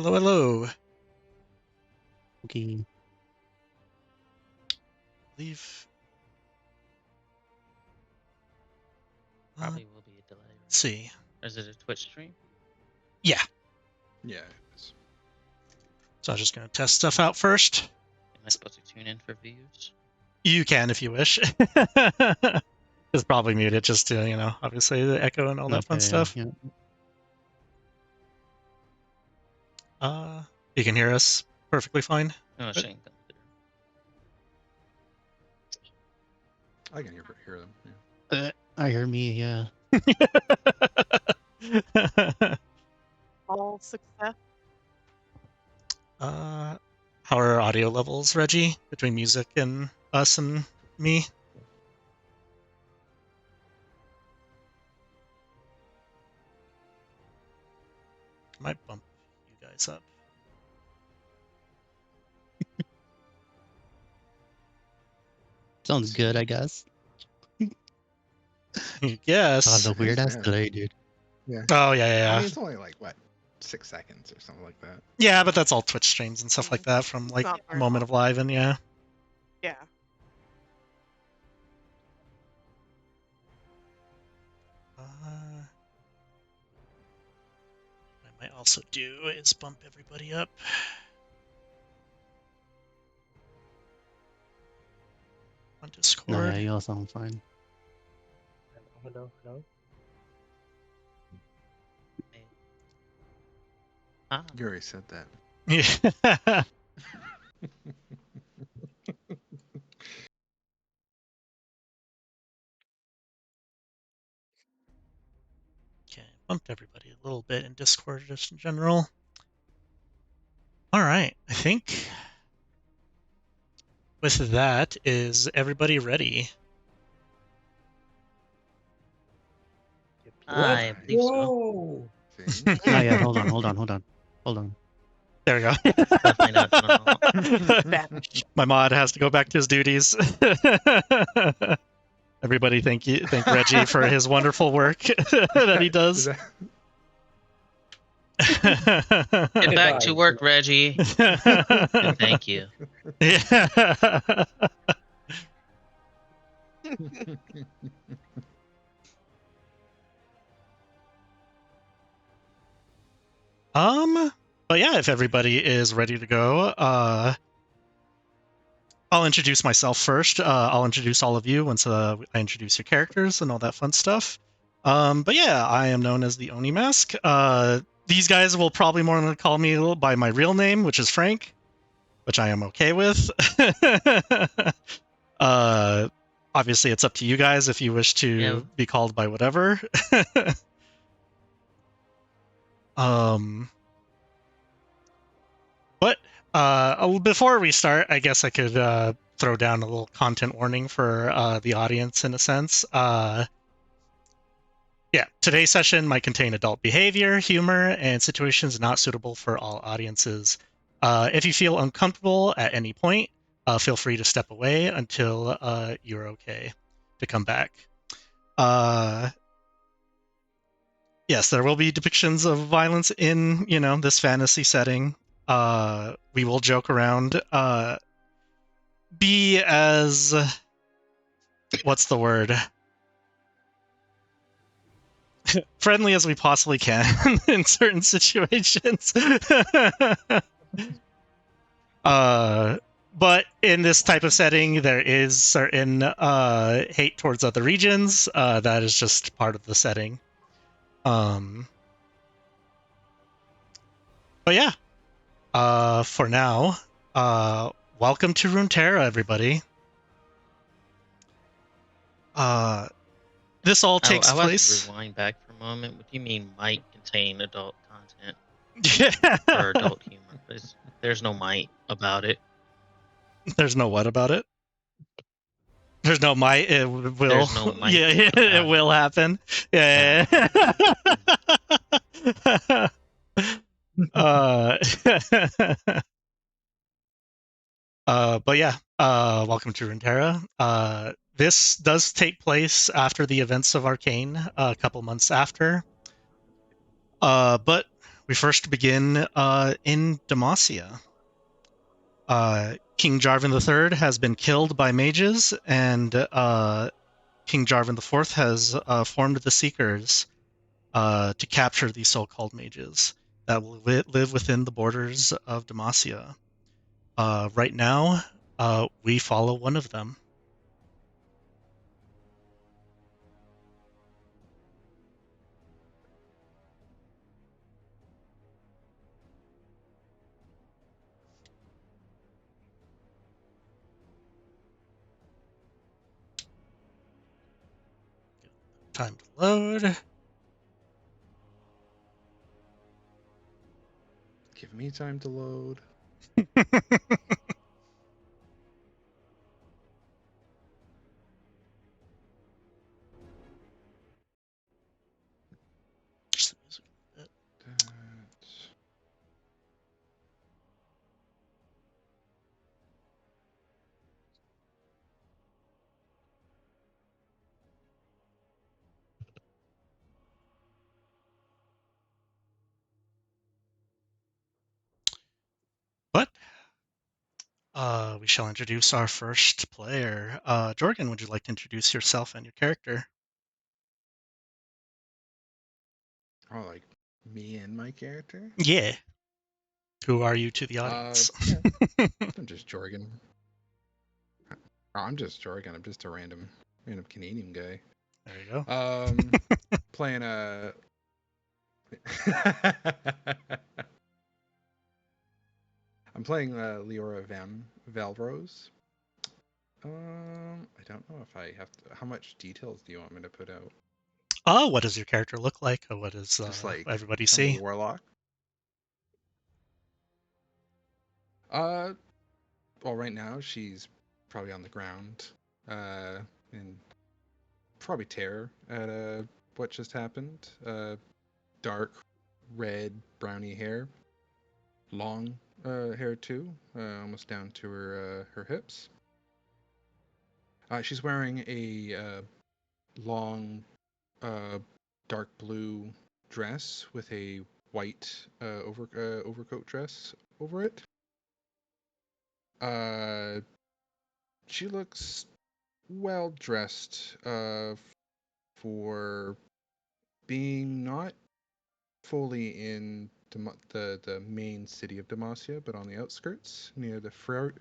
Hello, hello. Okay. Leave. Probably will be a delay. Right? Let's see. Or is it a Twitch stream? Yeah. Yeah, it is. So I'm just going to test stuff out first. Am I supposed to tune in for views? You can if you wish. It's probably muted just to, obviously the echo and all that fun stuff. Yeah. You can hear us perfectly fine. No, Shane come through. I can hear them. Yeah. I hear me, yeah. All success. How are audio levels, Reggie, between music and us and me? Might bump you guys up. Sounds good, I guess. Yes. Oh, the weird ass Yeah. delay, dude. Yeah. Oh, yeah. I mean, it's only like, what, 6 seconds or something like that. Yeah, but that's all Twitch streams and stuff like that from like Not a very moment of live, and yeah. Yeah. What I might also do is bump everybody up. On Discord. No, yeah, you all sound fine. Hello. Hey. Ah, You already said that. Yeah. Okay, bumped everybody a little bit in Discord just in general. All right, I think with that, is everybody ready? I believe so. Whoa! See? Oh, yeah, hold on. There we go. Definitely not normal. My mod has to go back to his duties. Everybody thank Reggie for his wonderful work that he does. Get back to work, Reggie. And thank you. Yeah. But yeah, if everybody is ready to go, I'll introduce myself first. I'll introduce all of you once I introduce your characters and all that fun stuff. But yeah, I am known as the Oni Mask. These guys will probably more than call me by my real name, which is Frank, which I am okay with. Obviously, it's up to you guys if you wish to be called by whatever. But before we start, I guess I could throw down a little content warning for the audience in a sense. Yeah, today's session might contain adult behavior, humor, and situations not suitable for all audiences. If you feel uncomfortable at any point, feel free to step away until you're okay to come back. Yes, there will be depictions of violence in, this fantasy setting. We will joke around. Be as... what's the word? Friendly as we possibly can in certain situations. But in this type of setting, there is certain hate towards other regions. That is just part of the setting. But yeah, for now, welcome to Runeterra, everybody. This all takes place. To rewind back for a moment. What do you mean might contain adult content Yeah. or adult humor? There's no might about it. There's no what about it? There's no might. It will. There's no might. Yeah, it will happen. Yeah. But yeah, welcome to Runeterra. This does take place after the events of Arcane, a couple months after. But we first begin in Demacia. King Jarvan III has been killed by mages, and King Jarvan IV has formed the Seekers to capture these so-called mages that will live within the borders of Demacia. Right now, we follow one of them. Time to load. Give me time to load. That- But we shall introduce our first player. Jorgen, would you like to introduce yourself and your character? Oh, like me and my character? Yeah. Who are you to the audience? Yeah. I'm just Jorgen. Oh, I'm just Jorgen. I'm just a random Canadian guy. There you go. Playing a. I'm playing Leora Valrose. I don't know if I have to. How much details do you want me to put out? What does your character look like? What does Just like everybody I'm a see? warlock. Well, right now she's probably on the ground, in probably terror at what just happened. Dark red browny hair, long hair too, almost down to her hips. She's wearing a long dark blue dress with a white overcoat dress over it. She looks well dressed for being not fully in the main city of Demacia, but on the outskirts near the Freljord.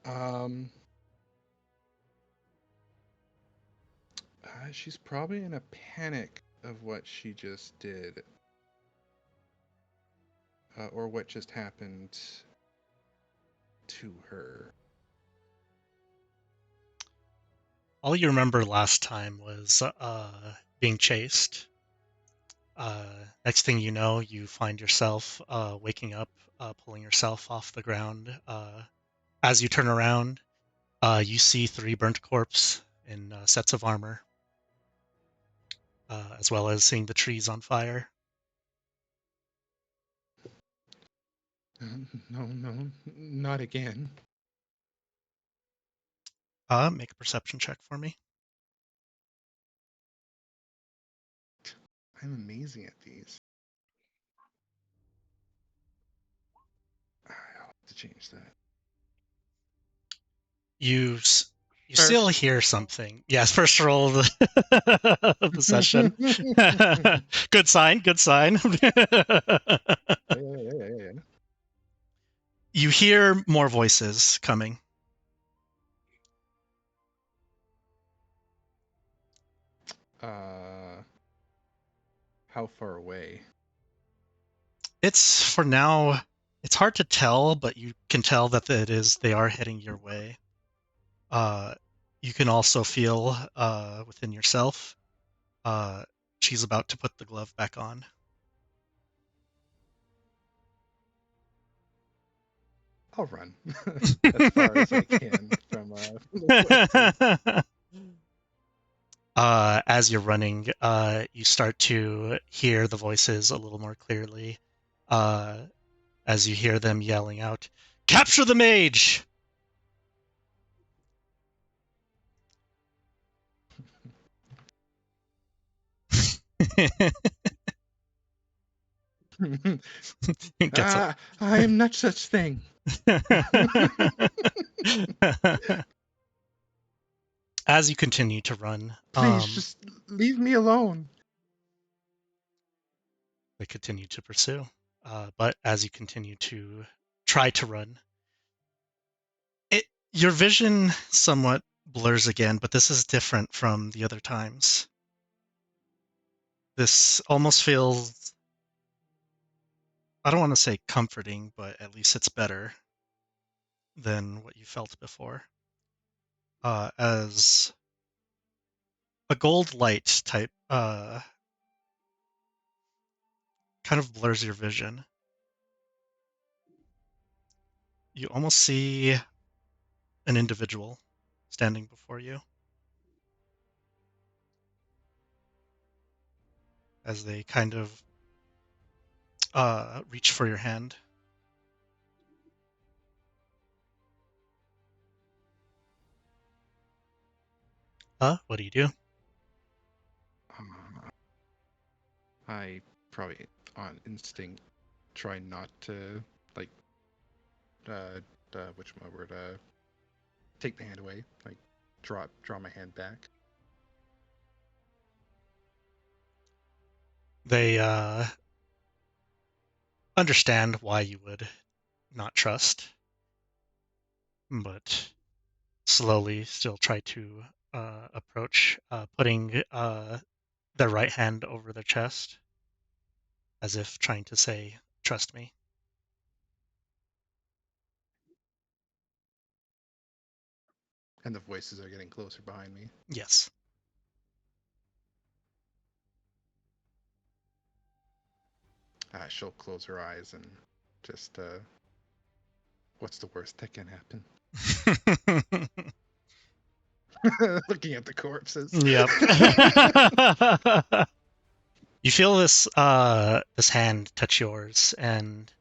Um, she's probably in a panic of what she just did, or what just happened to her. All you remember last time was being chased. Next thing you know, you find yourself waking up, pulling yourself off the ground. As you turn around, you see 3 burnt corpses in sets of armor, as well as seeing the trees on fire. No, not again. Make a perception check for me. I'm amazing at these. I'll have to change that. You still hear something. Yes, first roll of the session. Good sign. Good sign. Yeah. You hear more voices coming. How far away? It's for now. It's hard to tell, but you can tell that they are heading your way. You can also feel within yourself. She's about to put the glove back on. I'll run as far as I can from the places. As you're running, you start to hear the voices a little more clearly. As you hear them yelling out, "Capture the mage!" Gets I am not such thing. As you continue to run, Please just leave me alone. they continue to pursue. But as you continue to try to run, your vision somewhat blurs again, but this is different from the other times. This almost feels, I don't want to say comforting, but at least it's better than what you felt before. As a gold light type kind of blurs your vision. You almost see an individual standing before you as they kind of reach for your hand. What do you do? I probably on instinct try not to like which my word take the hand away, like draw my hand back. They understand why you would not trust, but slowly still try to approach, putting their right hand over their chest, as if trying to say, "Trust me." And the voices are getting closer behind me. Yes. She'll close her eyes and just what's the worst that can happen? Looking at the corpses. Yep. You feel this this hand touch yours, and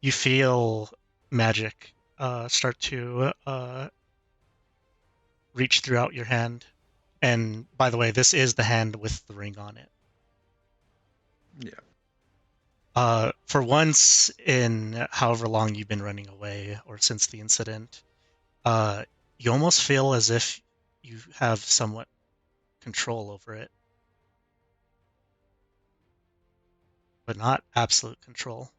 you feel magic start to reach throughout your hand. And by the way, this is the hand with the ring on it. Yeah. For once in however long you've been running away or since the incident, you almost feel as if you have somewhat control over it, but not absolute control.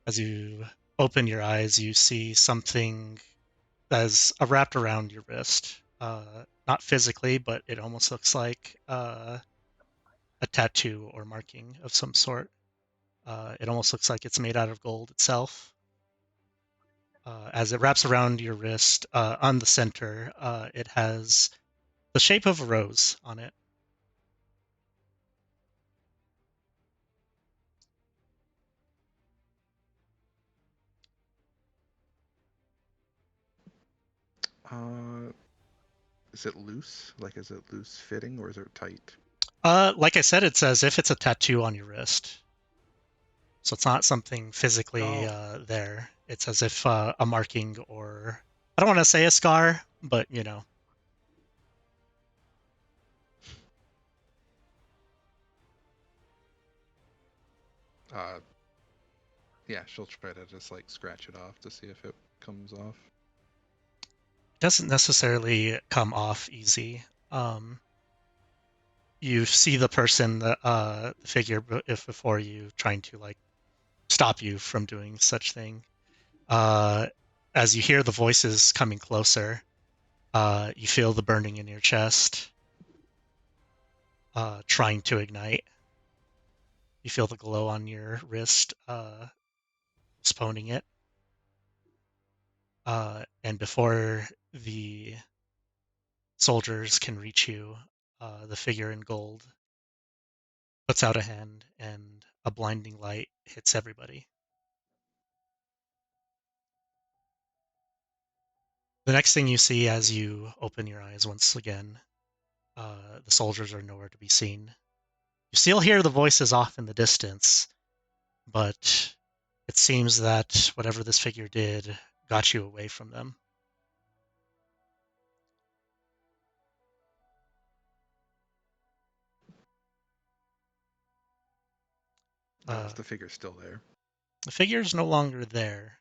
As you open your eyes, you see something that's wrapped around your wrist. Not physically, but it almost looks like a tattoo or marking of some sort. It almost looks like it's made out of gold itself. As it wraps around your wrist, on the center, it has the shape of a rose on it. Is it loose? Like, is it loose fitting or is it tight? Like I said, it's as if it's a tattoo on your wrist. So it's not something physically there. It's as if a marking, or I don't want to say a scar, but you know. Yeah, she'll try to just like scratch it off to see if it comes off. It doesn't necessarily come off easy. You see the person, the figure, if before you, trying to like stop you from doing such thing. As you hear the voices coming closer, you feel the burning in your chest, trying to ignite. You feel the glow on your wrist, postponing it. And before the soldiers can reach you, the figure in gold puts out a hand and a blinding light hits everybody. The next thing you see as you open your eyes once again, the soldiers are nowhere to be seen. You still hear the voices off in the distance, but it seems that whatever this figure did got you away from them. The figure's still there. The figure's no longer there,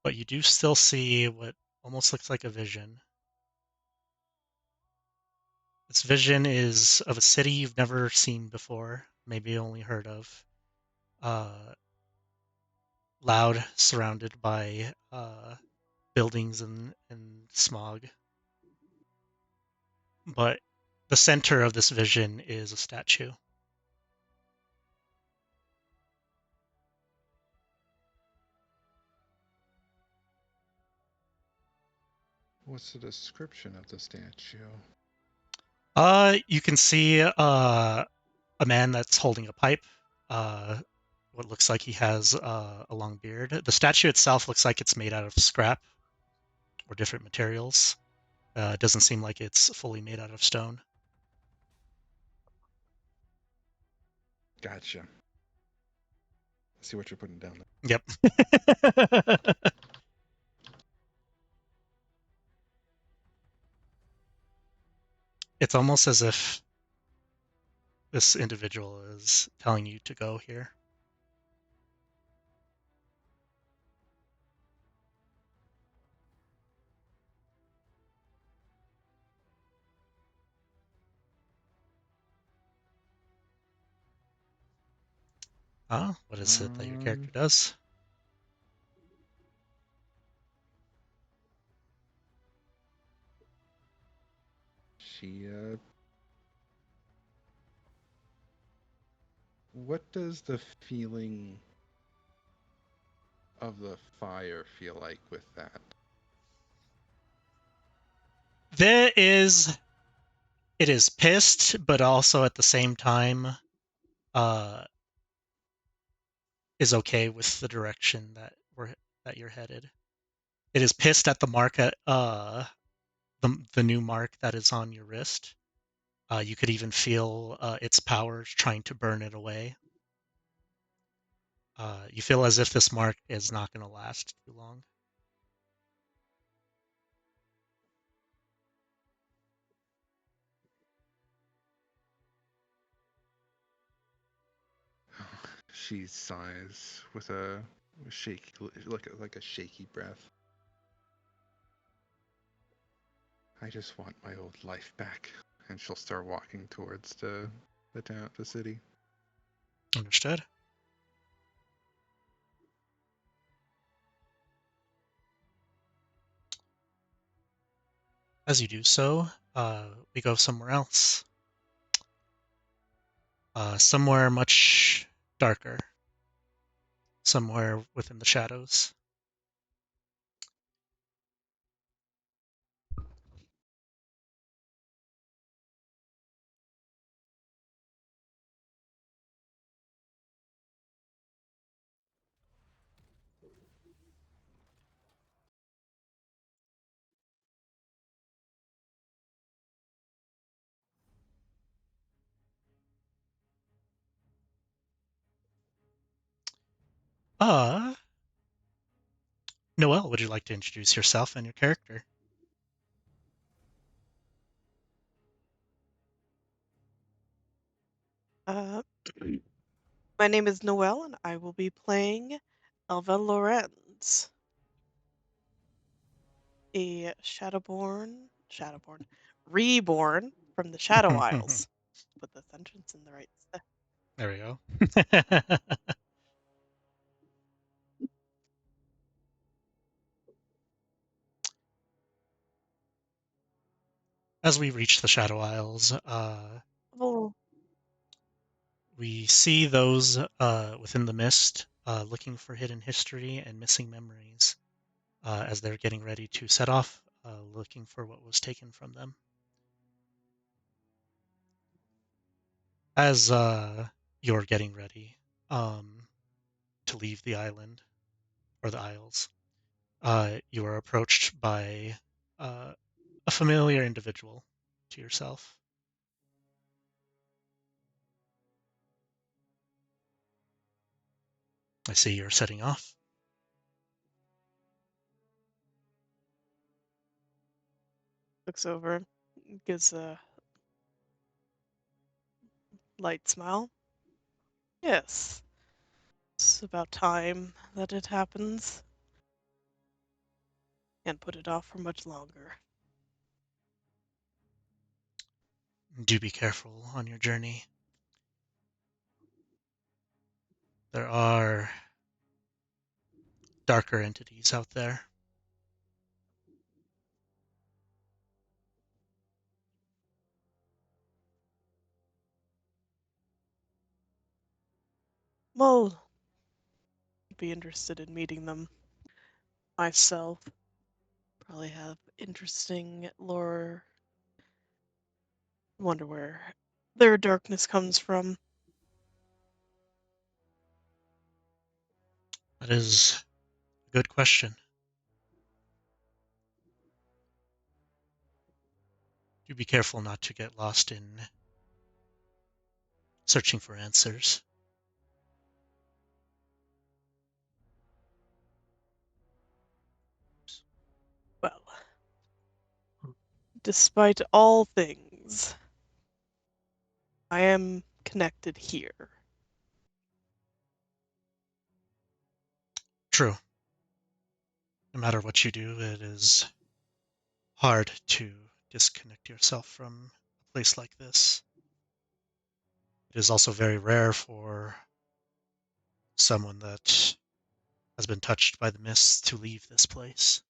but you do still see what almost looks like a vision. This vision is of a city you've never seen before, maybe only heard of. Loud, surrounded by buildings and smog. But the center of this vision is a statue. What's the description of the statue? You can see a man that's holding a pipe. What looks like he has a long beard. The statue itself looks like it's made out of scrap or different materials. It doesn't seem like it's fully made out of stone. Gotcha. I see what you're putting down there. Yep. It's almost as if this individual is telling you to go here. What is it that your character does? She, what does the feeling of the fire feel like with that? It is pissed, but also at the same time, is okay with the direction that you're headed. It is pissed at the mark at the new mark that is on your wrist. You could even feel its powers trying to burn it away. You feel as if this mark is not going to last too long. She sighs with a shaky, like a shaky breath. I just want my old life back, and she'll start walking towards the town, the city. Understood. As you do so, we go somewhere else. Somewhere much darker. Somewhere within the shadows. Noelle, would you like to introduce yourself and your character? Uh, my name is Noelle, and I will be playing Elva Lorenz, a reborn from the Shadow Isles. Put the sentence in the right step. There we go. As we reach the Shadow Isles, Oh, we see those within the mist looking for hidden history and missing memories as they're getting ready to set off, looking for what was taken from them. As you're getting ready to leave the island or the Isles, you are approached by a familiar individual to yourself. I see you're setting off. looks over, gives a light smile. Yes, about time that it happens. Can't put it off for much longer. Do be careful on your journey. There are darker entities out there. Well, I'd be interested in meeting them myself. Probably have interesting lore. Wonder where their darkness comes from. That is a good question. Do be careful not to get lost in searching for answers. Well, despite all things, I am connected here. True. No matter what you do, it is hard to disconnect yourself from a place like this. It is also very rare for someone that has been touched by the mists to leave this place.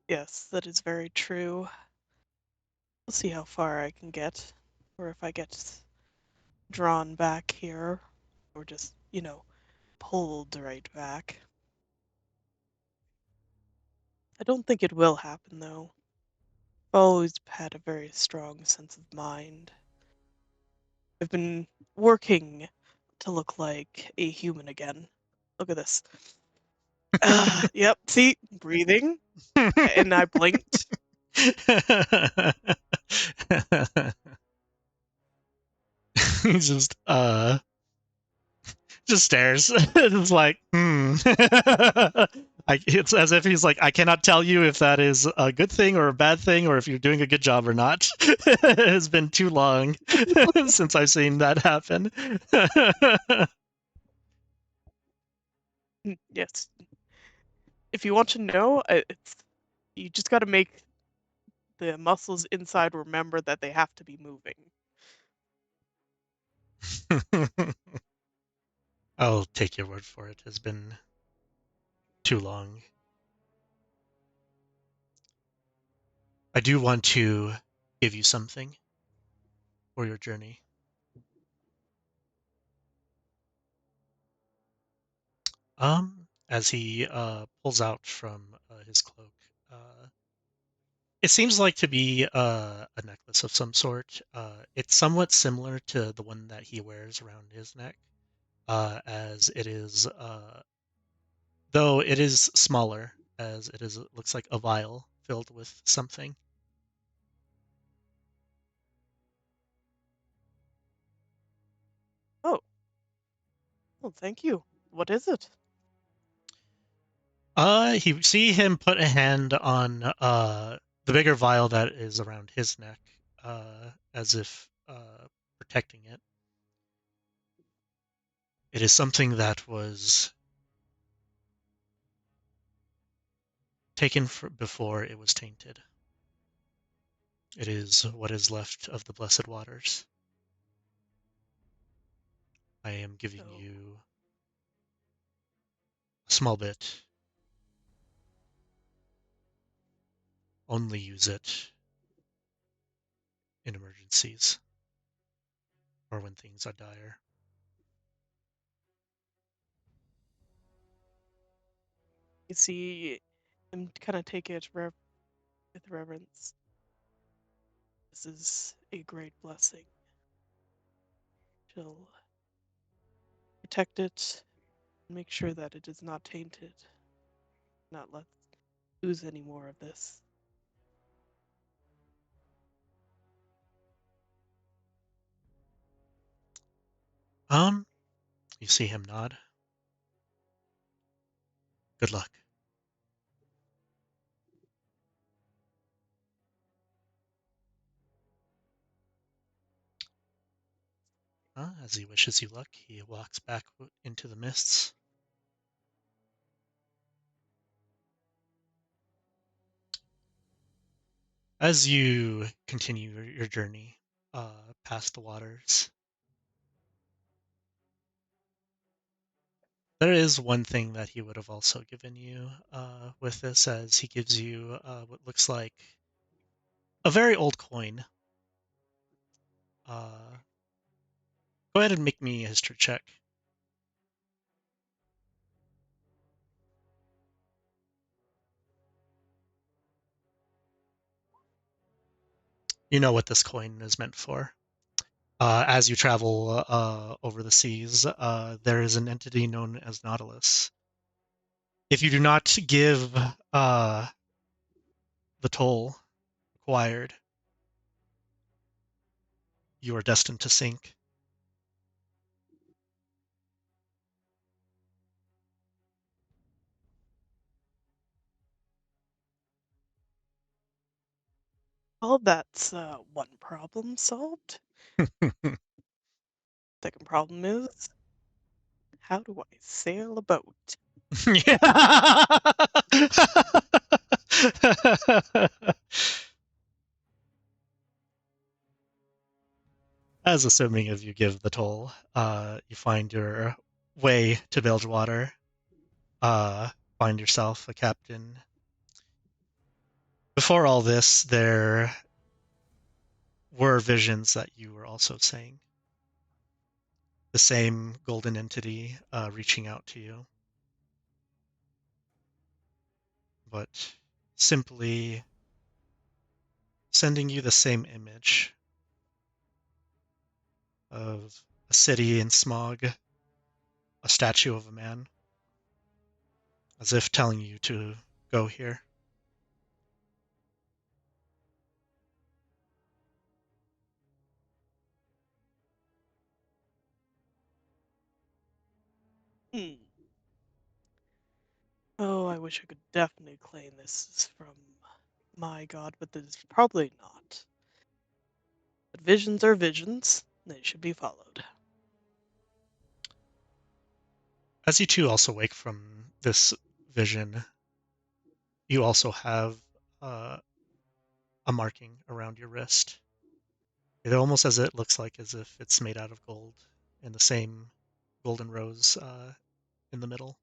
Yes, that is very true. We'll see how far I can get, or if I get drawn back here, or just, pulled right back. I don't think it will happen, though. I've always had a very strong sense of mind. I've been working to look like a human again. Look at this. Yep, see? Breathing. And I blinked. He just stares. It's like, it's as if he's like, I cannot tell you if that is a good thing or a bad thing, or if you're doing a good job or not. It has been too long since I've seen that happen. Yes. If you want to know, you just got to make the muscles inside remember that they have to be moving. I'll take your word for it. It's been too long. I do want to give you something for your journey. As he pulls out from his cloak, it seems like to be a necklace of some sort. It's somewhat similar to the one that he wears around his neck, as it is, though it is smaller, as it is. It looks like a vial filled with something. Oh, well, thank you. What is it? You see him put a hand on the bigger vial that is around his neck, as if protecting it. It is something that was taken before it was tainted. It is what is left of the blessed waters. I am giving So, you a small bit. Only use it in emergencies or when things are dire. you see him kind of take it with reverence. This is a great blessing. She'll protect it, make sure that it is not tainted, not let lose any more of this. You see him nod. Good luck. As he wishes you luck, he walks back into the mists. As you continue your journey past the waters, there is one thing that he would have also given you with this, as he gives you what looks like a very old coin. Go ahead and make me a history check. You know what this coin is meant for. As you travel over the seas, there is an entity known as Nautilus. If you do not give the toll required, you are destined to sink. Well, that's one problem solved. Second problem is, how do I sail a boat? Yeah. As assuming if you give the toll, you find your way to Bilgewater, find yourself a captain. Before all this, there were visions that you were also saying. The same golden entity reaching out to you. But simply sending you the same image of a city in smog, a statue of a man, as if telling you to go here. Oh, I wish I could definitely claim this is from my god, but this is probably not. But visions are visions. They should be followed. As you two also wake from this vision, you also have uh, a marking around your wrist. It almost as it looks like as if it's made out of gold, and the same golden rose in the middle.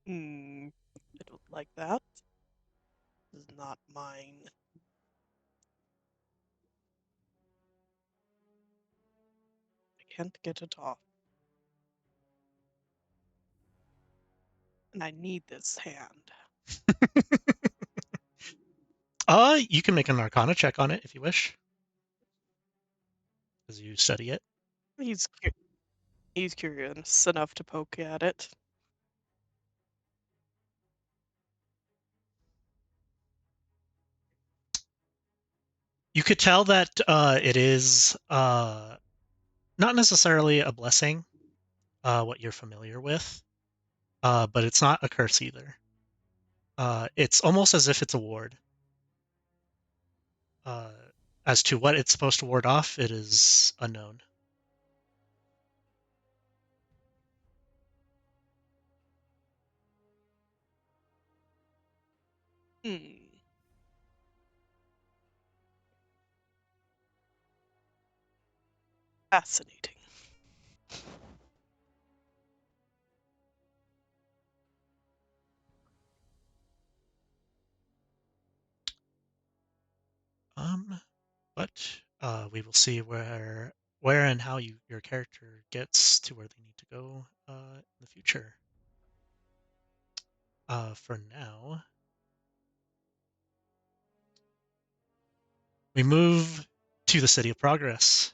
I don't like that. This is not mine. I can't get it off. And I need this hand. You can make an Arcana check on it if you wish, as you study it. He's curious enough to poke at it. You could tell that it is not necessarily a blessing, what you're familiar with, but it's not a curse either. It's almost as if it's a ward. As to what it's supposed to ward off, it is unknown. Hmm. Fascinating. But we will see where and how your character gets to where they need to go in the future. For now, we move to the City of Progress,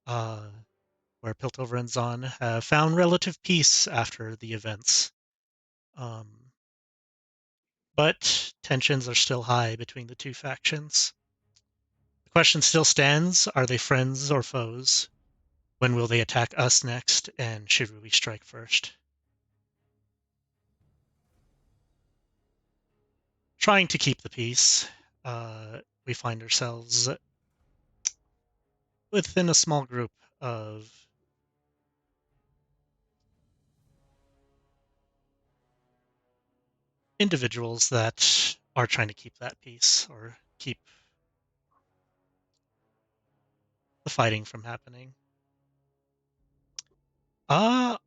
where Piltover and Zon have found relative peace after the events. But tensions are still high between the two factions. The question still stands, are they friends or foes? When will they attack us next, and should we strike first? Trying to keep the peace, we find ourselves within a small group of individuals that are trying to keep that peace or keep the fighting from happening. I'll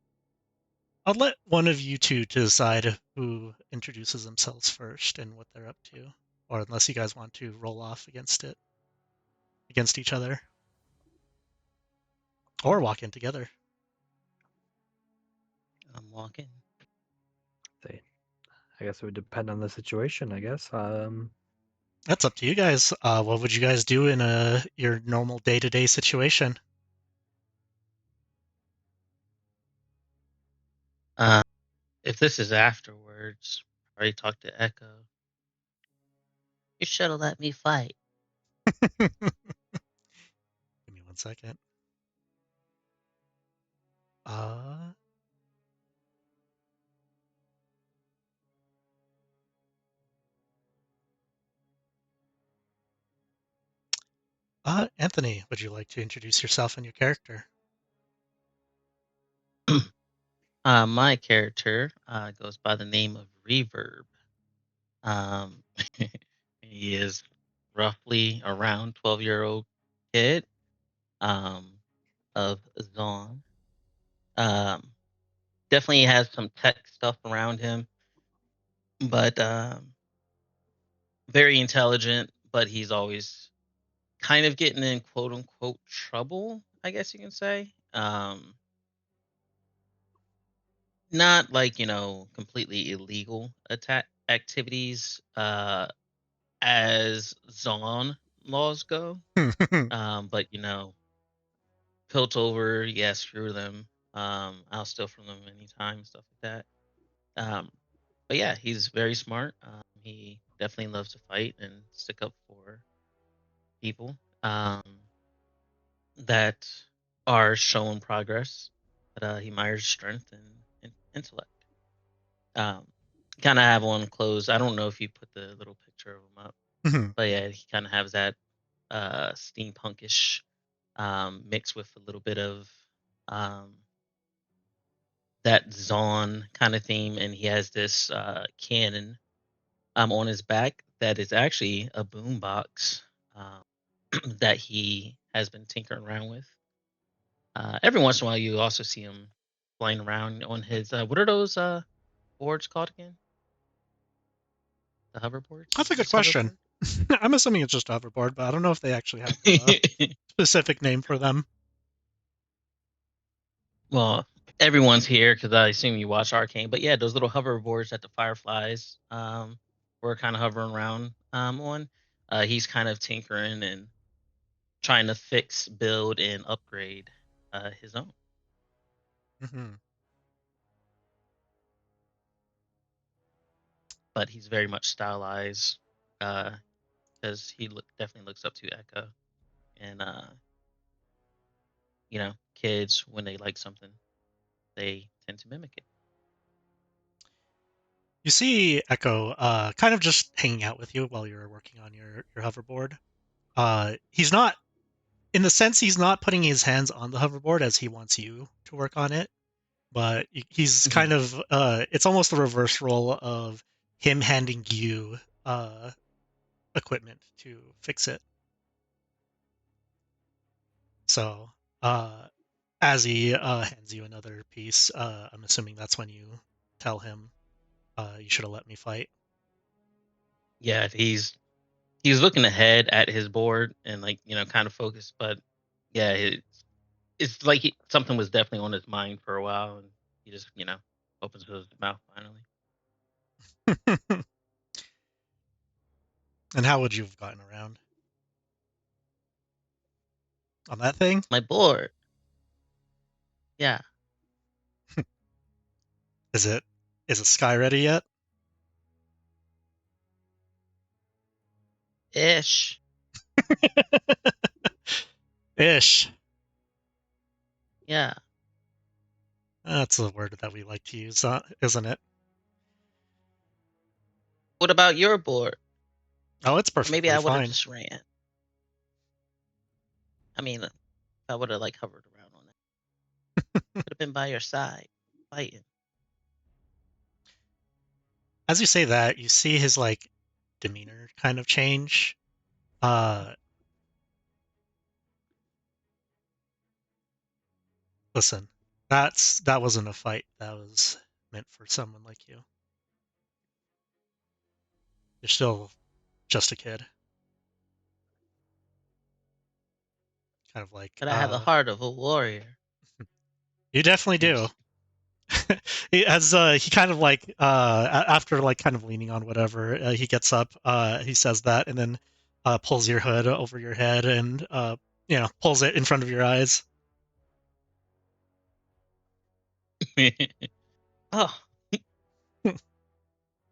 let one of you two decide who introduces themselves first and what they're up to, or unless you guys want to roll off against each other, or walk in together. I'm walking. I guess it would depend on the situation. I guess. That's up to you guys. What would you guys do in your normal day-to-day situation? If this is afterwards, I already talked to Echo. You should have let me fight. Give me 1 second. Anthony, would you like to introduce yourself and your character? My character goes by the name of Reverb. Um, he is roughly around 12-year-old kid of Zon. Definitely has some tech stuff around him, but very intelligent, but he's always kind of getting in quote unquote trouble, I guess you can say. Not like, completely illegal attack activities as Zon laws go. But pilt over, yeah, screw them. I'll steal from them anytime, stuff like that. But yeah, he's very smart. He definitely loves to fight and stick up for people that are showing progress. But he admires strength and intellect. Um, kind of have one closed. I don't know if you put the little picture of him up, but yeah, he kind of has that steampunkish mixed with a little bit of that Zon kind of theme, and he has this cannon on his back that is actually a boombox that he has been tinkering around with. Every once in a while, you also see him flying around on his what are those boards called again? The hoverboards? That's a Is good this question. hoverboard? I'm assuming it's just a hoverboard, but I don't know if they actually have a specific name for them. Well, everyone's here because I assume you watch Arcane. But yeah, those little hoverboards that the Fireflies were kind of hovering around on. He's kind of tinkering and trying to fix, build, and upgrade his own. Mm-hmm. But he's very much stylized because he definitely looks up to Echo. And, kids, when they like something, they tend to mimic it. You see Echo kind of just hanging out with you while you're working on your hoverboard. He's not, in the sense, he's not putting his hands on the hoverboard as he wants you to work on it, but he's kind of, it's almost the reverse role of him handing you equipment to fix it. So, as he hands you another piece, I'm assuming that's when you tell him, you should have let me fight. Yeah, he's looking ahead at his board and kind of focused, but yeah, it's like something was definitely on his mind for a while, and he just opens his mouth finally. And how would you have gotten around on that thing? My board, yeah, Is it sky ready yet? ish. Ish. Yeah. That's a word that we like to use, isn't it? What about your board? Oh, it's Or maybe perfectly I would have fine. just ran. I mean, I would have like hovered around on it. Could have been by your side, fighting. As you say that, you see his like demeanor kind of change. Listen, that wasn't a fight. That was meant for someone like you. You're still just a kid. Kind of like But I have the heart of a warrior. you definitely do. As he kind of like after like kind of leaning on whatever, he gets up, he says that, and then pulls your hood over your head and pulls it in front of your eyes. Oh.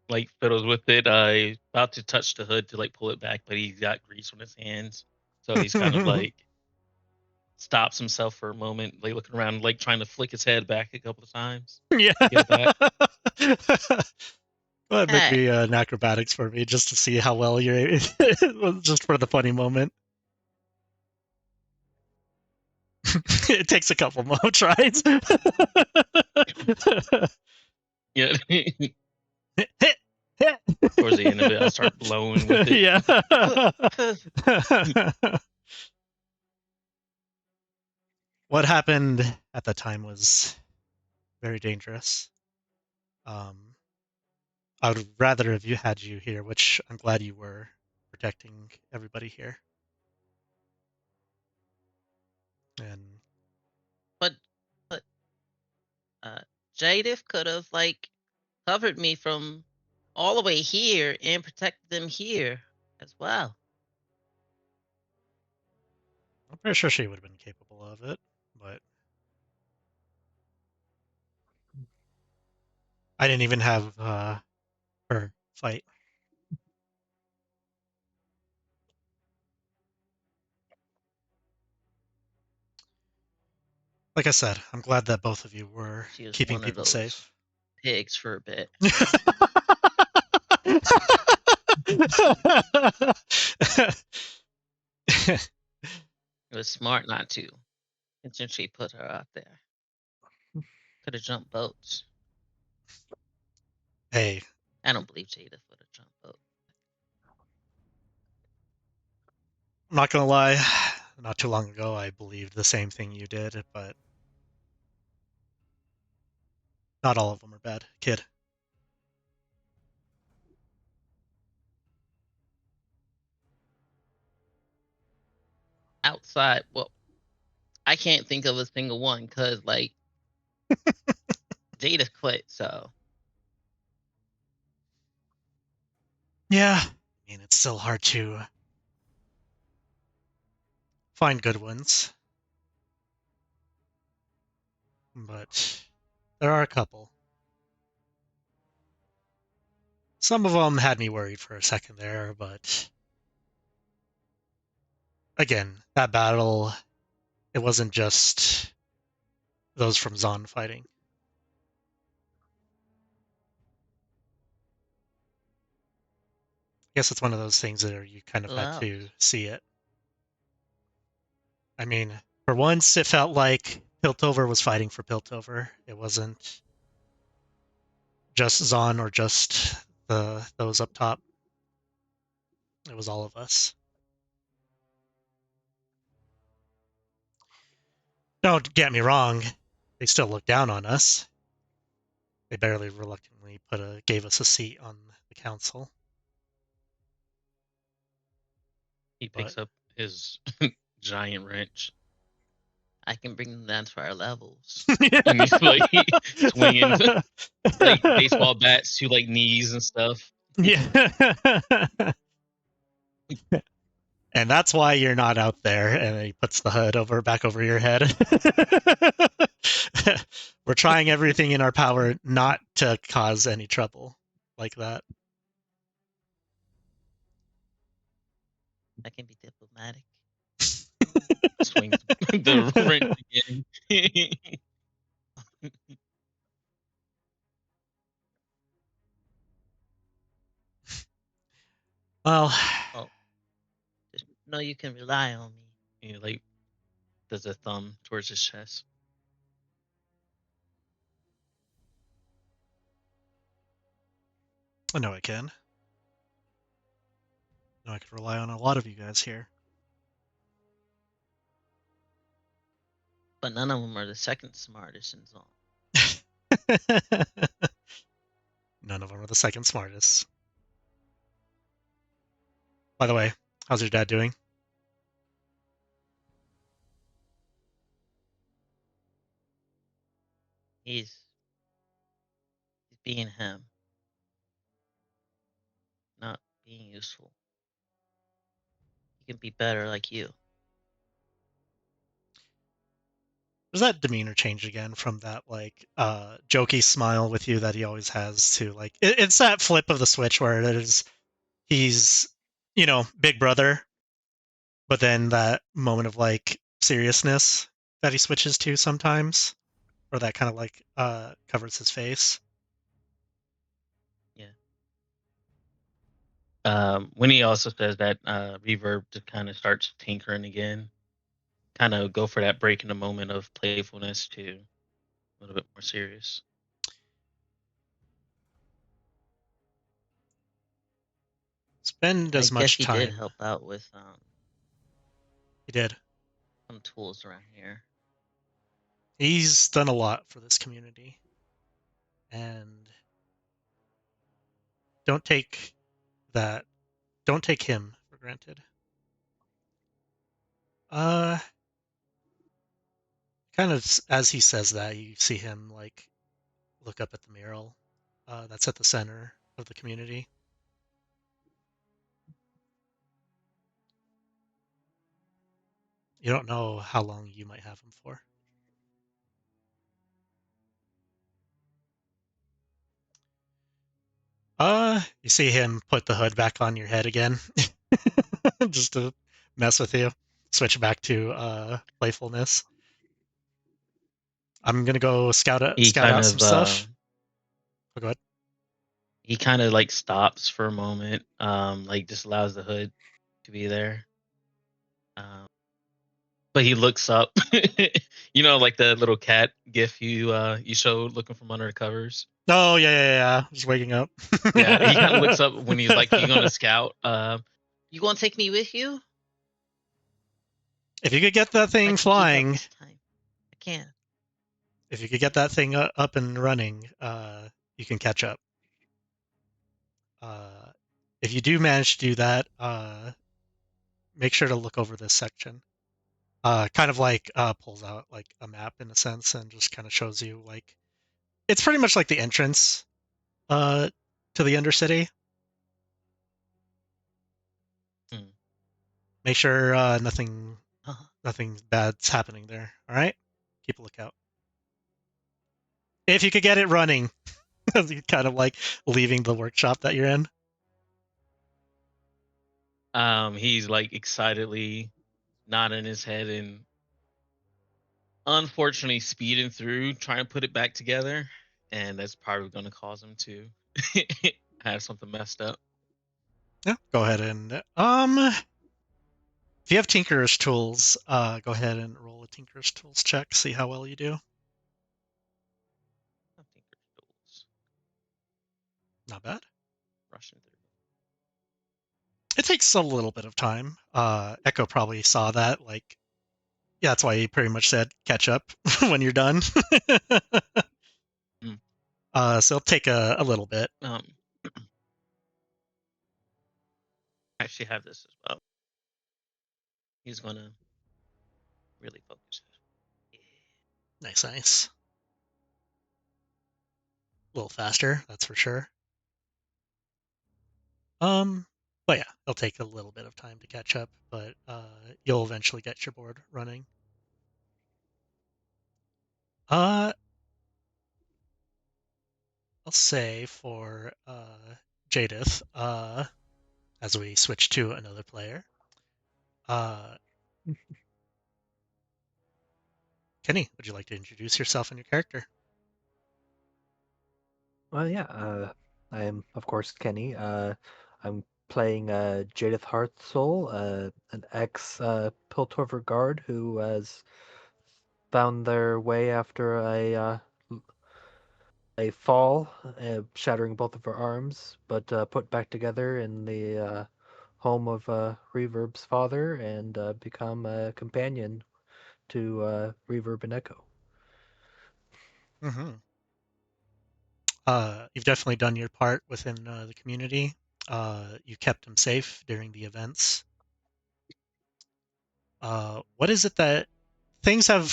Like fiddles with it. About to touch the hood to like pull it back, but he's got grease on his hands, so he's kind of like stops himself for a moment, like looking around, like trying to flick his head back a couple of times. Yeah. Get it back. Go ahead, make Hey. me an acrobatics for me just to see how well you're just for the funny moment. It takes a couple more tries. Yeah. Towards the end of it, I start blowing with it. Yeah. What happened at the time was very dangerous. I would rather have had you here, which I'm glad you were, protecting everybody here. And But Jadif could have like covered me from all the way here and protected them here as well. I'm pretty sure she would have been capable of it, but I didn't even have her fight. Like I said, I'm glad that both of you were She was keeping one of people those safe. pigs for a bit. It was smart not to. And since she put her out there, could have jumped boats. Hey, I don't believe Jada would have jumped boat. I'm not gonna lie, not too long ago I believed the same thing you did, but not all of them are bad, kid. Outside, well, I can't think of a single one because like Jada quit, so Yeah, I mean, it's still hard to find good ones, but there are a couple. Some of them had me worried for a second there, but again, that battle, it wasn't just those from Zon fighting. I guess it's one of those things that you kind of had love. to see it. I mean, for once, it felt like Piltover was fighting for Piltover. It wasn't just Zon or just those up top. It was all of us. Don't get me wrong; they still looked down on us. They barely reluctantly gave us a seat on the council. He But picks up his giant wrench. I can bring them down to our levels. And he's like swinging like baseball bats to like knees and stuff. Yeah. And that's why you're not out there. And he puts the hood back over your head. We're trying everything in our power not to cause any trouble like that. I can be diplomatic. Swings the wrench again. Well, know you can rely on me. He like does a thumb towards his chest. I know I can. I know I can rely on a lot of you guys here. But none of them are the second smartest in Zon. None of them are the second smartest. By the way, how's your dad doing? He's being him, not being useful. He can be better like you. Does that demeanor change again from that like jokey smile with you that he always has to like it's that flip of the switch where it is he's big brother, but then that moment of like seriousness that he switches to sometimes, or that kind of like covers his face. Yeah. When he also says that, Reverb just kind of starts tinkering again, kind of go for that break in the moment of playfulness to a little bit more serious. Spend I as guess much he did time. help out with He did. some tools around here. He's done a lot for this community, and don't take that. Don't take him for granted. Uh, kind of as he says that, you see him like look up at the mural that's at the center of the community. You don't know how long you might have him for. You see him put the hood back on your head again, just to mess with you. Switch back to playfulness. I'm gonna go scout He kind out some of stuff. Oh, go ahead. he kind of like stops for a moment, like just allows the hood to be there. But he looks up, like the little cat gif you showed looking from under the covers. Oh yeah. Just waking up. Yeah, he kind of looks up when he's like, "You gonna scout? You gonna take me with you? If you could get that If I thing can keep up flying, this time, I can." if you could get that thing up and running, you can catch up. If you do manage to do that, make sure to look over this section. Kind of like pulls out like a map in a sense and just kind of shows you like it's pretty much like the entrance to the Undercity. Hmm. Make sure nothing bad's happening there. All right, keep a lookout. If you could get it running, you kind of like leaving the workshop that you're in. He's like excitedly nodding his head and unfortunately speeding through, trying to put it back together, and that's probably going to cause him to have something messed up. Yeah, go ahead and if you have Tinkerer's tools, go ahead and roll a Tinkerer's tools check. See how well you do. I think there's tools Not bad. rushing through. It takes a little bit of time. Echo probably saw that. Like, yeah, that's why he pretty much said catch up when you're done. Mm. So it'll take a little bit. I actually have this as well. He's going to really focus. Nice. A little faster, that's for sure. But yeah, it'll take a little bit of time to catch up, but you'll eventually get your board running. I'll say for Jadith, as we switch to another player, Kenny, would you like to introduce yourself and your character? Well, yeah. I am, of course, Kenny. I'm playing Jadith Heartsoul, an ex Piltover guard who has found their way after a fall, shattering both of her arms, but put back together in the home of Reverb's father and become a companion to Reverb and Echo. Mm-hmm. You've definitely done your part within the community. You kept him safe during the events. What is it that things have,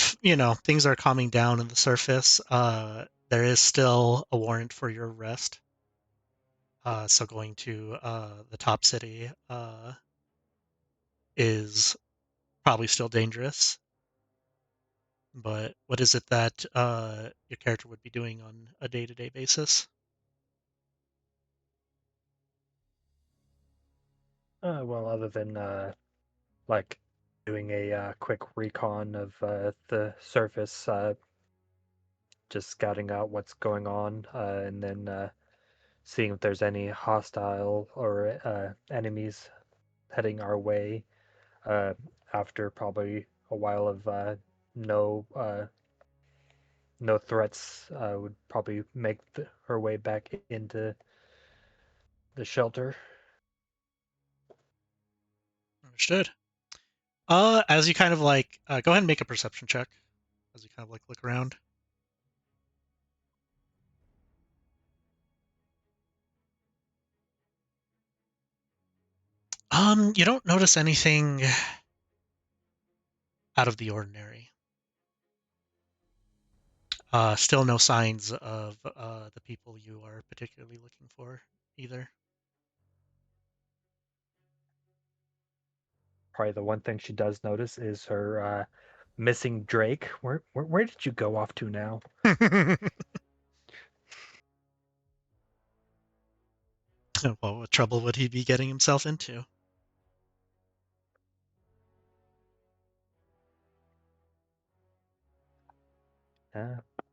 things are calming down on the surface. There is still a warrant for your arrest. So going to the top city is probably still dangerous. But what is it that your character would be doing on a day-to-day basis? Well, other than like doing a quick recon of the surface, just scouting out what's going on, and then seeing if there's any hostile or enemies heading our way. Uh, After probably a while of no no threats, would probably make her way back into the shelter. Understood. As you kind of like, go ahead and make a perception check as you kind of like look around. You don't notice anything out of the ordinary. Still no signs of the people you are particularly looking for either. Probably the one thing she does notice is her missing Drake. Where did you go off to now? Well, what trouble would he be getting himself into?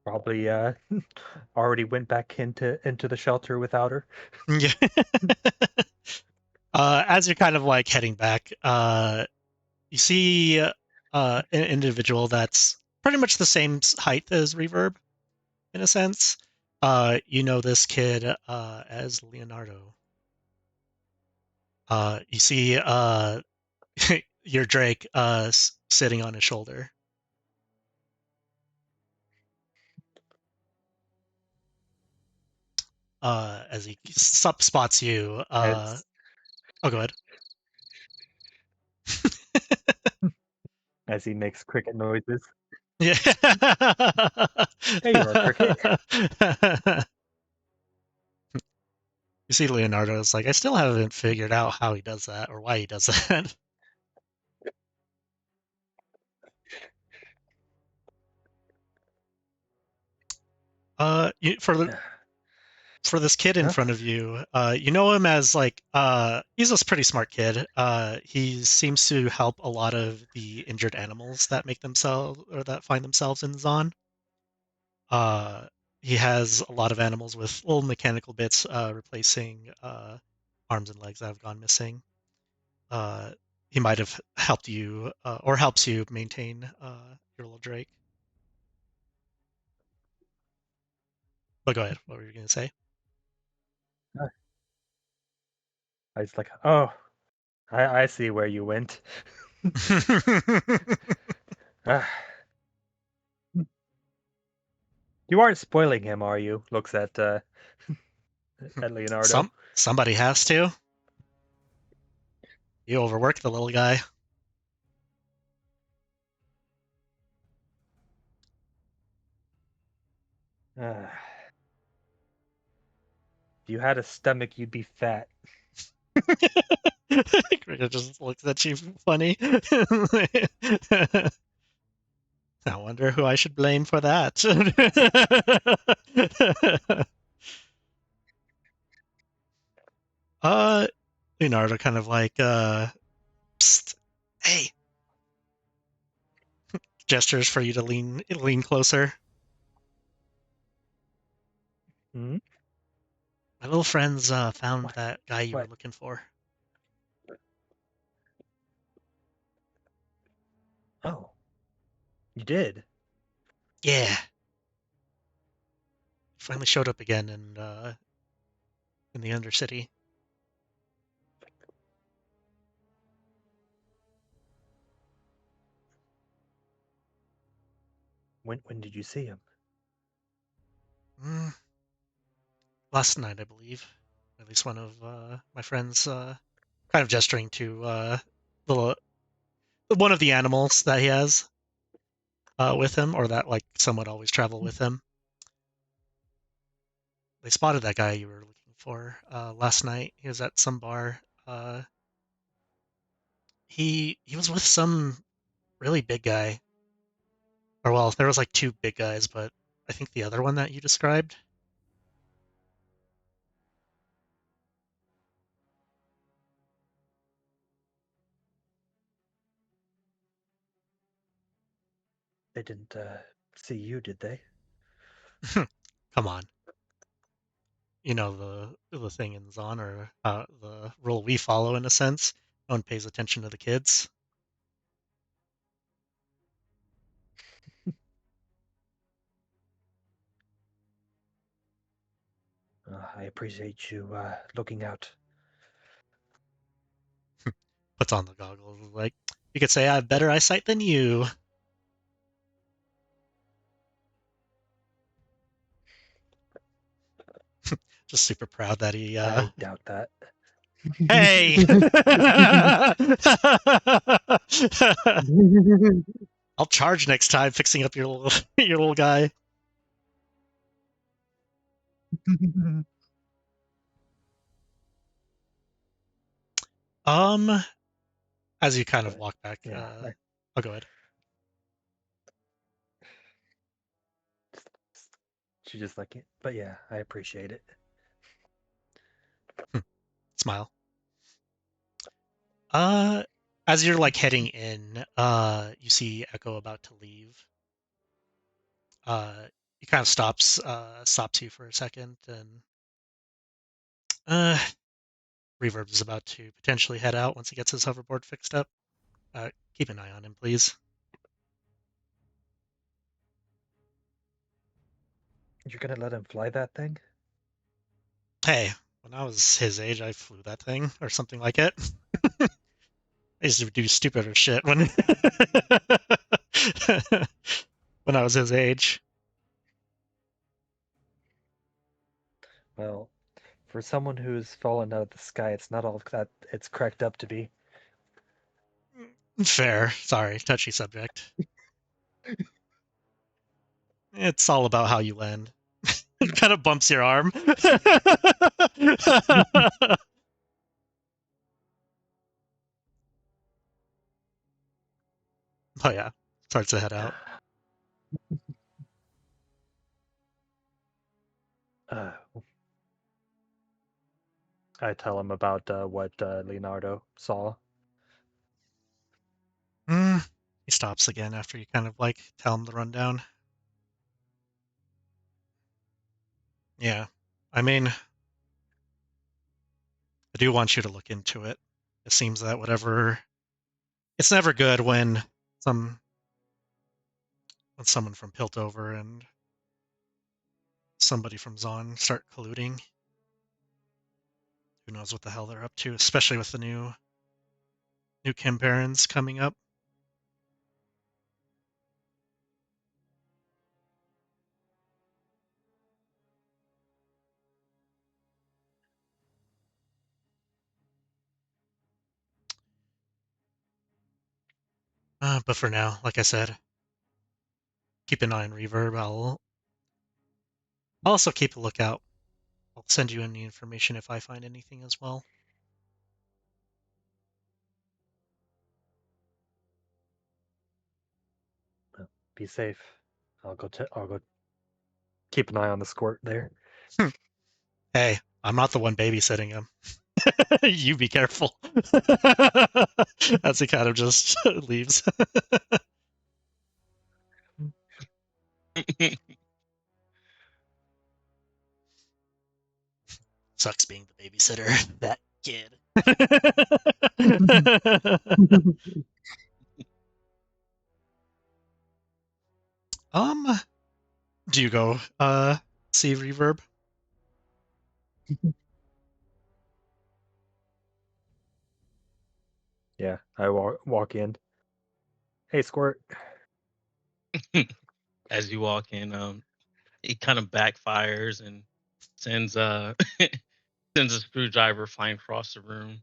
Probably already went back into the shelter without her. Yeah. As you're kind of like heading back, you see an individual that's pretty much the same height as Reverb, in a sense. You know this kid as Leonardo. You see your Drake sitting on his shoulder. As he spots you. As Oh, go ahead. as he makes cricket noises. Yeah. There you are, Cricket. You see Leonardo is like, I still haven't figured out how he does that or why he does that. For this kid in Huh? front of you, you know him as like he's a pretty smart kid. He seems to help a lot of the injured animals that make themselves or that find themselves in Zon. Uh, he has a lot of animals with little mechanical bits replacing arms and legs that have gone missing. Uh, he might have helped you or helps you maintain your little Drake. But go ahead. What were you going to say? I was like, oh, I see where you went. Ah, you aren't spoiling him, are you? Looks at Leonardo. Somebody has to. You overwork the little guy. Ah. If you had a stomach, you'd be fat. Cricket just looks at you funny. I wonder who I should blame for that. uh, Leonardo kind of like, psst, hey, gestures for you to lean closer. Hmm? My little friends found What? that guy you were What? looking for. Oh, you did? Yeah. Finally showed up again in the Undercity. When did you see him? Last night, I believe. At least one of my friends kind of gesturing to little one of the animals that he has with him, or that like somewhat always travel with him. They spotted that guy you were looking for last night. He was at some bar. He was with some really big guy. Or well, there was like two big guys, but I think the other one that you described. They didn't see you, did they? Come on. You know the thing in Zon, or the rule we follow in a sense. No one pays attention to the kids. I appreciate you looking out. Puts on the goggles. Like, you could say I have better eyesight than you. Just super proud that he. I doubt that. Hey. I'll charge next time, fixing up your little guy. As you kind of walk back, Yeah, I'll go ahead. she just like it. But yeah, I appreciate it. Smile. As you're like heading in, you see Echo about to leave. He kind of stops you for a second, and Reverb is about to potentially head out once he gets his hoverboard fixed up. Keep an eye on him, please. You're gonna let him fly that thing? Hey, when I was his age, I flew that thing or something like it. I used to do stupider shit when when I was his age. Well, for someone who's fallen out of the sky, it's not all that it's cracked up to be. Fair. Sorry, touchy subject. It's all about how you land. It kind of bumps your arm. Oh yeah, starts to head out. Uh, I tell him about what Leonardo saw. He stops again after you kind of like tell him the rundown. Yeah, I mean, I do want you to look into it. It seems that whatever, it's never good when someone from Piltover and somebody from Zon start colluding. Who knows what the hell they're up to, especially with the new Kim Barons coming up. But for now, like I said, keep an eye on Reverb. I'll also keep a lookout. I'll send you any information if I find anything as well. Be safe. I'll go keep an eye on the squirt there. Hey, I'm not the one babysitting him. You be careful. As he kind of just leaves. Sucks being the babysitter. That kid. Do you go see Reverb? Yeah, I walk in. Hey, Squirt. As you walk in, it kind of backfires and sends sends a screwdriver flying across the room.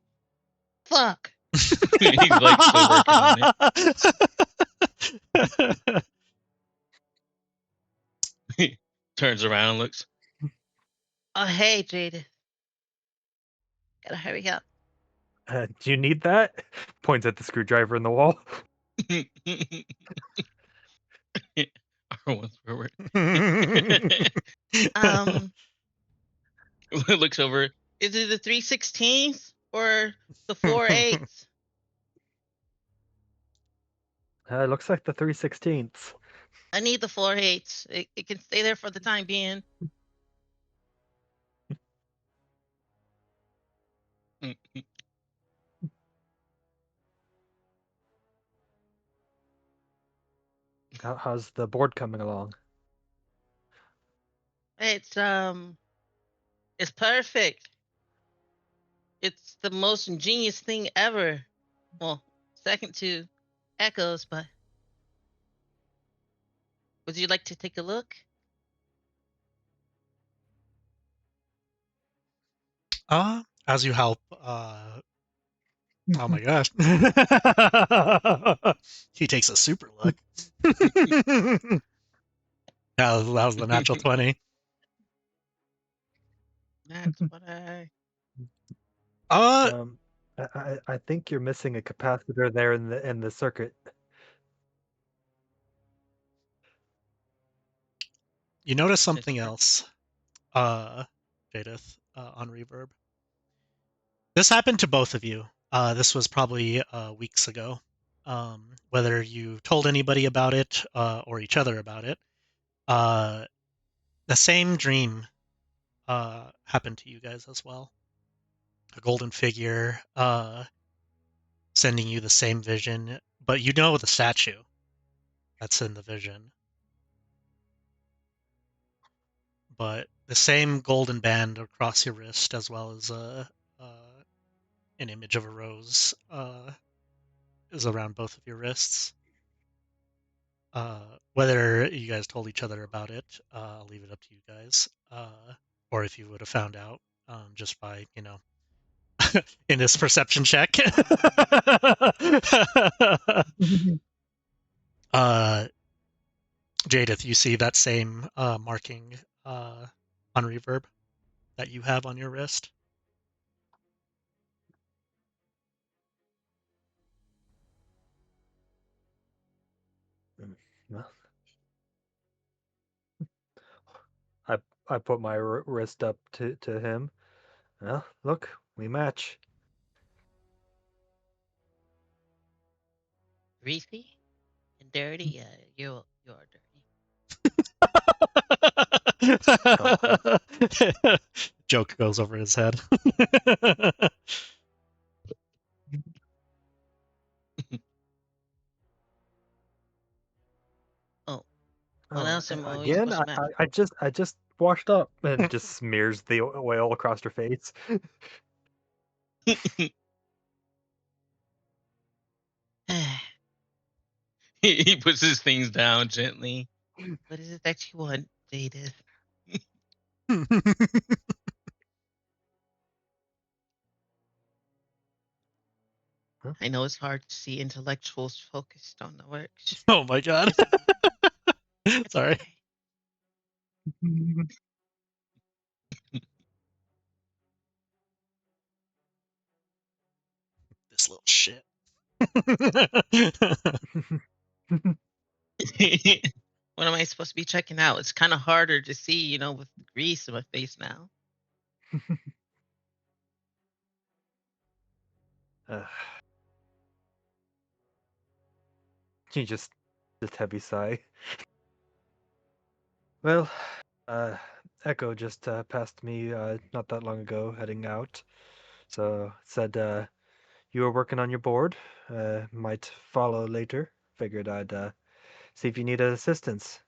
Fuck. He's like still working on it. Turns around and looks. Oh hey, Jada. Gotta hurry up. Do you need that? Points at the screwdriver in the wall. Everyone's forward. Looks over. Is it the 3/16 or the 4/8? Looks like the 3/16. I need the 4/8. It can stay there for the time being. How's the board coming along? It's perfect. It's the most ingenious thing ever. Well, second to Echoes, but would you like to take a look? As you help, oh my gosh. He takes a super look. that was the natural 20. That's what I. I think you're missing a capacitor there in the circuit. You notice Since something we're- else, Jadith, on Reverb. This happened to both of you. This was probably weeks ago. Whether you told anybody about it or each other about it, the same dream happened to you guys as well. A golden figure sending you the same vision, but you know the statue that's in the vision. But the same golden band across your wrist, as well as an image of a rose, is around both of your wrists. Whether you guys told each other about it, I'll leave it up to you guys. Or if you would have found out just by, in this perception check. Jadith, you see that same marking on Reverb that you have on your wrist? Well, I put my wrist up to him. Well, look, we match. greasy and dirty. Yeah, you are dirty. Joke goes over his head. Oh, what else am I Again, supposed to match? I just washed up and just smears the oil across her face. He puts his things down gently. What is it that you want, Jadith? Huh? I know it's hard to see intellectuals focused on the works. Oh my god. It's Sorry. okay. This little shit. What am I supposed to be checking out? It's kind of harder to see, with the grease in my face now. She just heavy sigh. Well, Echo just passed me not that long ago, heading out. So said you were working on your board. Might follow later. Figured I'd see if you needed assistance.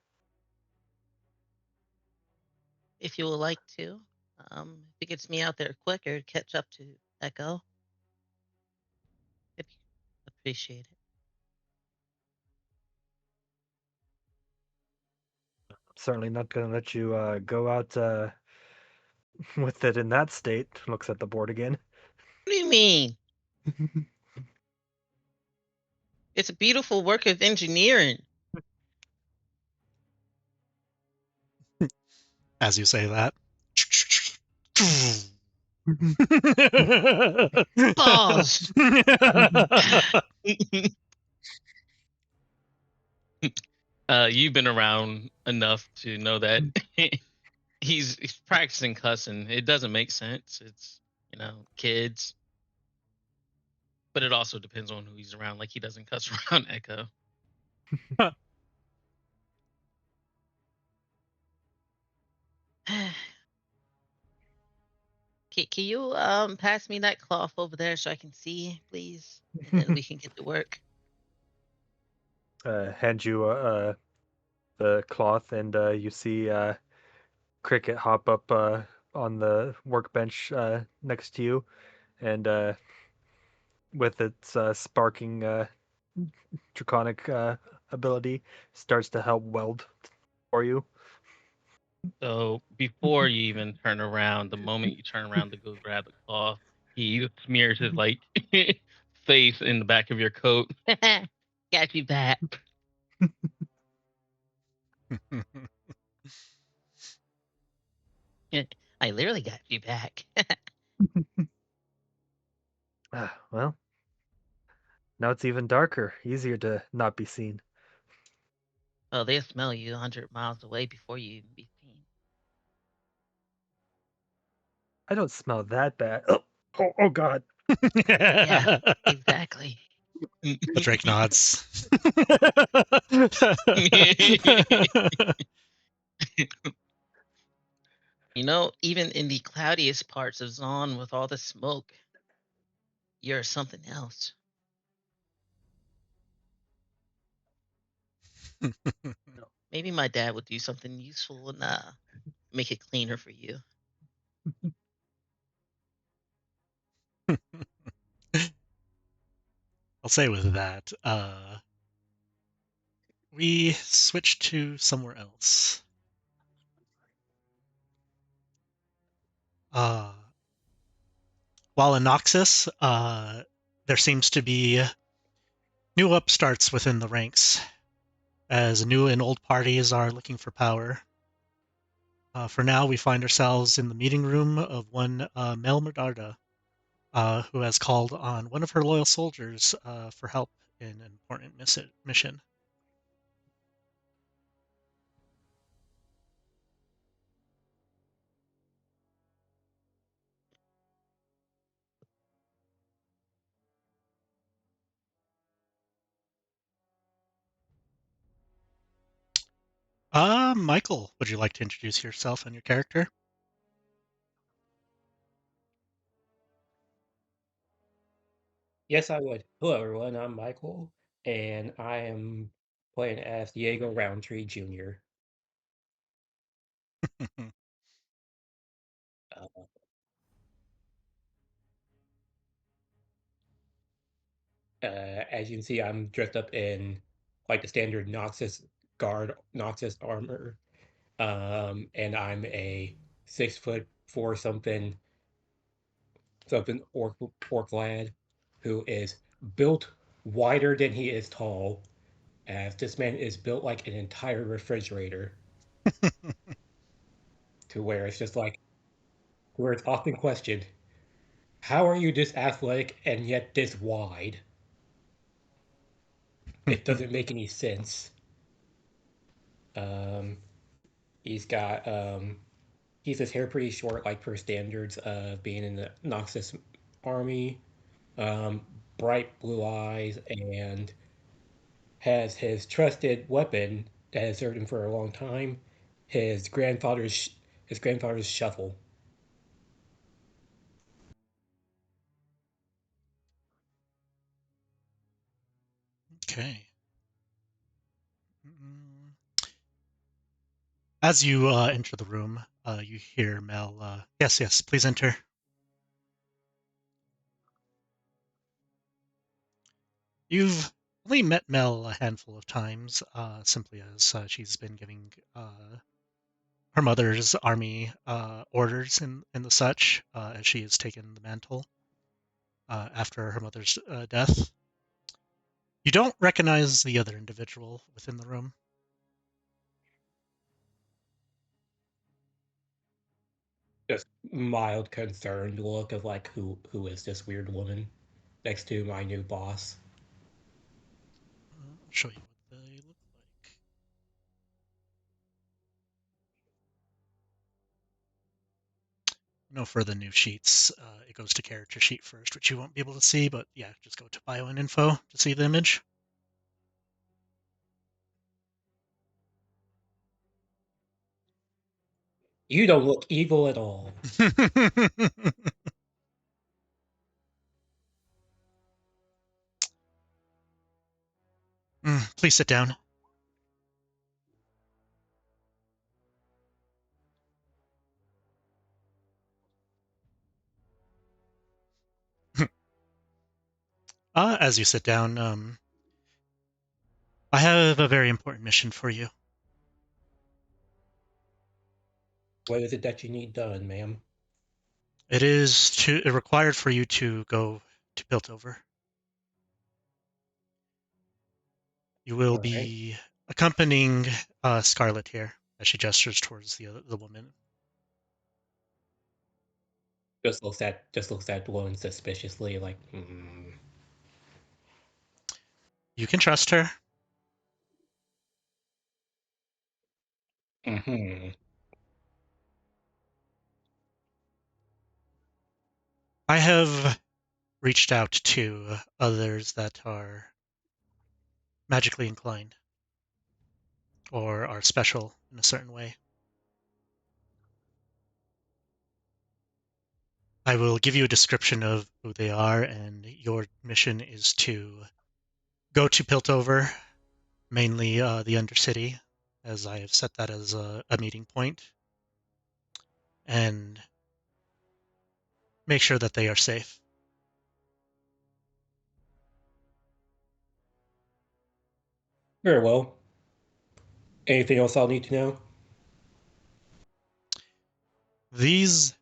if you would like to. If it gets me out there quicker, catch up to Echo. I'd appreciate it. Certainly not going to let you go out with it in that state. Looks at the board again. What do you mean? It's a beautiful work of engineering. As you say that. Balls. You've been around enough to know that he's practicing cussing. It doesn't make sense. It's kids, but it also depends on who he's around. Like he doesn't cuss around Echo. Can you pass me that cloth over there so I can see, please, and then we can get to work. Hand you the cloth, and you see Cricket hop up on the workbench next to you, and with its sparking draconic ability, starts to help weld for you. So before you even turn around, the moment you turn around to go grab the cloth, he smears his face in the back of your coat. Got you back. I literally got you back. Well, now it's even darker, easier to not be seen. Oh, they'll smell you 100 miles away before you even be seen. I don't smell that bad. Oh God. Yeah, exactly. The Drake nods. Even in the cloudiest parts of Zon with all the smoke, you're something else. Maybe my dad would do something useful and make it cleaner for you. I'll say with that, we switch to somewhere else. While in Noxus, there seems to be new upstarts within the ranks, as new and old parties are looking for power. For now, we find ourselves in the meeting room of one Mel Merdarda, who has called on one of her loyal soldiers for help in an important mission. Michael, would you like to introduce yourself and your character? Yes, I would. Hello, everyone. I'm Michael, and I am playing as Diego Roundtree Jr. Uh, as you can see, I'm dressed up in like the standard Noxus armor, and I'm a 6'4" something orc lad who is built wider than he is tall. As this man is built like an entire refrigerator, to where it's just like where it's often questioned. How are you this athletic and yet this wide? It doesn't make any sense. Um, he's got keeps his hair pretty short, like per standards of being in the Noxus army. Um, Bright blue eyes, and has his trusted weapon that has served him for a long time. His grandfather's his grandfather's shovel. Okay. Mm, As you enter the room, you hear Mel, yes, yes, please enter. You've only met Mel a handful of times, simply as she's been giving her mother's army orders and the such, as she has taken the mantle after her mother's death. You don't recognize the other individual within the room. Just mild concerned look of like who is this weird woman next to my new boss? I'll show you what they look like. No, for the new sheets, it goes to character sheet first, which you won't be able to see, but yeah, just go to bio and info to see the image. You don't look evil at all. Please sit down. As you sit down, I have a very important mission for you. What is it that you need done, ma'am? It is required for you to go to Piltover. You will All right. be accompanying Scarlet here, as she gestures towards the woman. Just looks at the woman suspiciously, like, You can trust her. mm-hmm. I have reached out to others that are magically inclined or are special in a certain way. I will give you a description of who they are, and your mission is to go to Piltover, mainly the Undercity, as I have set that as a meeting point, and make sure that they are safe. Very well. Anything else I'll need to know? These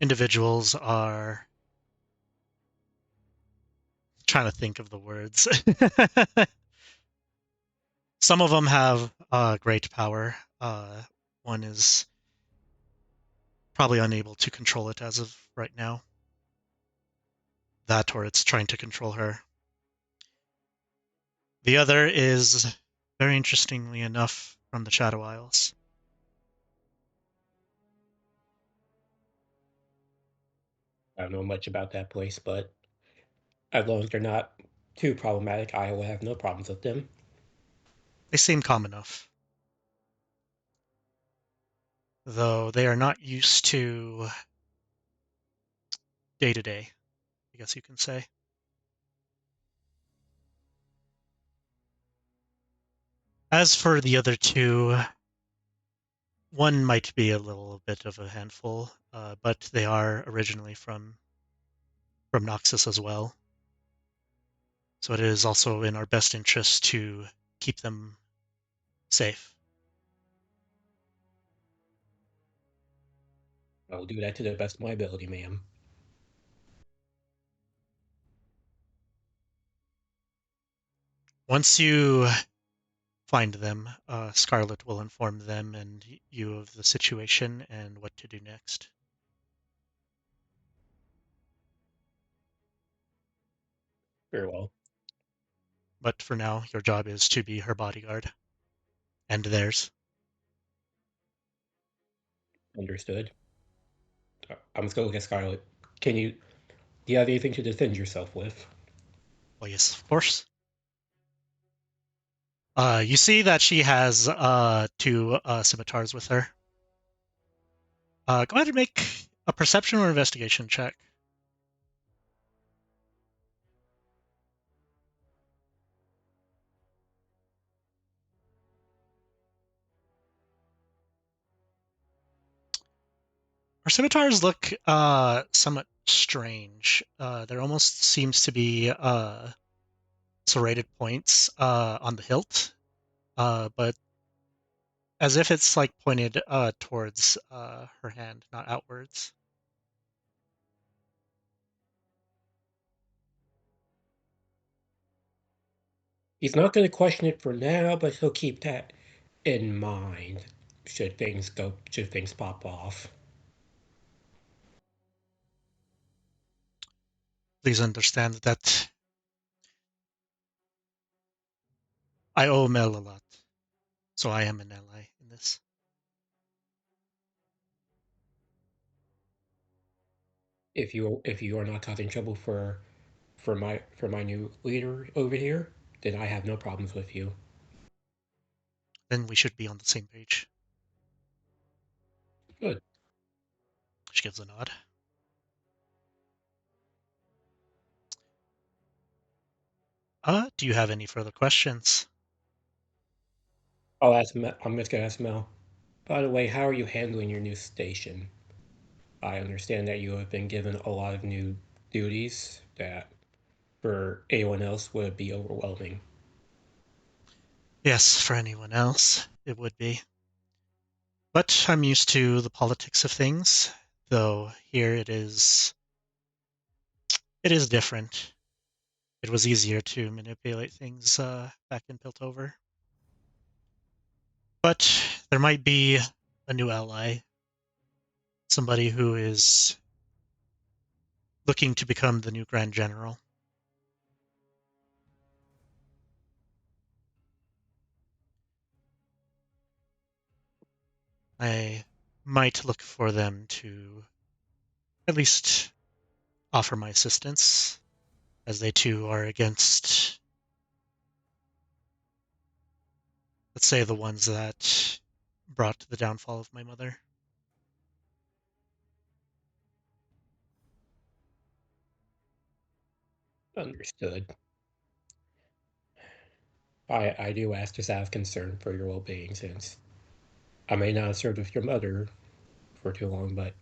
individuals are trying to think of the words. Some of them have great power. One is probably unable to control it as of right now. That or it's trying to control her. The other is, very interestingly enough, from the Shadow Isles. I don't know much about that place, but as long as they're not too problematic, I will have no problems with them. They seem calm enough, though they are not used to day-to-day, I guess you can say. As for the other two, one might be a little bit of a handful, but they are originally from Noxus as well. So it is also in our best interest to keep them safe. I will do that to the best of my ability, ma'am. Once you find them, Scarlet will inform them and you of the situation and what to do next. Very well. But for now, your job is to be her bodyguard and theirs. Understood. I'm just gonna look at Scarlet. Do you have anything to defend yourself with? Oh yes, of course. You see that she has two scimitars with her. Go ahead and make a perception or investigation check. scimitars look somewhat strange. There almost seems to be serrated points on the hilt, but as if it's like pointed towards her hand, not outwards. He's not going to question it for now, but he'll keep that in mind should things pop off. Please understand that I owe Mel a lot, so I am an ally in this. If you are not causing trouble for my new leader over here, then I have no problems with you. Then we should be on the same page. Good. She gives a nod. Do you have any further questions? I'm just gonna ask Mel. By the way, how are you handling your new station? I understand that you have been given a lot of new duties that for anyone else would be overwhelming. Yes, for anyone else, it would be. But I'm used to the politics of things, though here it is different. It was easier to manipulate things back in Piltover. But there might be a new ally, somebody who is looking to become the new Grand General. I might look for them to at least offer my assistance, as they too are against, let's say, the ones that brought the downfall of my mother. Understood. I do ask just out of concern for your well-being, since I may not have served with your mother for too long, but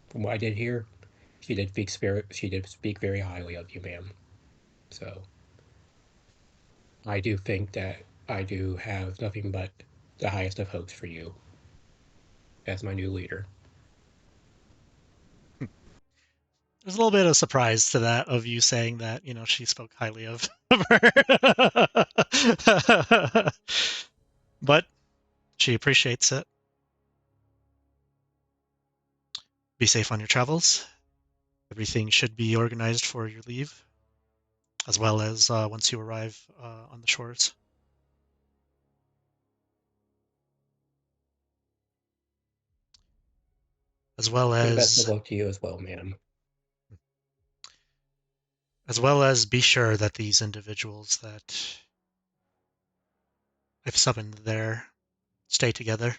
from what I did hear, she did speak very highly of you, ma'am. So I do think that I do have nothing but the highest of hopes for you as my new leader. There's a little bit of surprise to that, of you saying that, she spoke highly of her. But she appreciates it. Be safe on your travels. Everything should be organized for your leave, as well as once you arrive on the shores. As well And best of as luck to you as well, ma'am. be sure that these individuals that I've summoned there stay together.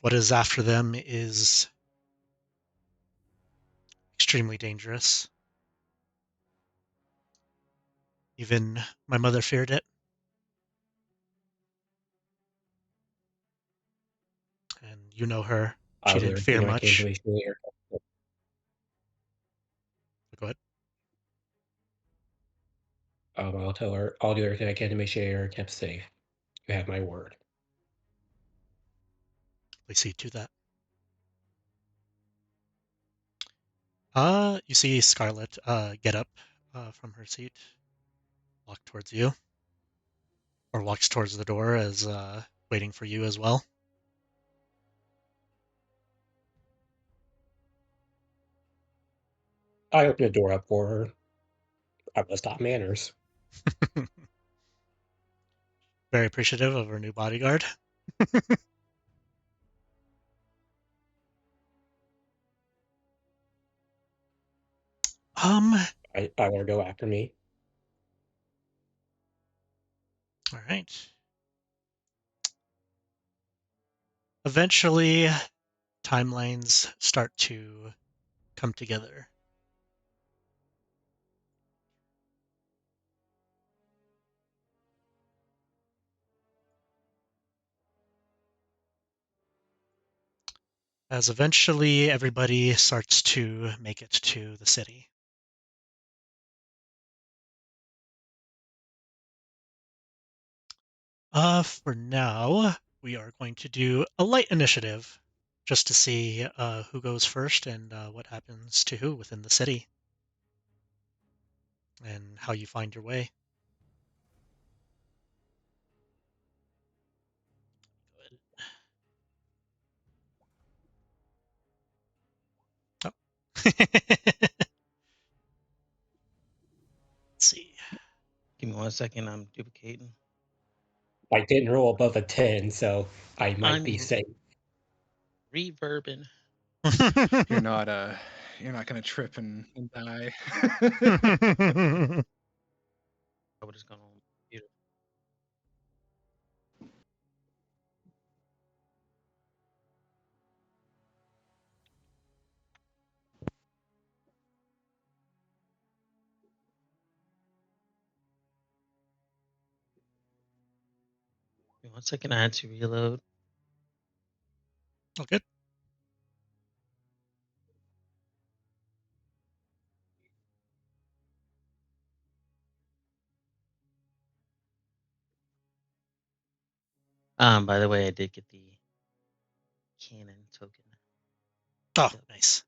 What is after them is extremely dangerous. Even my mother feared it. And you know her. She I'll do didn't fear everything I can to much. make sure. Go ahead. I'll tell her. I'll do everything I can to make sure you're kept safe. You have my word. Please see to that. You see Scarlet get up from her seat, walk towards you, or walks towards the door as waiting for you as well. I opened the door up for her. I must have manners. Very appreciative of her new bodyguard. Um, I want to go after me. all right. Eventually, timelines start to come together. as eventually everybody starts to make it to the city. For now, we are going to do a light initiative just to see who goes first and what happens to who within the city and how you find your way. Oh. Let's see. Give me 1 second. I'm duplicating. I didn't roll above a 10, so I might be I'm safe. reverbing. You're not gonna trip and die. I would just gone on the computer. Give me 1 second. I had to reload. Oh, good. By the way, I did get the cannon token. Oh, Yep. nice.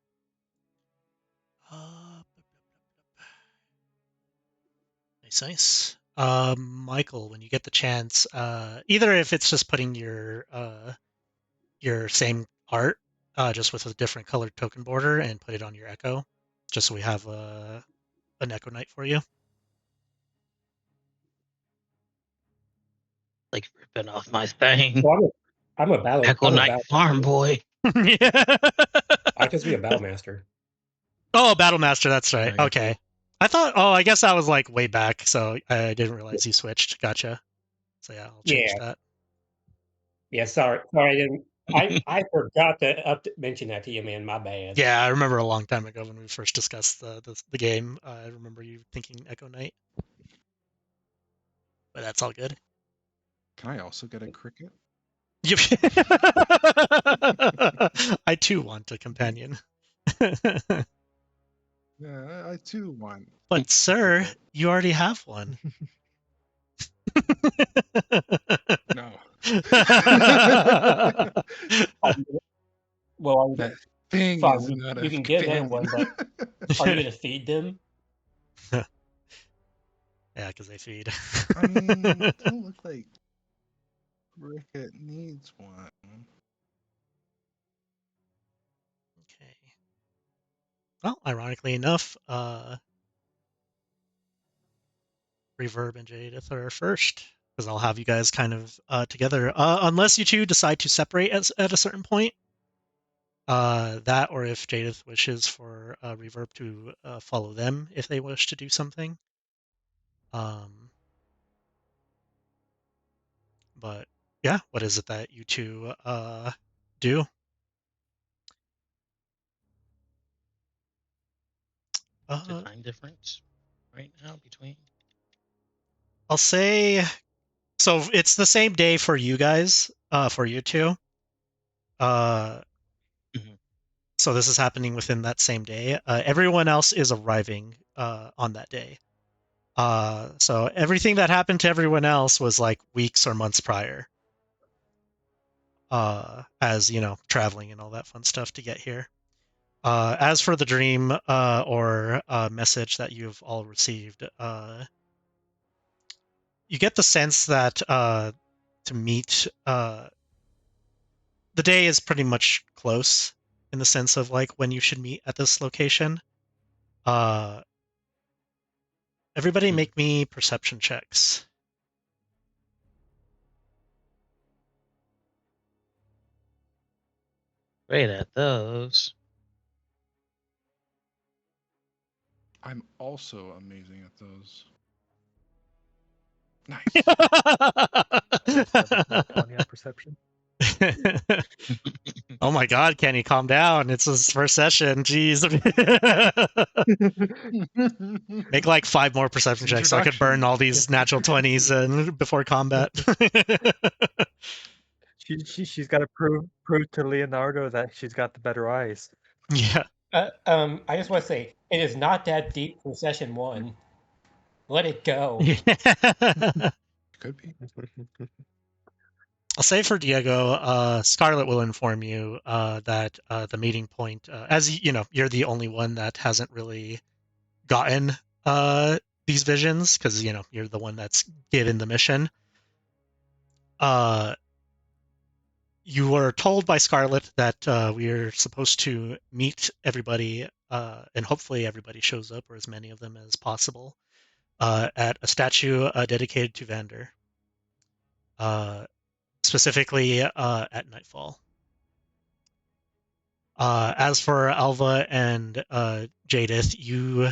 Nice. Michael, when you get the chance, either if it's just putting your same art, just with a different colored token border, and put it on your echo, just so we have an Echo Knight for you. Like ripping off my thing. Well, I'm a battle. Echo I'm a Knight battle. Farm Boy. Yeah. I just be a battle master. Oh, Battle Master, that's right. I got Okay. you. I thought, I guess that was like way back, so I didn't realize you switched. Gotcha. So yeah, I'll change that. Yeah. Sorry, I didn't. I forgot to mention that to you, man. My bad. Yeah, I remember a long time ago when we first discussed the game. I remember you thinking Echo Knight, but that's all good. Can I also get a cricket? I too want a companion. Yeah, I too want. But sir, you already have one. No. Well, That thing fine, is not you a can get another companion. one, but are you gonna feed them? Yeah, because they feed. Don't look like Cricket needs one. Okay. Well, ironically enough, Reverb and Jadith are first, because I'll have you guys kind of together, unless you two decide to separate at a certain point. That, or if Jadith wishes for Reverb to follow them if they wish to do something. But yeah, what is it that you two do? The time difference right now between. I'll say, so it's the same day for you guys, for you two. So this is happening within that same day. Everyone else is arriving on that day. So everything that happened to everyone else was like weeks or months prior. As you know, traveling and all that fun stuff to get here. As for the dream or message that you've all received, you get the sense that to meet, the day is pretty much close in the sense of like when you should meet at this location. Everybody make me perception checks. Great at those. I'm also amazing at those. Nice. 20 on perception. Oh my god, Kenny, calm down. It's his first session. Jeez. Make like 5 more perception checks so I could burn all these natural 20s and before combat. She's got to prove to Leonardo that she's got the better eyes. Yeah. I just want to say it is not that deep for session 1. Let it go. Could be. I'll say for Diego, Scarlet will inform you that the meeting point, as you know, you're the only one that hasn't really gotten these visions because you know you're the one that's given the mission. You were told by Scarlet that we're supposed to meet everybody, and hopefully everybody shows up, or as many of them as possible, at a statue dedicated to Vander, specifically at nightfall. As for Alva and Jadith, you.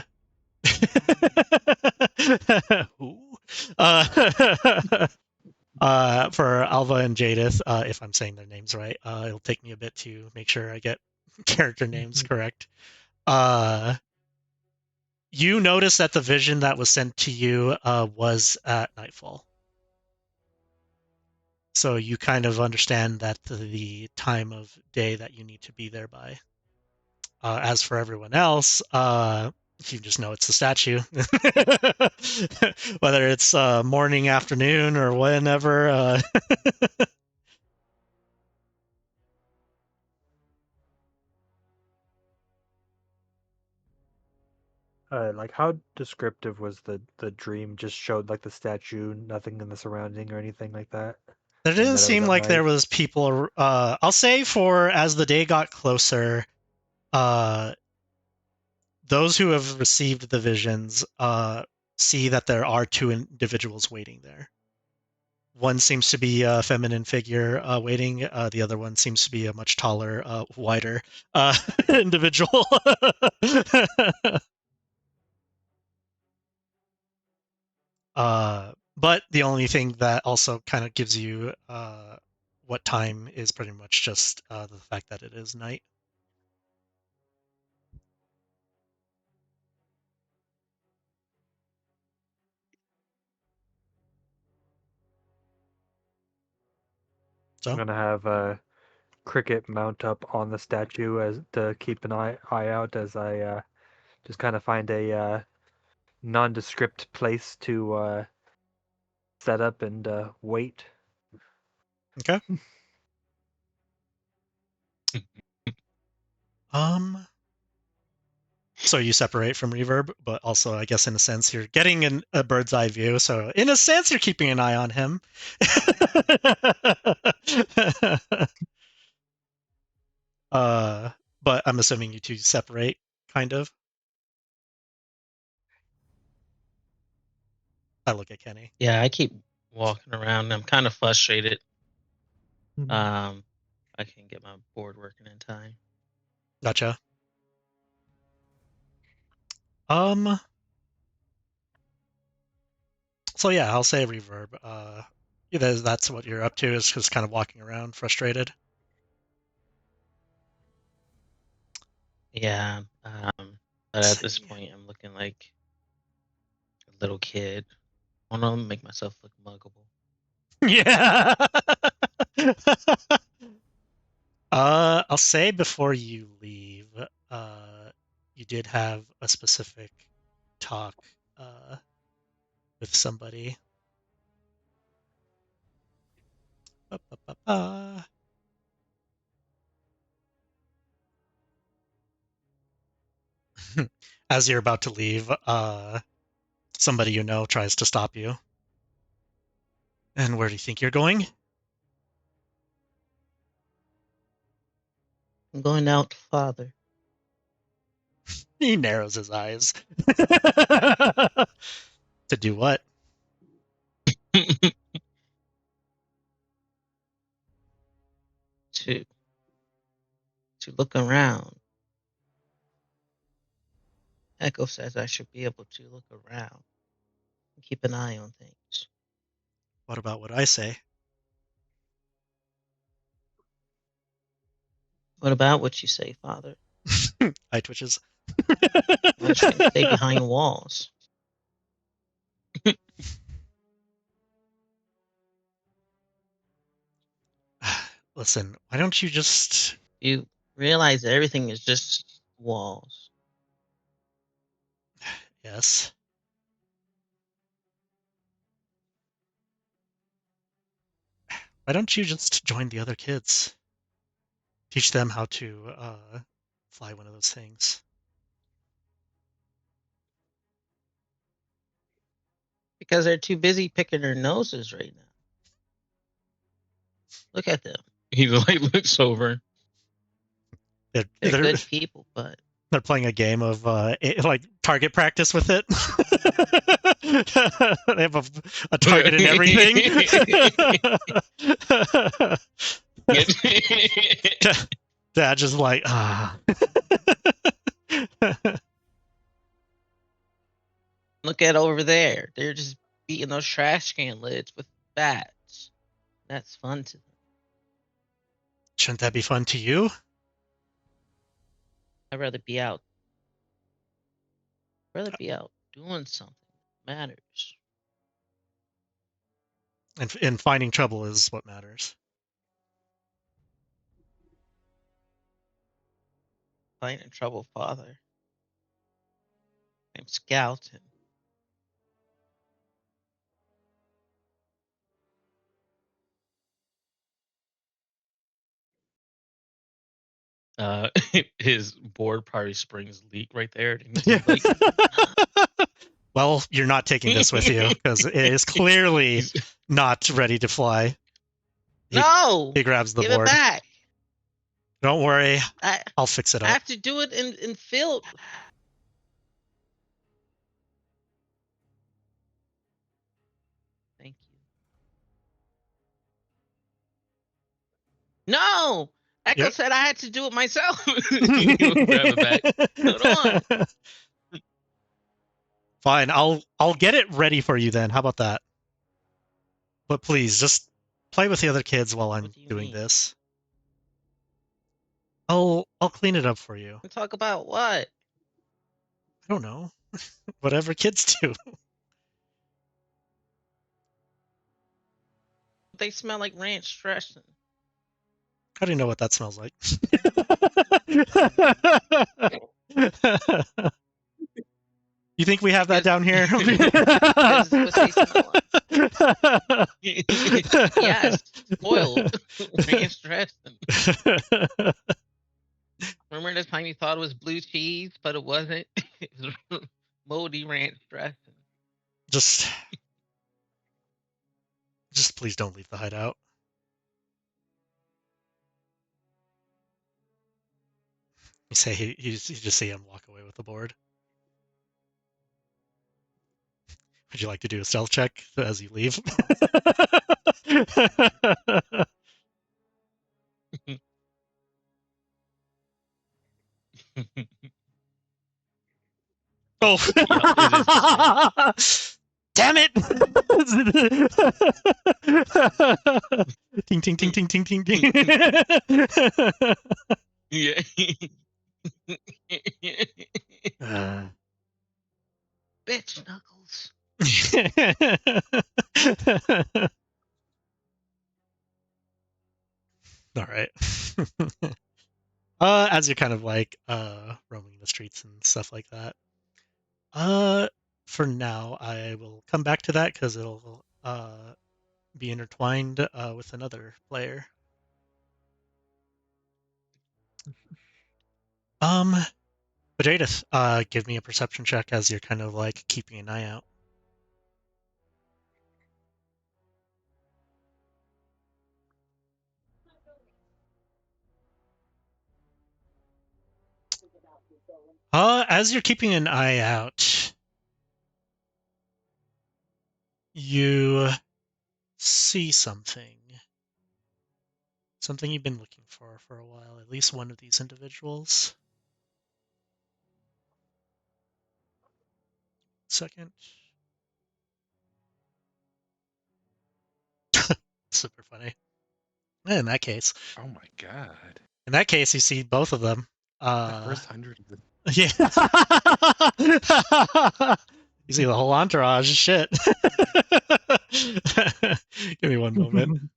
For Alva and Jadith, if I'm saying their names right, it'll take me a bit to make sure I get character names correct. You notice that the vision that was sent to you was at nightfall. So you kind of understand that the time of day that you need to be there by. As for everyone else, you just know it's the statue. Whether it's morning, afternoon, or whenever. Like how descriptive was the dream? Just showed like the statue, nothing in the surrounding or anything like that. There And didn't that it was seem at like there night? was people. I'll say for as the day got closer, those who have received the visions see that there are two individuals waiting there. One seems to be a feminine figure waiting. The other one seems to be a much taller, wider individual. But the only thing that also kind of gives you what time is pretty much just the fact that it is night. So I'm gonna have Cricket mount up on the statue as to keep an eye out as I just kind of find a nondescript place to set up and wait. okay. So you separate from reverb, but also I guess in a sense you're getting a bird's eye view. So in a sense you're keeping an eye on him. But I'm assuming you two separate, kind of. I look at Kenny. Yeah, I keep walking around. I'm kind of frustrated. I can't get my board working in time. Gotcha. So yeah, I'll say reverb. That's what you're up to, is just kind of walking around frustrated. Yeah. But at this point, I'm looking like a little kid. I want to make myself look muggable. Yeah. I'll say before you leave, you did have a specific talk with somebody. As you're about to leave, somebody you know tries to stop you. And where do you think you're going? I'm going out, Father. He narrows his eyes. To do what? to look around. Echo says I should be able to look around and keep an eye on things. What about what I say? What about what you say, Father? Eye twitches. Why can't you stay behind walls? Listen, why don't you just... You realize that everything is just walls. Yes. Why don't you just join the other kids? Teach them how to fly one of those things. Because they're too busy picking their noses right now. Look at them. He like looks over. They're good people, but they're playing a game of like target practice with it. They have a target in everything. Dad just like Look at over there. They're just beating those trash can lids with bats. That's fun to them. Shouldn't that be fun to you? I'd rather be out. Doing something that matters. And finding trouble is what matters. Finding trouble, father. I'm scouting. His board probably springs leak right there. Like... Well, you're not taking this with you because it is clearly not ready to fly. No! He grabs the Give board. It back. Don't worry. I'll fix it up. I have to do it in field. Thank you. No! Echo said I had to do it myself. Grab it back. Hold on. Fine, I'll get it ready for you then. How about that? But please, just play with the other kids while I'm doing this. I'll clean it up for you. Talk about what? I don't know. Whatever kids do. They smell like ranch dressing. How do you know what that smells like? You think we have that down here? Yes, spoiled ranch dressing. Remember the time you thought it was blue cheese, but it wasn't? It was moldy ranch dressing. Just please don't leave the hideout. You say you just see him walk away with the board. Would you like to do a stealth check as you leave? Oh! Damn it! Ting ting ting ting ting ting ting. Yeah. Bitch knuckles. All right. As you're kind of like roaming the streets and stuff like that. For now, I will come back to that because it'll be intertwined with another player. But Jadith, give me a perception check as you're kind of like keeping an eye out. As you're keeping an eye out, you see something. Something you've been looking for a while, at least one of these individuals. Second. Super funny. In that case. Oh my god. In that case, you see both of them. The first 100 of them. Yeah. You see the whole entourage. Shit. Give me one moment.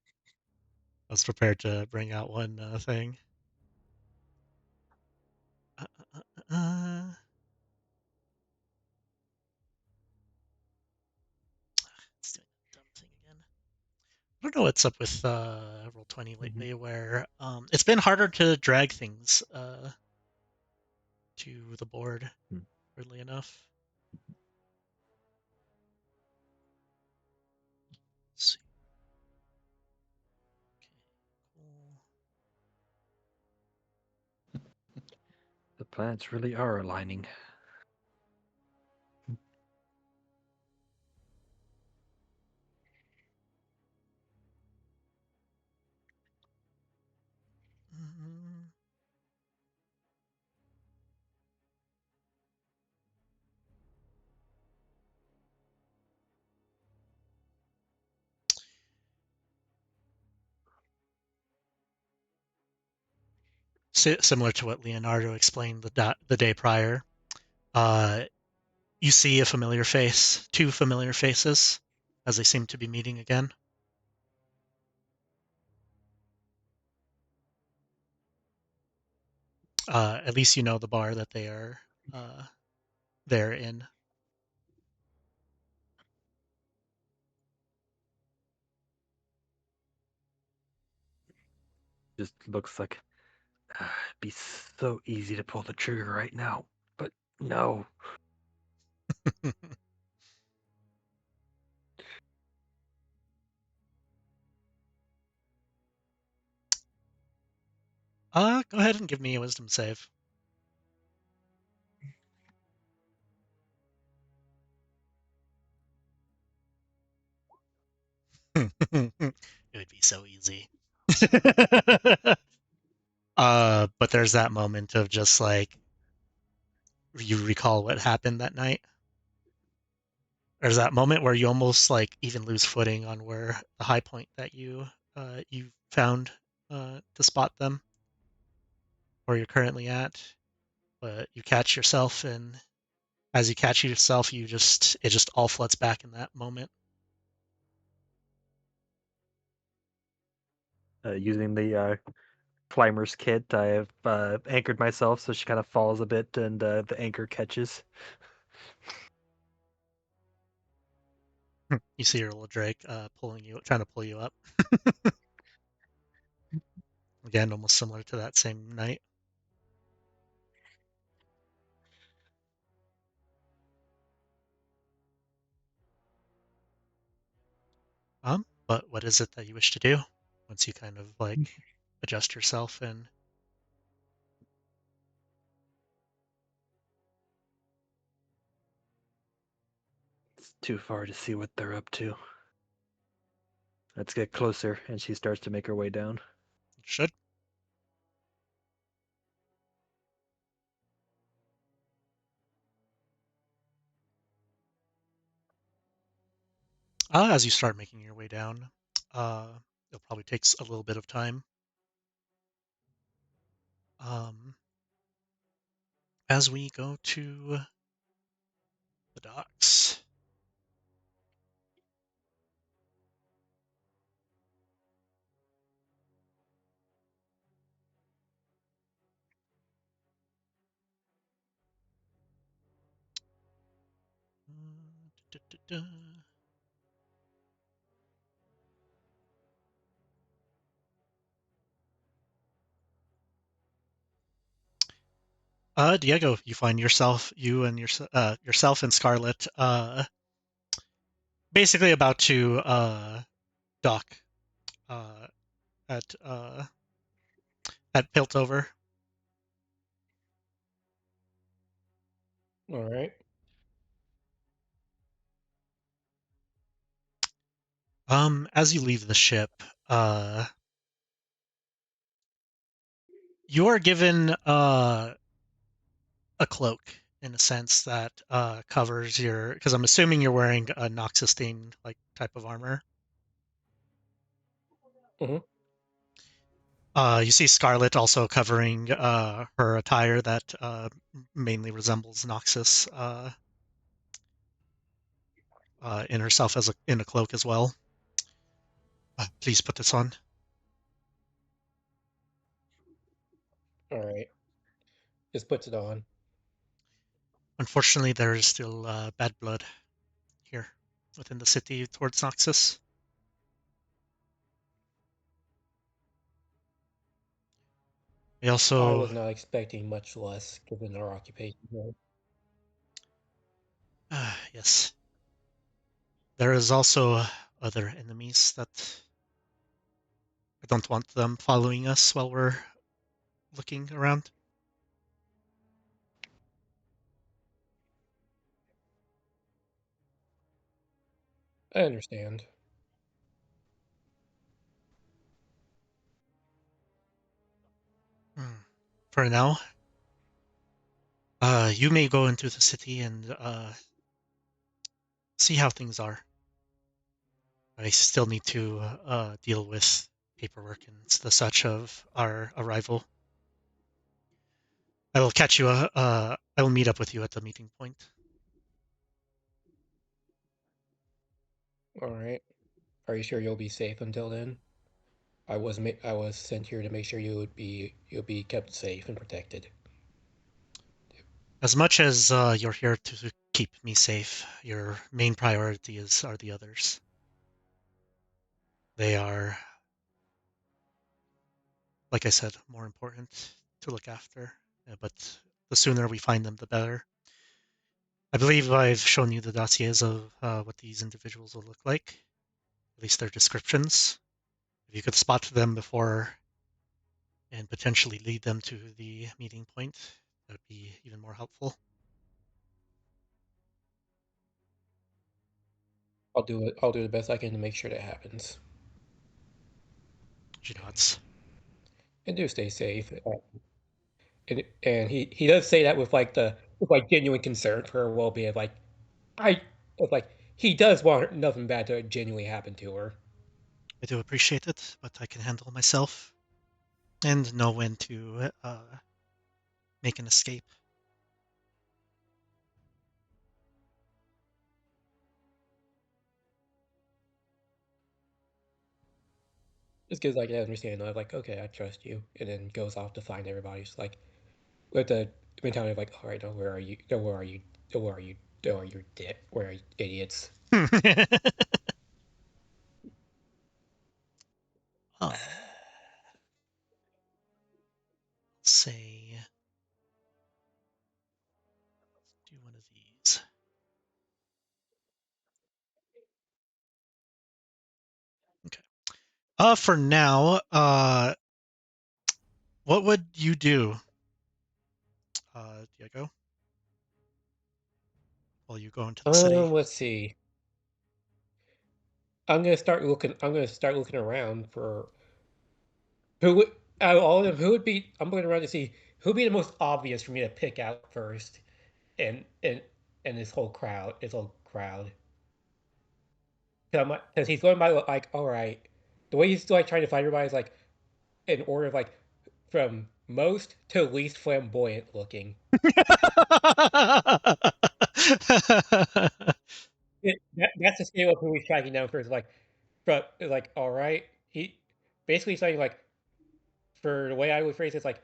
was prepared to bring out one thing. It's doing that dumb thing again. I don't know what's up with Roll20 lately, where it's been harder to drag things to the board, weirdly enough. Let's see. Okay, cool. The planets really are aligning. Mhm. Similar to what Leonardo explained the day prior, you see a familiar face, two familiar faces, as they seem to be meeting again. At least you know the bar that they are there in. Just looks like it'd be so easy to pull the trigger right now, but no. Go ahead and give me a wisdom save. It would be so easy. But there's that moment of just like you recall what happened that night. There's that moment where you almost like even lose footing on where the high point that you found to spot them, where you're currently at. But you catch yourself, and as you catch yourself, it just all floods back in that moment. Using the climber's kit, I have anchored myself so she kind of falls a bit and the anchor catches. You see your little Drake trying to pull you up. Again, almost similar to that same night. But what is it that you wish to do once you kind of like adjust yourself and It's too far to see what they're up to. Let's get closer, and she starts to make her way down. should? As you start making your way down, it probably takes a little bit of time. As we go to the docks. Da-da-da. Diego, you find yourself, yourself and Scarlet, basically about to dock uh, at Piltover. All right. As you leave the ship, you are given a cloak in a sense that covers your. Because I'm assuming you're wearing a Noxus themed like type of armor. Mhm. You see Scarlet also covering her attire that mainly resembles Noxus in herself in a cloak as well. Please put this on. All right. Just puts it on. Unfortunately, there is still bad blood here within the city towards Noxus. We I also, was not expecting much less given our occupation here. yes, there is also other enemies that I don't want them following us while we're looking around. I understand. For now, you may go into the city and see how things are. I still need to deal with paperwork and the such of our arrival. I will catch you. I will meet up with you at the meeting point. All right. Are you sure you'll be safe until then? I was sent here to make sure you'll be kept safe and protected. As much as you're here to keep me safe, your main priority are the others. They are, like I said, more important to look after. But the sooner we find them, the better. I believe I've shown you the dossiers of what these individuals will look like, at least their descriptions. If you could spot them before and potentially lead them to the meeting point, that would be even more helpful. I'll do it. I'll do the best I can to make sure that happens. She nods. And do stay safe. And he does say that with like genuine concern for her well-being. I like he does want nothing bad to genuinely happen to her. I do appreciate it, but I can handle myself and know when to make an escape. Just because like I understand, I'm like, okay, I trust you, and then goes off to find everybody. It's like with the mentality of like, all right, no, where are you? No, where are you? No, where are you? No, you're dead. Where are you, idiots? Say, do one of these. Okay. For now, what would you do, Diego, while you go into the city? Let's see. I'm gonna start looking around for who would out of all of them. Who would be? I'm looking around to see who would be the most obvious for me to pick out first, and and and this whole crowd. Because he's going by like, all right, the way he's like trying to find everybody is like in order of like from most to least flamboyant looking. That's the scale of who he's tracking down first. But like, all right, he basically saying like, for the way I would phrase it, it's like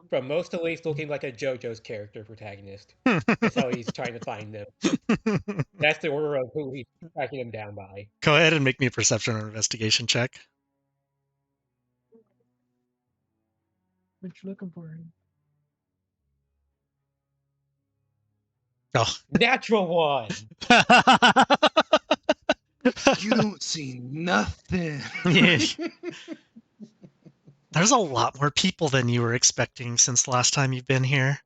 from most to least looking like a JoJo's character protagonist. That's how he's trying to find them. That's the order of who he's tracking them down by. Go ahead and make me a perception or investigation check. What you looking for? Oh. Natural one. You don't see nothing. Yeah. There's a lot more people than you were expecting since the last time you've been here.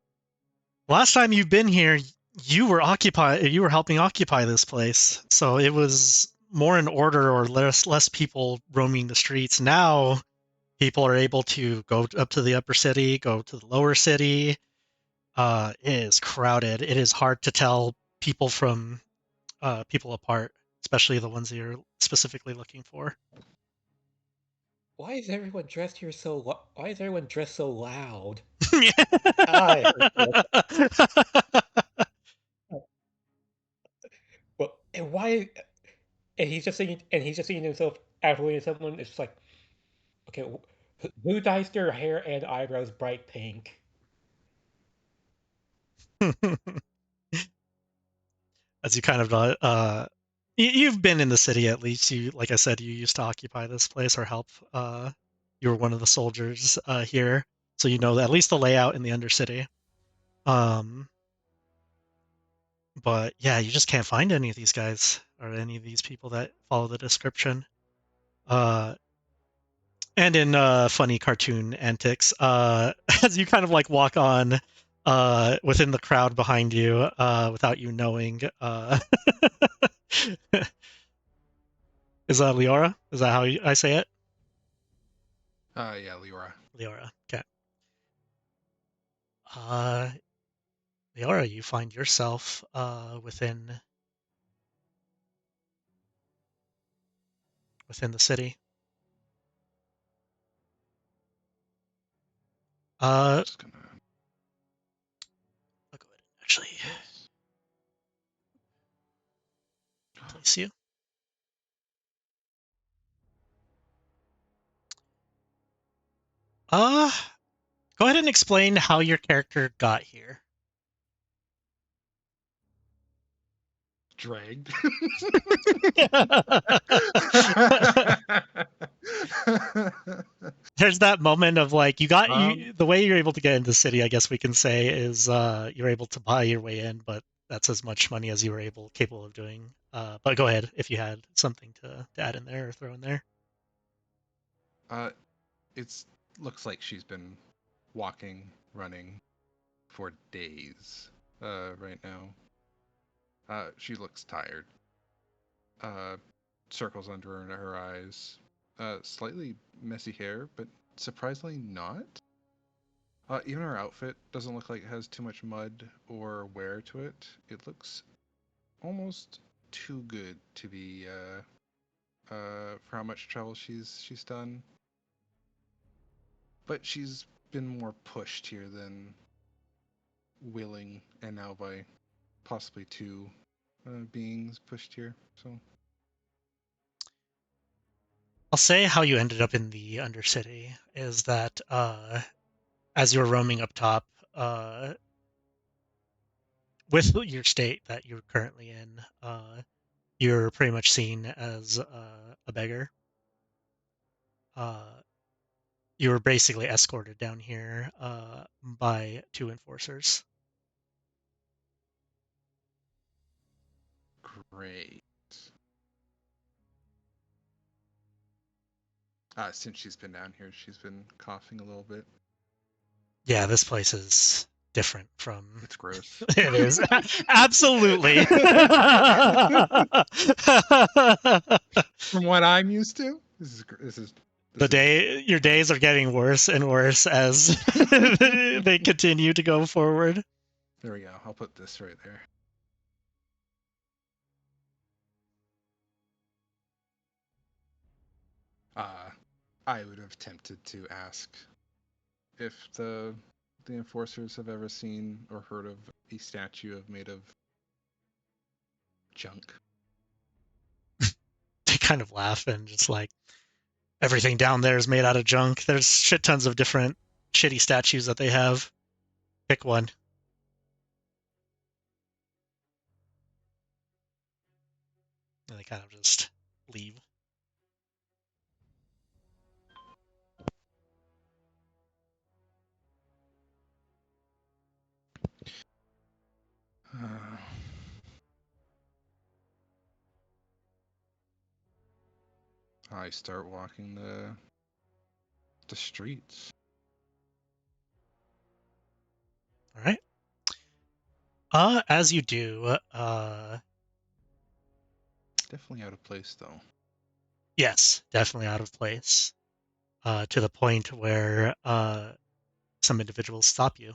Last time you've been here, you were helping occupy this place. So it was more in order or less people roaming the streets. Now people are able to go up to the upper city, go to the lower city. It is crowded. It is hard to tell people from people apart, especially the ones that you're specifically looking for. Why is everyone dressed here so? Why is everyone dressed so loud? Well, and why? And he's just thinking to himself after looking at someone. It's just like, okay, Who dyes their hair and eyebrows bright pink? As you kind of you've been in the city at least. You, like I said, you used to occupy this place or help. You were one of the soldiers here, so you know at least the layout in the Undercity. But yeah, you just can't find any of these guys or any of these people that follow the description. And in funny cartoon antics, as you kind of like walk on within the crowd behind you without you knowing. Is that Leora? Is that how I say it? Yeah, Leora. Leora. Okay. Uh, Leora, you find yourself within the city. I'm just gonna. I'll go ahead and actually place you. Go ahead and explain how your character got here. Dragged. There's that moment of like you the way you're able to get into the city, I guess we can say, is you're able to buy your way in, but that's as much money as you were capable of doing. But go ahead if you had something to add in there or throw in there. It's looks like she's been walking, running for days. Right now. She looks tired. Circles under her eyes. Slightly messy hair, but surprisingly not. Even her outfit doesn't look like it has too much mud or wear to it. It looks almost too good to be for how much travel she's done. But she's been more pushed here than willing, and now by possibly two beings pushed here. So I'll say how you ended up in the Undercity is that as you were roaming up top, with your state that you're currently in, you're pretty much seen as a beggar. You were basically escorted down here by two enforcers. great. Since she's been down here, she's been coughing a little bit. Yeah, this place is different from. It's gross. It is absolutely. From what I'm used to, Your days are getting worse and worse as they continue to go forward. There we go. I'll put this right there. I would have tempted to ask if the enforcers have ever seen or heard of a statue made of junk. They kind of laugh and just like, everything down there is made out of junk. There's shit tons of different shitty statues that they have. Pick one. And they kind of just leave. I start walking the streets. All right. As you do, Definitely out of place though. yes, definitely out of place. To the point where some individuals stop you.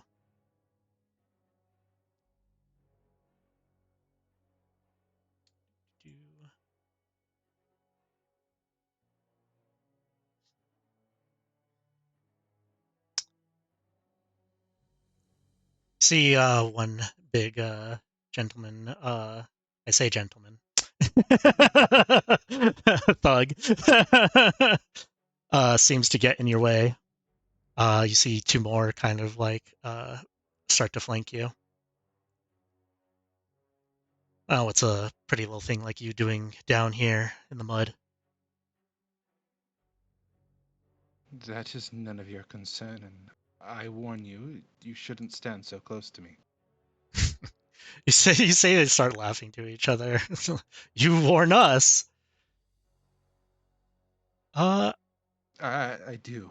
See one big gentleman, I say gentleman, thug, seems to get in your way. You see two more kind of like start to flank you. Oh, it's a pretty little thing like you doing down here in the mud. That is none of your concern, and I warn you, you shouldn't stand so close to me. You say they start laughing to each other. You warn us. I do.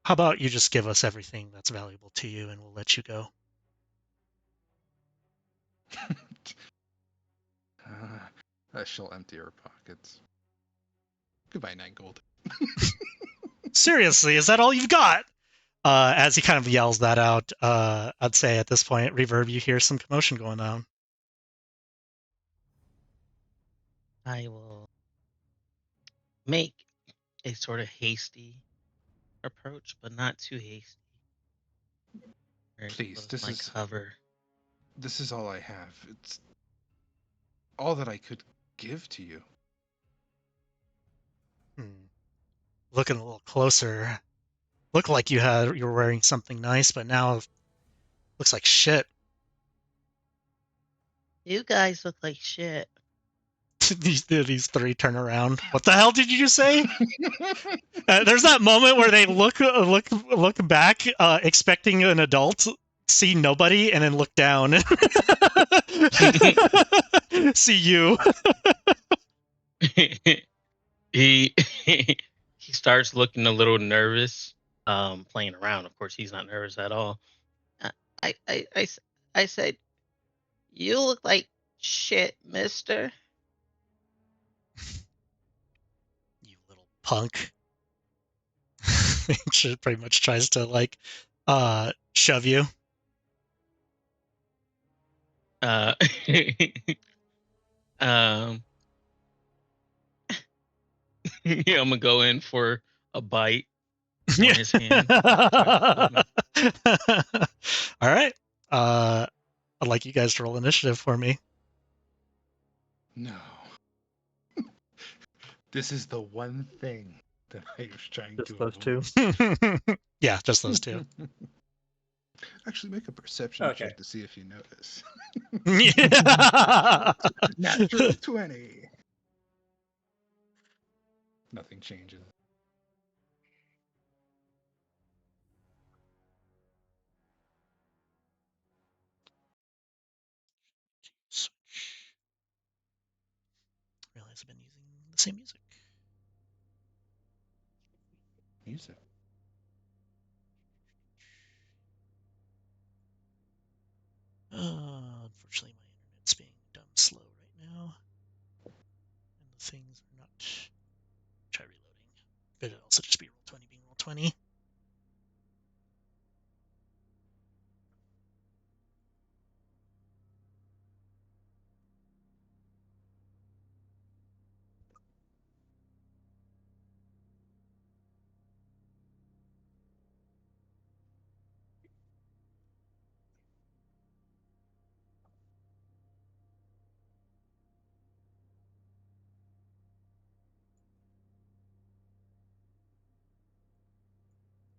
How about you just give us everything that's valuable to you and we'll let you go? She'll empty her pockets. Goodbye, 9 gold. Seriously, is that all you've got? As he kind of yells that out, I'd say at this point, Reverb, you hear some commotion going on. I will make a sort of hasty approach, but not too hasty. Very Please, close this my is cover. this is all I have. It's all that I could give to you. Looking a little closer, looked like you were wearing something nice, but now it looks like shit. You guys look like shit. These three turn around. What the hell did you just say? There's that moment where they look back, expecting an adult, see nobody, and then look down, see you. he he starts looking a little nervous, playing around. Of course, he's not nervous at all. I said, you look like shit, mister. You little punk. She pretty much tries to like shove you. Um, yeah, I'm gonna go in for a bite on his hand. All right. I'd like you guys to roll initiative for me. No. This is the one thing that I was trying Just to those avoid. two. Yeah, just those two. Actually, make a perception Okay. check to see if you notice. Yeah. Natural 20. Nothing changes. Switch. Realize I've been using the same music. Music. Unfortunately, my internet's being dumb slow right now, and the things are not. Try reloading. Could it also just be roll 20 being roll 20?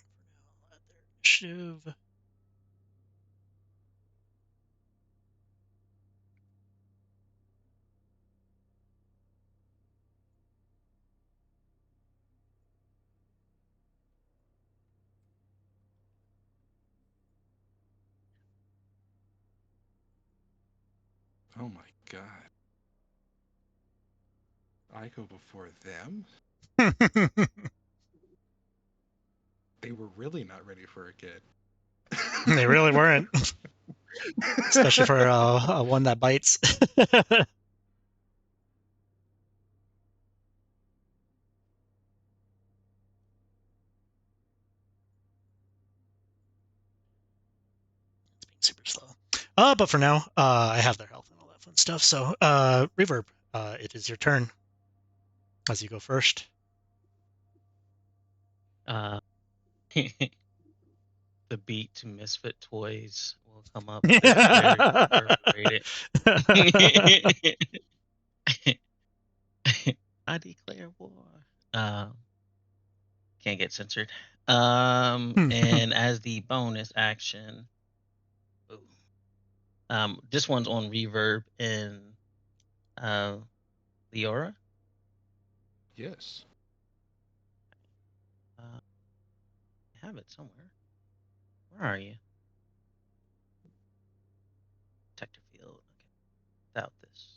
For now, I'll add their initiative. Oh my god. I go before them? They were really not ready for a kid. They really weren't. Especially for one that bites. It's being super slow. But for now, I have their health and all that fun stuff. So, Reverb, it is your turn. As you go first. The beat to Misfit Toys will come up. That's very appropriate. I declare war. Can't get censored. And as the bonus action, this one's on reverb in the aura. Yes. I have it somewhere. Where are you? Detector field. Okay. Without this,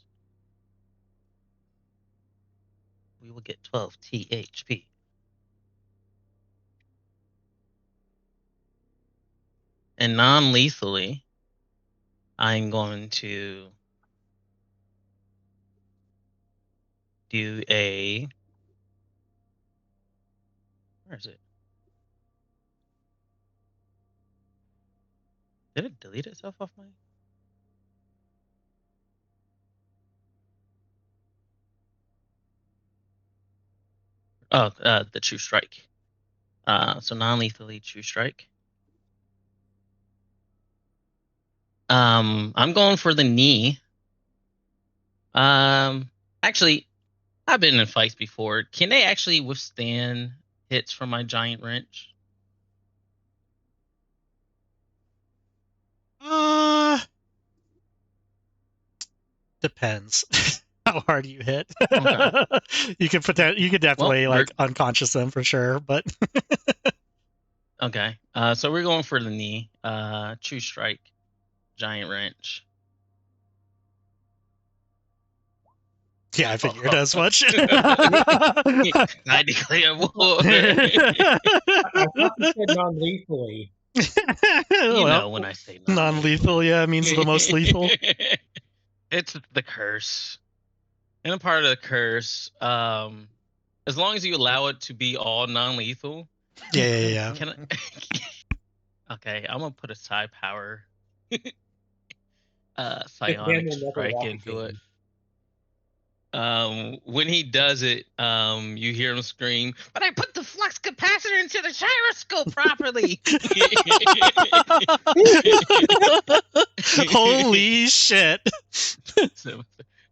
we will get 12 THP. And non-lethally, I'm going to do a. Where is it? Did it delete itself off my? Oh, the true strike. So non-lethally true strike. I'm going for the knee. Actually, I've been in fights before. Can they actually withstand hits from my giant wrench? Depends how hard you hit. Okay. You could definitely Well, like unconscious them for sure, but okay. So we're going for the knee. True strike, giant wrench. yeah, I figured as much. I declare war. I thought you said non-lethally. You know when I say non-lethal, yeah, means the most lethal. It's the curse. And a part of the curse, as long as you allow it to be all non-lethal. Yeah. Can I... Okay, I'm gonna put a psi power psionic will never strike walk into it. again. When he does it, you hear him scream, "But I put the flux capacitor into the gyroscope properly!" Holy shit. So,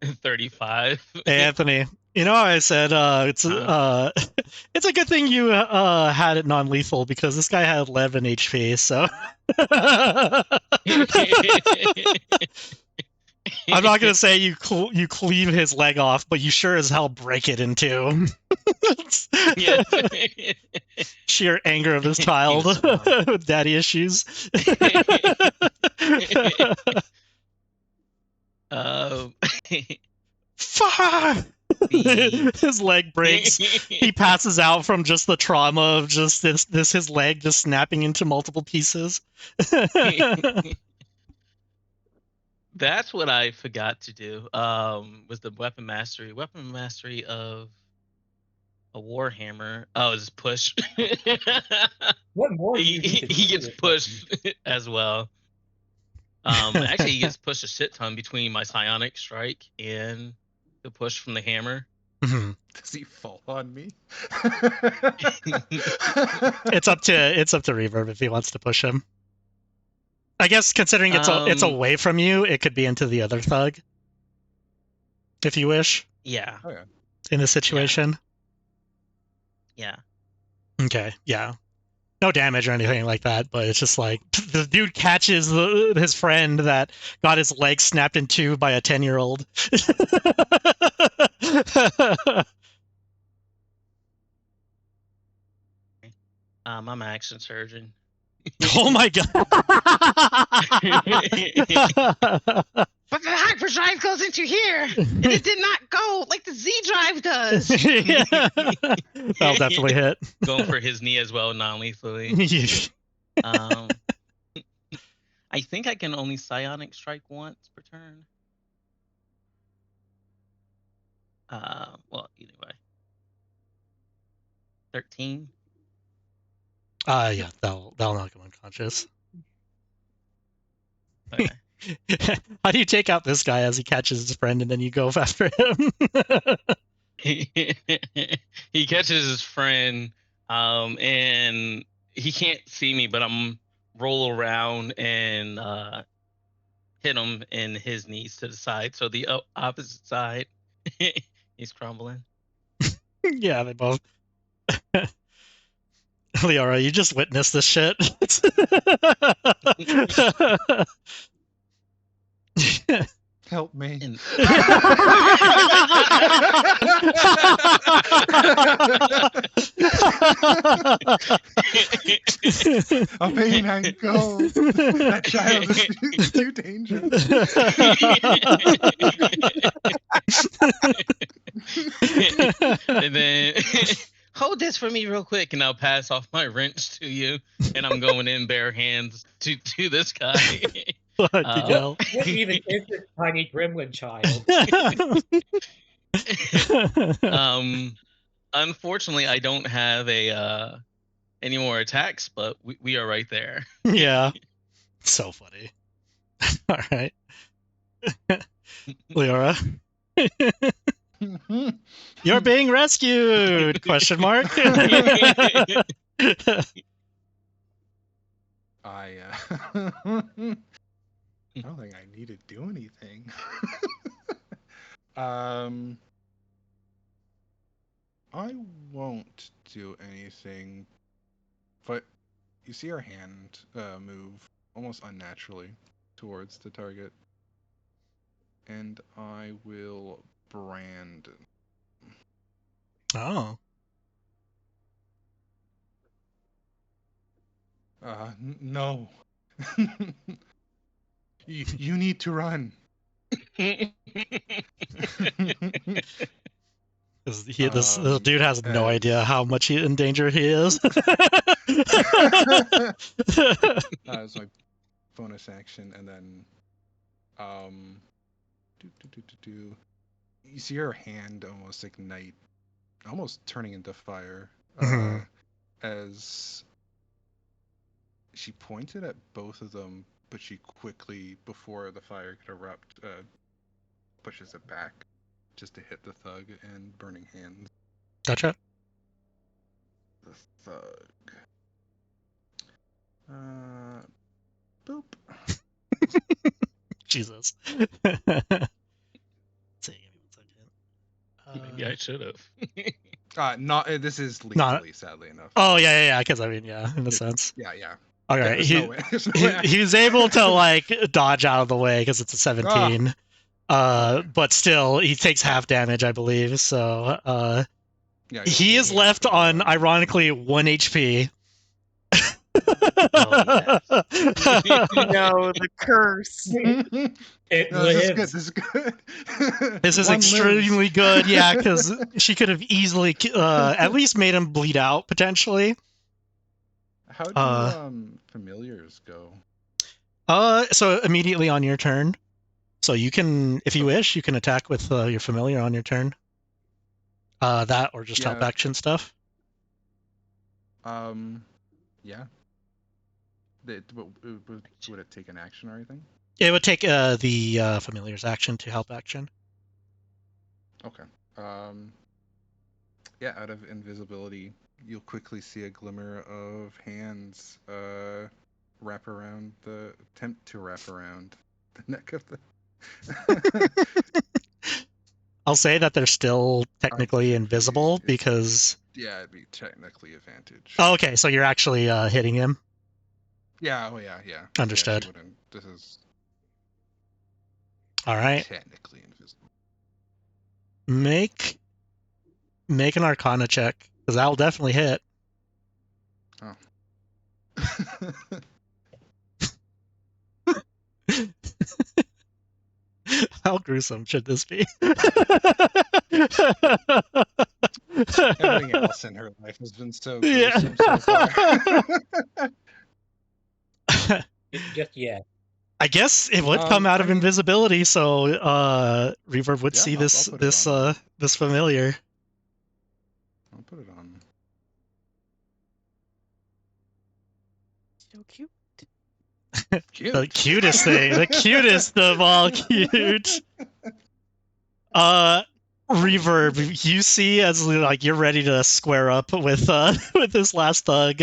35. Hey, Anthony, you know how I said it's it's a good thing you had it non-lethal because this guy had 11 HP, so I'm not gonna say you cleave his leg off, but you sure as hell break it in two. Sheer anger of this child with daddy issues. Fuck! His leg breaks. He passes out from just the trauma of just this his leg just snapping into multiple pieces. That's what I forgot to do. Was the weapon mastery of a warhammer. Oh, it's push. What more do he, you need to he do gets with pushed as well. Actually, he gets pushed a shit ton between my psionic strike and the push from the hammer. Does he fall on me? It's up to Reverb if he wants to push him. I guess considering it's away from you, it could be into the other thug, if you wish. Yeah. Oh, yeah. In this situation. Yeah. Okay. Yeah. No damage or anything like that, but it's just like the dude catches his friend that got his leg snapped in two by a 10-year-old. I'm an action surgeon. Oh my god! But the hyperdrive goes into here, and it did not go like the Z drive does. That'll definitely hit. Going for his knee as well, non-lethally. I think I can only psionic strike once per turn. Well, either way. 13. Yeah, that'll knock him unconscious. Okay. How do you take out this guy as he catches his friend and then you go after him? He catches his friend, and he can't see me, but I'm roll around and hit him in his knees to the side, so the opposite side. He's crumbling. Yeah, they both. Leora, you just witnessed this shit. Help me. And Albanian, go. That child is too dangerous. and then hold this for me real quick, and I'll pass off my wrench to you, and I'm going in bare hands to this guy. Fucking Uh, hell. What even is this tiny gremlin child? Unfortunately, I don't have a any more attacks, but we are right there. Yeah. So funny. All right. Leora, you're being rescued? Question mark. I don't think I need to do anything. I won't do anything, but you see her hand move almost unnaturally towards the target, and I will brand. Oh. No. You need to run. This dude has no idea how much in danger he is. As my bonus action, and then you see her hand almost ignite, almost turning into fire, Mhm. as she pointed at both of them, but she quickly, before the fire could erupt, pushes it back just to hit the thug and burning hands. Gotcha. The thug. Boop. Jesus. See, give me 1 second. Maybe I should have. Not. This is Not- lethally, sadly enough. Oh yeah. Because I mean, yeah, in a sense. Yeah, yeah. All Yeah, right. there's no way. There's no way. He was able to like dodge out of the way because it's a 17. Okay. But still, he takes half damage, I believe. So, Yeah, he is left on, ironically, 1 HP. Oh, No, the curse. It No, this lives. is good. This is One lives. extremely good, yeah, because she could have easily at least made him bleed out potentially. How do familiars go? So immediately on your turn, so you can, if you wish, you can attack with your familiar on your turn. That or just help Yeah. action stuff. Yeah. Would it take an action or anything? It would take the familiar's action to help action. Okay. Yeah, out of invisibility, you'll quickly see a glimmer of hands attempt to wrap around the neck of the. I'll say that they're still technically invisible because. Yeah, it'd be technically advantage. Oh, okay, so you're actually hitting him. Yeah. Oh, yeah. Yeah. Understood. Yeah, this is All right. technically invisible. Make an Arcana check because that will definitely hit. Oh. How gruesome should this be? Everything else in her life has been so Yeah. gruesome so far. Just yet. I guess it would come out of invisibility, so Reverb would see I'll this put it on. this familiar. I'll put it on. So cute. Cute. The cutest thing, the cutest of all cute. Reverb, you see as like you're ready to square up with with this last thug,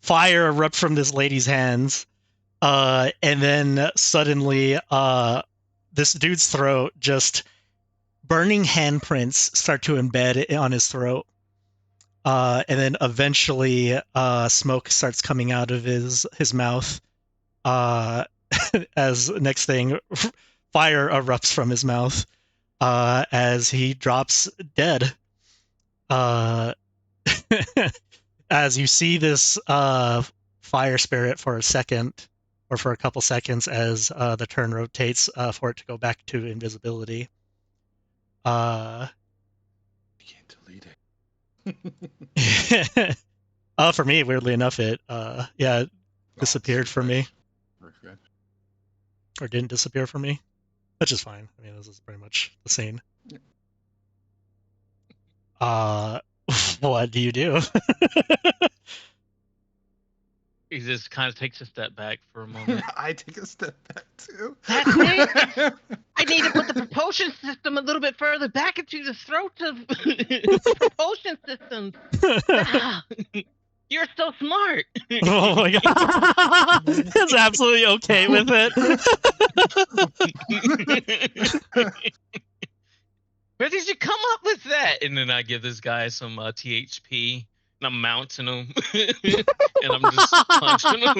fire erupt from this lady's hands, and then suddenly this dude's throat just burning handprints start to embed on his throat. And then eventually smoke starts coming out of his mouth. As next thing, fire erupts from his mouth as he drops dead. As you see this fire spirit for a second, or for a couple seconds, as the turn rotates for it to go back to invisibility. You can't delete it. For me, weirdly enough, it disappeared for me, Okay. or didn't disappear for me, which is fine. I mean, this is pretty much the same. What do you do? He just kind of takes a step back for a moment. I take a step back too. That's it. I need to put the propulsion system a little bit further back into the throat of propulsion systems. Ah, you're so smart. Oh my god. It's absolutely okay with it. Where did you come up with that? And then I give this guy some THP, and I'm mounting him, and I'm just punching him,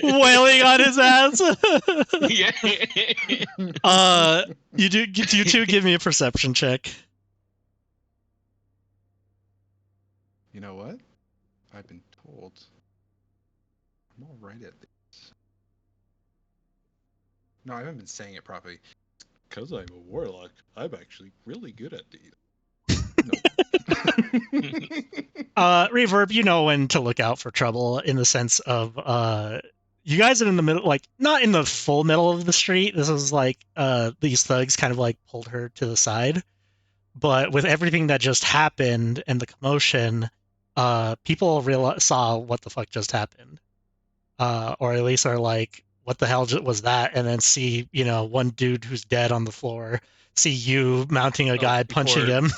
wailing on his ass. Yeah. You two give me a perception check. You know what? I've been told I'm all right at this. No, I haven't been saying it properly. Because I'm a warlock, I'm actually really good at these. Reverb, you know when to look out for trouble, in the sense of you guys are in the middle, like not in the full middle of the street. This is like these thugs kind of like pulled her to the side, but with everything that just happened and the commotion, people saw what the fuck just happened, or at least are like, what the hell was that? And then see, one dude who's dead on the floor, see you mounting a guy, punching him.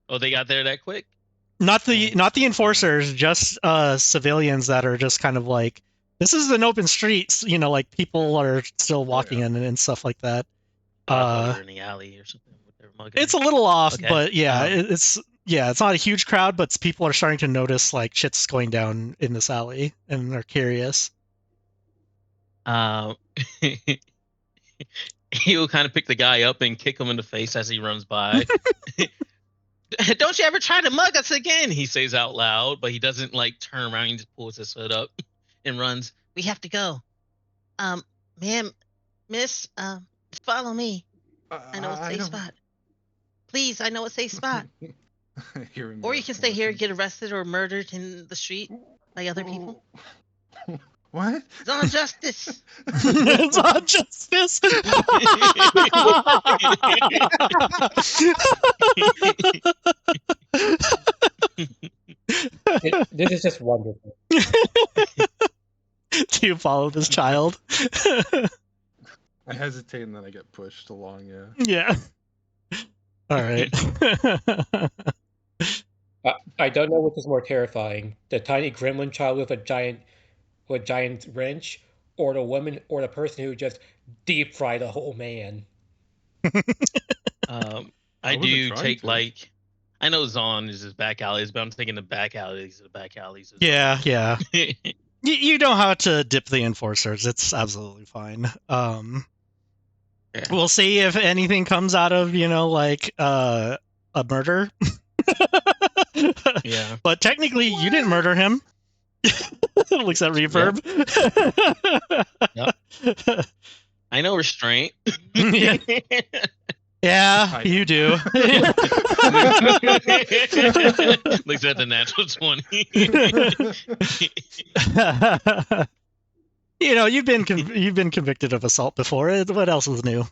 Oh, they got there that quick? Not the enforcers, just civilians that are just kind of like, this is an open street, like people are still walking in and stuff like that. I thought we were in the alley or something with their mug. It's a little off, Okay. but it's not a huge crowd, but people are starting to notice like shit's going down in this alley, and they're curious. He'll kind of pick the guy up and kick him in the face as he runs by. Don't you ever try to mug us again? He says out loud, but he doesn't like turn around. He just pulls his hood up and runs. We have to go. Ma'am, miss, follow me. I know a safe spot. Please, I know a safe spot. Or you can stay here and get arrested or murdered in the street by other people. What? It's on justice. It's on justice. This is just wonderful. Do you follow this child? I hesitate and then I get pushed along, yeah. Yeah. All right. I don't know which is more terrifying: the tiny gremlin child with a giant wrench, or the woman or the person who just deep fried a whole man. I do take like, I know Zon is his back alleys, but I'm taking the back alleys. Yeah. You know how to dip the enforcers. It's absolutely fine. We'll see if anything comes out of, like a murder. Yeah. But technically, you didn't murder him. Looks at Reverb. Yep. I know restraint. Yeah. Yeah, you do. Looks at the natural 20. You've been convicted of assault before. What else is new?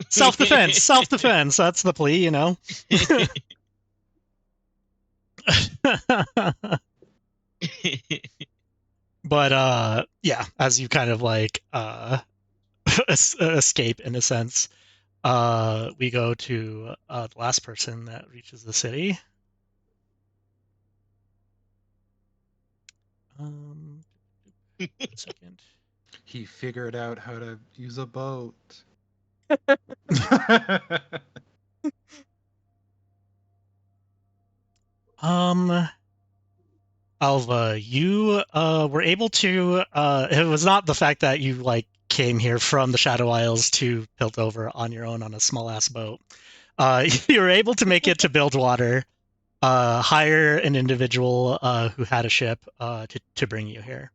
Self-defense. That's the plea, But yeah, as you kind of like escape in a sense, we go to the last person that reaches the city. One second. He figured out how to use a boat. Alva, you were able to. It was not the fact that you like came here from the Shadow Isles to Piltover on your own on a small ass boat. You were able to make it to Bilgewater, hire an individual who had a ship to bring you here.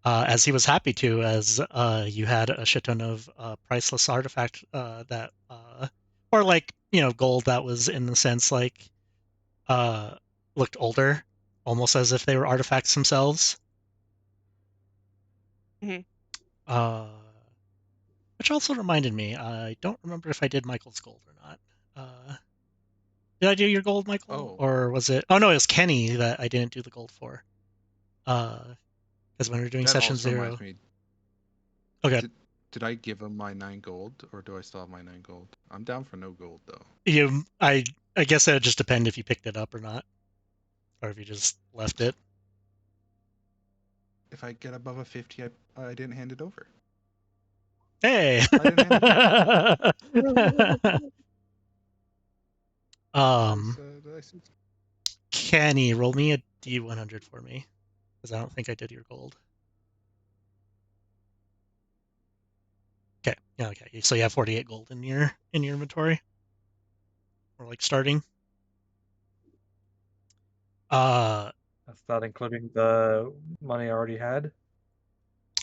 As he was happy to, as you had a shit ton of priceless artifact that, or like gold that was in the sense like uh, looked older, almost as if they were artifacts themselves. Mhm. Which also reminded me, I don't remember if I did Michael's gold or not. Did I do your gold, Michael? Oh. Or was it? Oh no, it was Kenny that I didn't do the gold for. Because when we were doing That session also 0. reminds me. Okay. Did I give him my 9 gold, or do I still have my 9 gold? I'm down for no gold though. I guess it would just depend if you picked it up or not, or if you just left it. If I get above a 50, I didn't hand it over. Hey. I didn't hand it back. Did I see? Kenny, roll me a D100 for me, because I don't think I did your gold. Okay. Yeah. Okay. So you have 48 gold in your inventory, or like starting. That's not including the money I already had.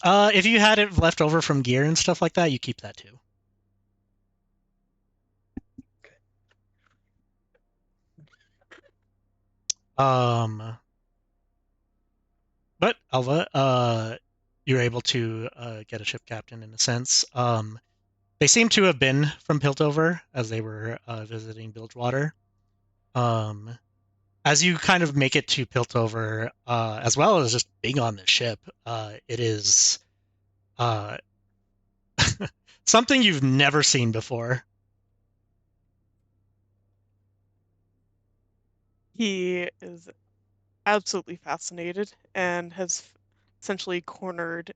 If you had it left over from gear and stuff like that, you keep that too. But Alva, you're able to get a ship captain in a sense. They seem to have been from Piltover as they were visiting Bilgewater. As you kind of make it to Piltover, as well as just being on the ship, it is something you've never seen before. He is absolutely fascinated and has essentially cornered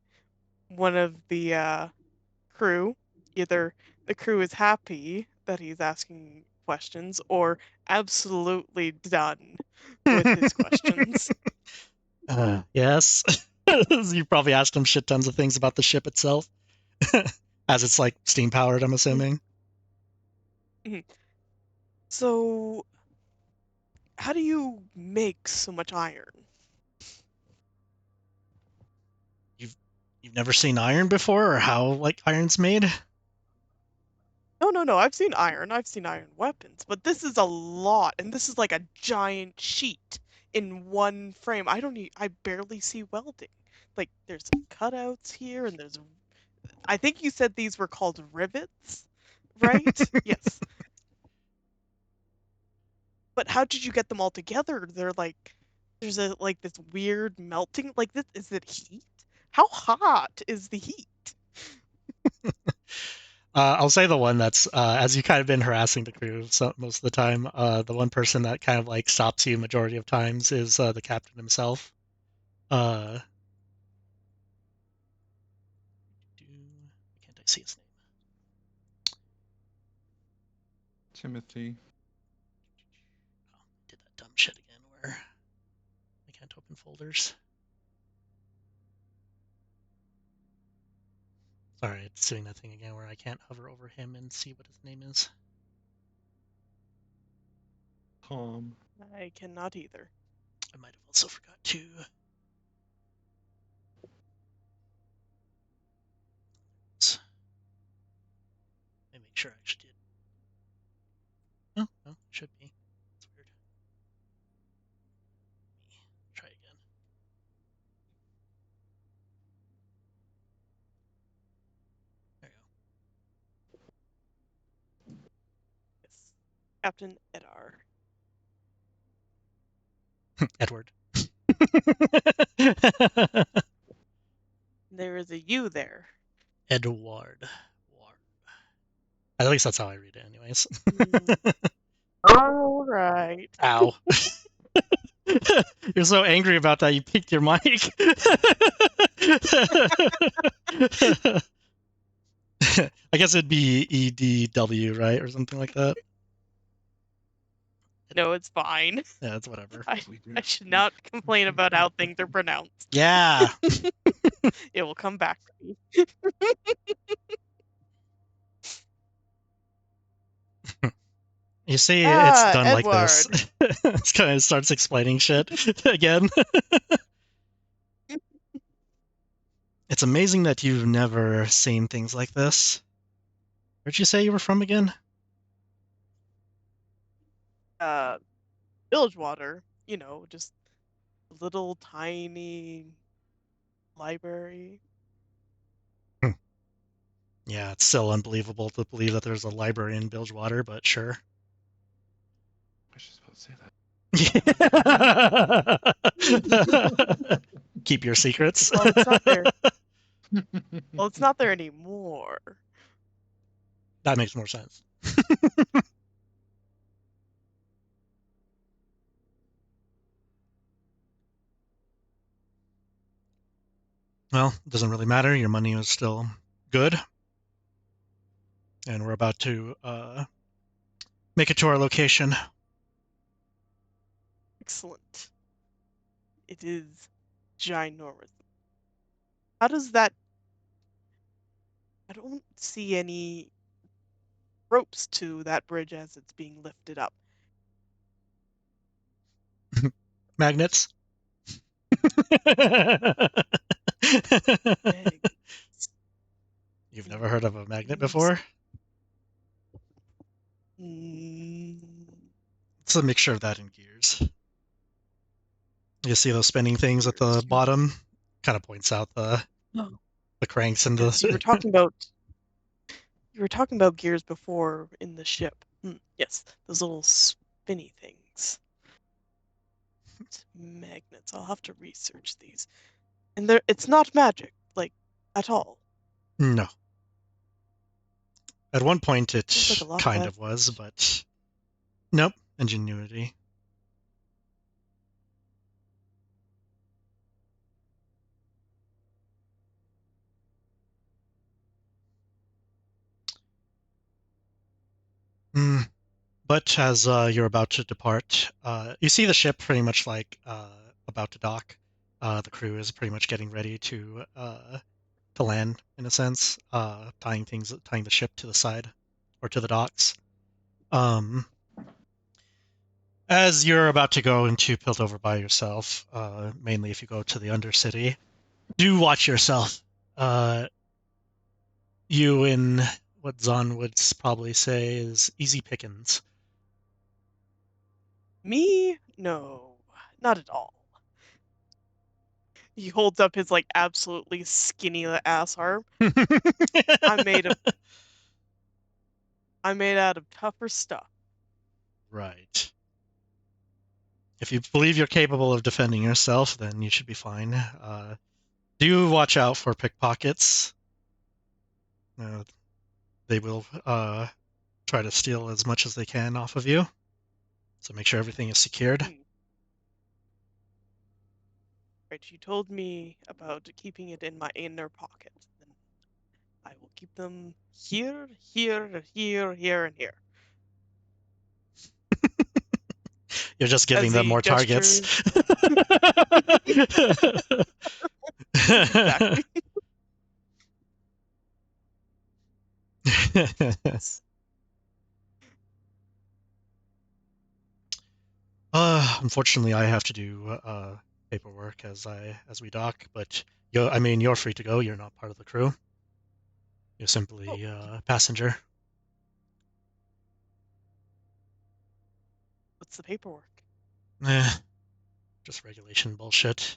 one of the crew. Either the crew is happy that he's asking questions or absolutely done with his questions. Yes. You probably asked him shit tons of things about the ship itself. As it's like steam powered, I'm assuming. So, how do you make so much iron? You've never seen iron before, or how like iron's made? No. I've seen iron. I've seen iron weapons, but this is a lot, and this is like a giant sheet in one frame. I barely see welding. Like there's cutouts here, and I think you said these were called rivets, right? Yes. But how did you get them all together? There's like this weird melting. Like this, is it heat? How hot is the heat? I'll say the one that's as you kind of been harassing the crew most of the time. The one person that kind of like stops you majority of times is the captain himself. Can't I see his name? Timothy. Oh, did that dumb shit again where I can't open folders. Sorry, it's doing that thing again where I can't hover over him and see what his name is. Tom. I cannot either. I might have also forgot to. Let me make sure I actually did. Oh, no, it should be. It's weird. Let me try again. There you Yes. Captain Edar. go. Edward. There is a U there. Edward. At least that's how I read it, anyways. All right. Ow. You're so angry about that, you peeked your mic. I guess it'd be EDW, right, or something like that. No, it's fine. Yeah, it's whatever. I should not complain about how things are pronounced. Yeah. It will come back to me. You see, it's done Edward. like this. It kind of starts explaining shit again. It's amazing that you've never seen things like this. Where'd you say you were from again? Bilgewater, just a little tiny library. Yeah, it's still unbelievable to believe that there's a library in Bilgewater, but sure. I should supposed to say that. Keep your secrets. Well, it's not there. Well, it's not there anymore. That makes more sense. Well, it doesn't really matter. Your money is still good. And we're about to make it to our location. Excellent. It is ginormous. How does that... I don't see any ropes to that bridge as it's being lifted up. Magnets. You've never heard of a magnet before? It's a mixture of that and gears. You see those spinning things at the bottom? Kind of points out the cranks and Yes, you were talking about gears before in the ship. Yes, those little spinny things. Magnets. I'll have to research these. And it's not magic, like, at all. No. At one point it Seems like a lot kind of of was, but nope, ingenuity. But as you're about to depart, you see the ship pretty much like about to dock. The crew is pretty much getting ready to land in a sense, tying the ship to the side or to the docks. As you're about to go into Piltover by yourself, mainly if you go to the Undercity, do watch yourself. You in what Zon would probably say is easy pickings. Me? No, not at all. He holds up his absolutely skinny ass arm. I'm made out of tougher stuff. Right. If you believe you're capable of defending yourself, then you should be fine. Do watch out for pickpockets. They will try to steal as much as they can off of you. So make sure everything is secured. Right, you told me about keeping it in my inner pocket. Then I will keep them here, here, here, here, and here. You're just giving them more targets. Exactly. Unfortunately, I have to do paperwork as we dock, but you're free to go. You're not part of the crew. You're simply a passenger. What's the paperwork? Just regulation bullshit.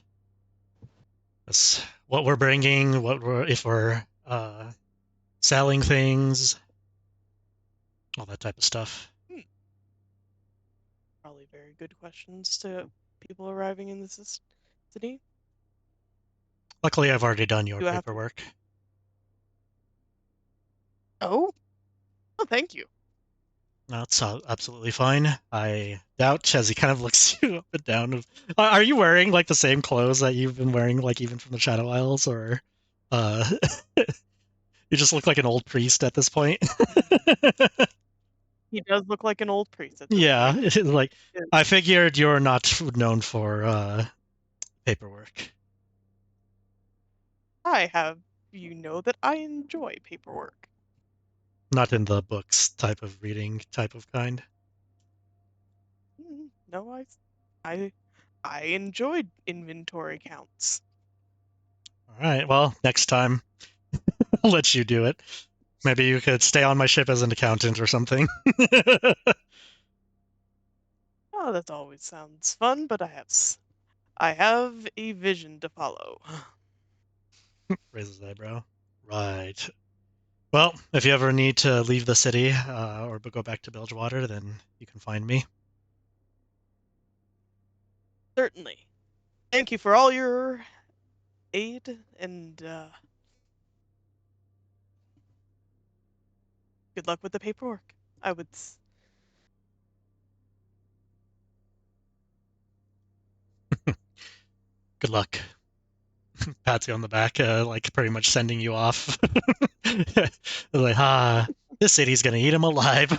That's what we're bringing. If we're selling things, all that type of stuff. Probably very good questions to people arriving in this city. Luckily, I've already done your paperwork. Oh, thank you. That's absolutely fine. I doubt, as he kind of looks you up and down. Are you wearing the same clothes that you've been wearing, even from the Shadow Isles, or You just look like an old priest at this point. He does look like an old priest at this Yeah, point. it's like Yeah. I figured you're not known for paperwork. I have you know that I enjoy paperwork. Not in the books type of reading type of kind. No, I enjoyed inventory counts. All right, well, next time I'll let you do it. Maybe you could stay on my ship as an accountant or something. Oh, that always sounds fun, but I have a vision to follow. Raises an eyebrow. Right. Well, if you ever need to leave the city or go back to Bilgewater, then you can find me. Certainly. Thank you for all your aid and good luck with the paperwork. I would. Good luck. Pats you on the back, like pretty much sending you off. Like, this city's gonna eat him alive.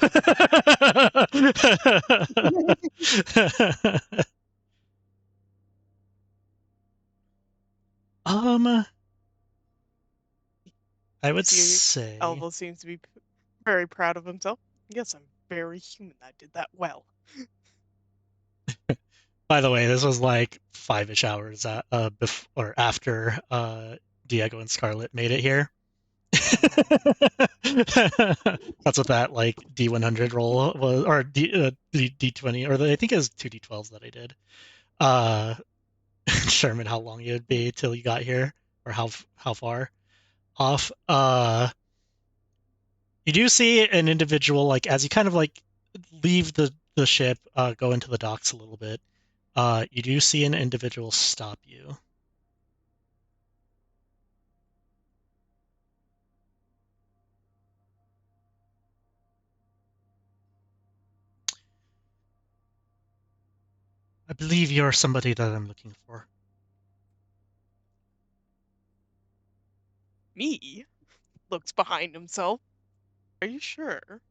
um, I would See, say. Elvo seems to be very proud of himself. Yes, I'm very human. I did that well. By the way, this was like 5-ish hours before or after Diego and Scarlet made it here. That's what that like D100 roll was, or D20, or I think it was 2D12s that I did. Determine how long it would be till you got here, or how far off. You do see an individual like as you kind of like leave the ship, go into the docks a little bit. You do see an individual stop you. I believe you're somebody that I'm looking for. Me looks behind himself. Are you sure?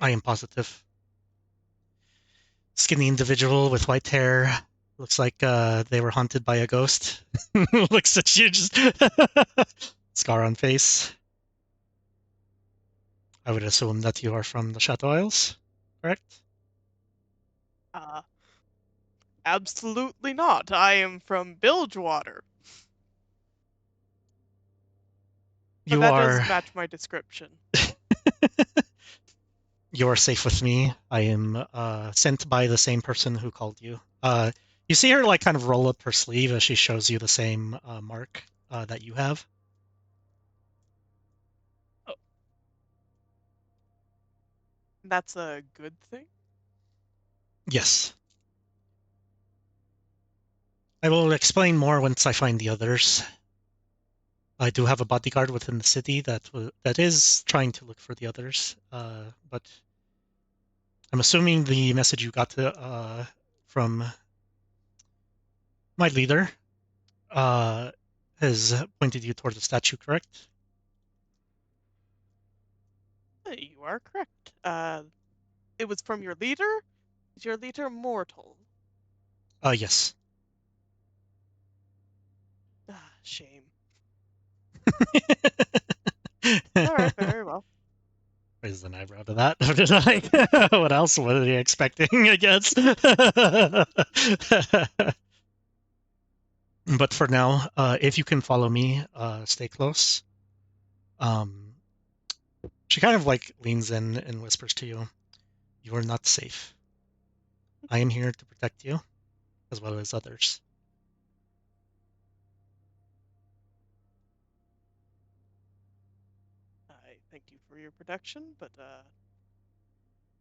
I am positive. Skinny individual with white hair. Looks like they were haunted by a ghost. Looks at you, just scar on face. I would assume that you are from the Chateau Isles, correct? Absolutely not. I am from Bilgewater. But You that are. does match my description. You are safe with me. I am sent by the same person who called you. You see her like kind of roll up her sleeve as she shows you the same mark that you have. Oh. That's a good thing? Yes. I will explain more once I find the others. I do have a bodyguard within the city that is trying to look for the others, but I'm assuming the message you got from my leader has pointed you towards the statue, correct? You are correct. It was from your leader? Is your leader mortal? Yes. Shame. All right, very well. Raise an eyebrow to that. What else? What are you expecting? I guess. But for now, if you can follow me, stay close. She kind of like leans in and whispers to you, "You are not safe. I am here to protect you, as well as others." I thank you for your protection, but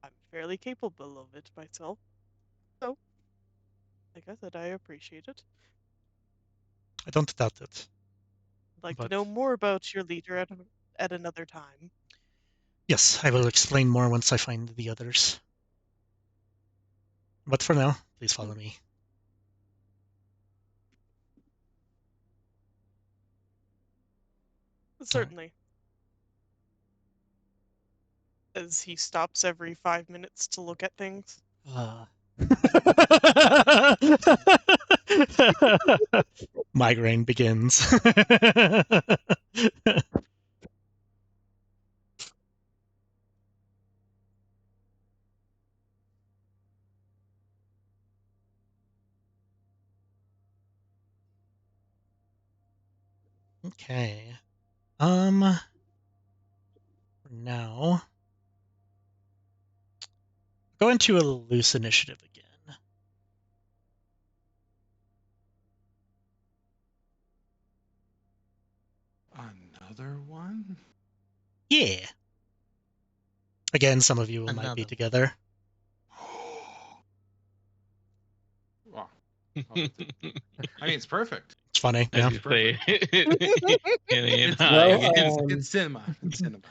I'm fairly capable of it myself. So, like I said, I appreciate it. I don't doubt it. I'd like to But know more about your leader at another time. yes, I will explain more once I find the others. But for now, please follow me. Certainly. As he stops every 5 minutes to look at things. Migraine begins. Okay. Now go into a loose initiative again. Another one? Yeah. Again, some of you might be Another. together. Wow. I mean, it's perfect. It's funny. As Yeah. you say. It's, Well, it's cinema. It's cinema.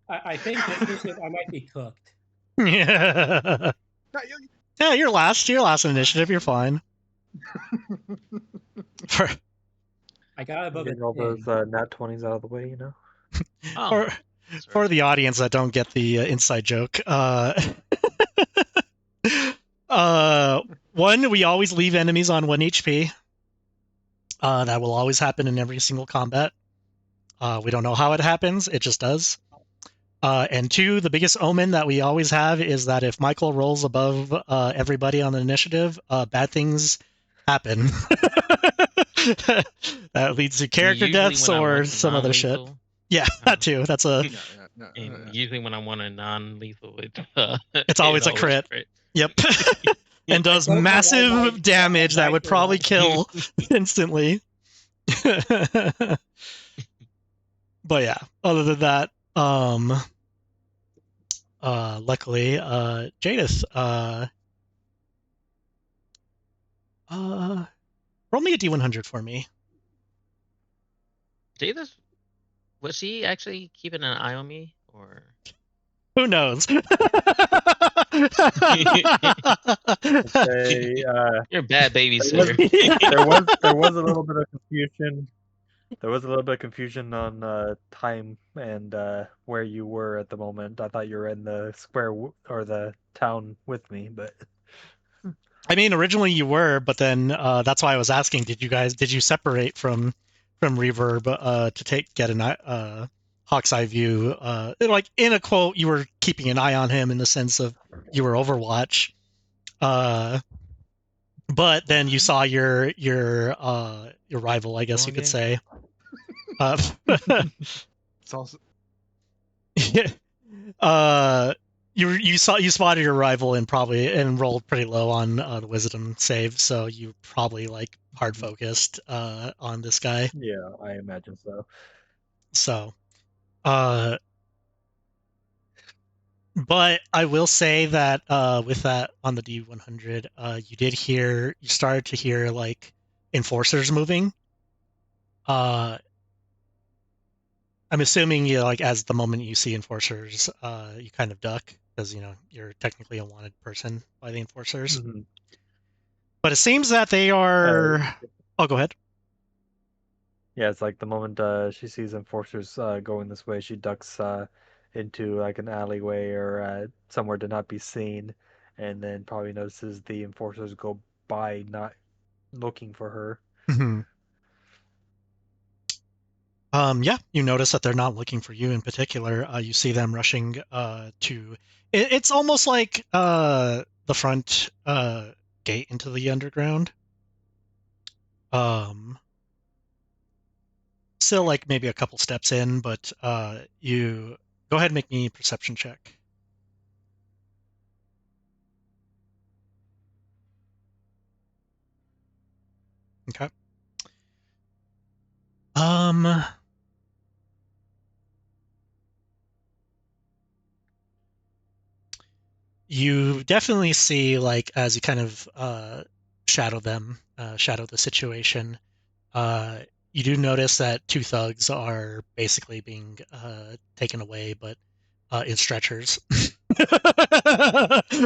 I think this is I might be cooked. Yeah. No, you- Yeah, you're last. You're last in initiative. You're fine. For I got above a Getting all 10. those nat 20s out of the way, you know? Oh, for, that's for right. the audience that don't get the inside joke, one, we always leave enemies on 1 HP. That will always happen in every single combat. We don't know how it happens. It just does. And two, the biggest omen that we always have is that if Michael rolls above everybody on the initiative, bad things happen. That leads to character Usually deaths when I or want some other shit. non-lethal, Yeah, that too. That's a. and usually when I want a non-lethal, It's it always a crit. Yep. And does don't know why massive my damage that dice would are probably wrong. kill instantly. But yeah, other than that, luckily, Jadith, roll me a D100 for me. Jada, was she actually keeping an eye on me, or? Who knows? Say, You're a bad there babysitter. was a little bit of confusion. There was a little bit of confusion on time and where you were at the moment. I thought you were in the square or the town with me, but I mean, originally you were, but then that's why I was asking. Did you separate from Reverb to get an Hawk's Eye view? Like in a quote, you were keeping an eye on him in the sense of you were Overwatch. But then you saw your rival, I guess you could say. It's also You spotted your rival and rolled pretty low on the wisdom save, so you probably like hard focused on this guy. yeah, I imagine so. So, but I will say that with that on the D100, you started to hear like enforcers moving. I'm assuming like as the moment you see enforcers, you kind of duck because you're technically a wanted person by the enforcers. Mm-hmm. But it seems that they are. Oh, go ahead. Yeah, it's like the moment she sees enforcers going this way, she ducks into like an alleyway or somewhere to not be seen, and then probably notices the enforcers go by, not looking for her. Mm-hmm. Yeah, you notice that they're not looking for you in particular. You see them rushing to. It's almost like the front gate into the underground. Still like maybe a couple steps in, but you go ahead and make me a perception check. Okay. You definitely see, like, as you kind of shadow the situation, you do notice that two thugs are basically being taken away, but in stretchers.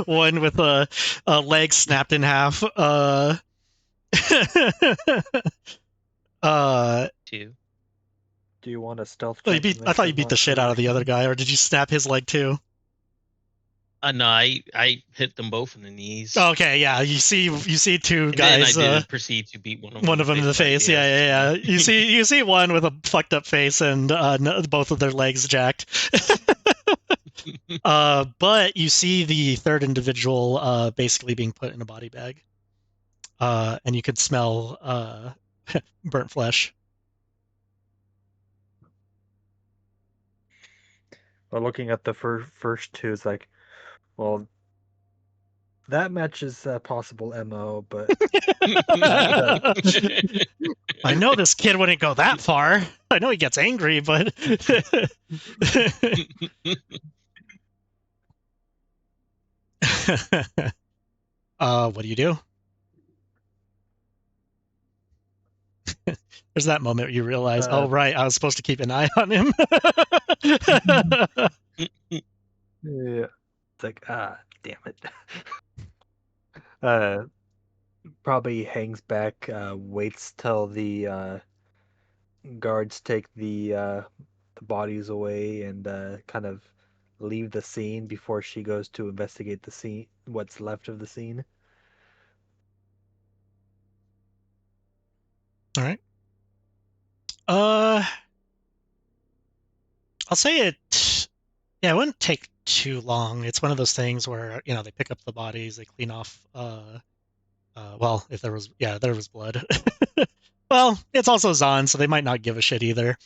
One with a leg snapped in half. Two. Do you want a stealth Oh, check? to I make thought sure you beat not the shit to- out of the other guy, or did you snap his leg too? No, I hit them both in the knees. Okay, yeah. You see two And then I guys. did proceed to beat One of them in the but face. Yeah, yeah, yeah. You see one with a fucked up face and both of their legs jacked. But you see the third individual basically being put in a body bag, and you could smell burnt flesh. Well, looking at the first two, it's like, well, that matches possible MO, but I know this kid wouldn't go that far. I know he gets angry, but what do you do? There's that moment where you realize, oh right, I was supposed to keep an eye on him. yeah, it's like, damn it. Probably hangs back, waits till the guards take the bodies away and kind of leave the scene before she goes to investigate the scene, what's left of the scene. All right. I'll say it. Yeah, it wouldn't take too long. It's one of those things where they pick up the bodies, they clean off. Well, if there was, there was blood. Well, it's also Zon, so they might not give a shit either.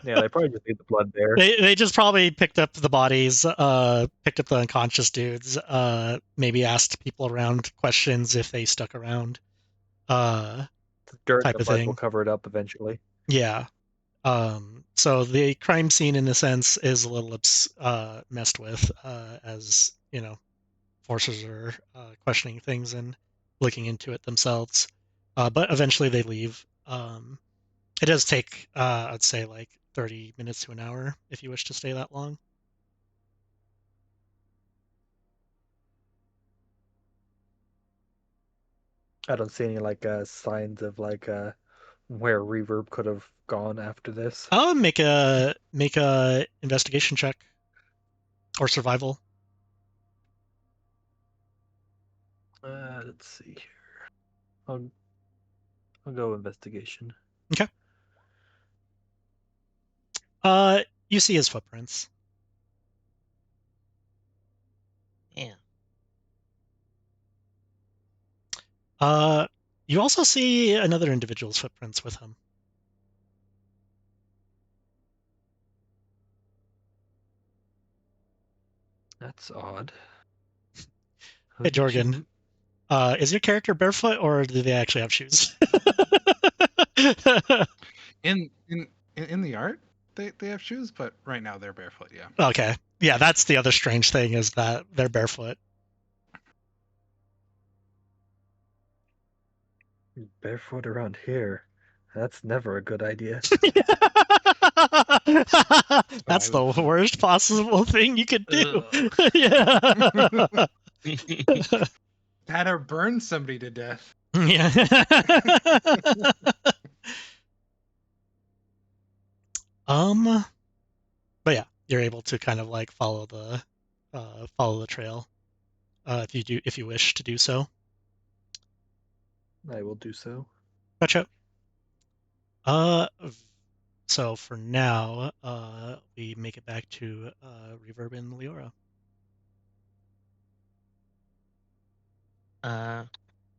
Yeah, they probably just leave the blood there. They just probably picked up the bodies, picked up the unconscious dudes, maybe asked people around questions if they stuck around. Dirt Type and the of blood thing. will cover it up eventually. Yeah. So the crime scene, in a sense, is a little messed with, as forcers are questioning things and looking into it themselves. But eventually they leave. It does take, I'd say, like 30 minutes to an hour if you wish to stay that long. I don't see any signs of where Reverb could have gone after this. Make a investigation check or survival. Let's see here. I'll go investigation. Okay. You see his footprints. Yeah. You also see another individual's footprints with him. That's odd. Hey, Jorgen. Is your character barefoot, or do they actually have shoes? In the art, they have shoes, but right now they're barefoot. Yeah. Okay. Yeah, that's the other strange thing, is that they're barefoot. Barefoot around here. That's never a good idea. That's the worst possible thing you could do. Ugh. Yeah. That or burn somebody to death. Yeah. But yeah, you're able to kind of like follow the trail, if you wish to do so. I will do so. Gotcha. So for now, we make it back to Reverb and Leora.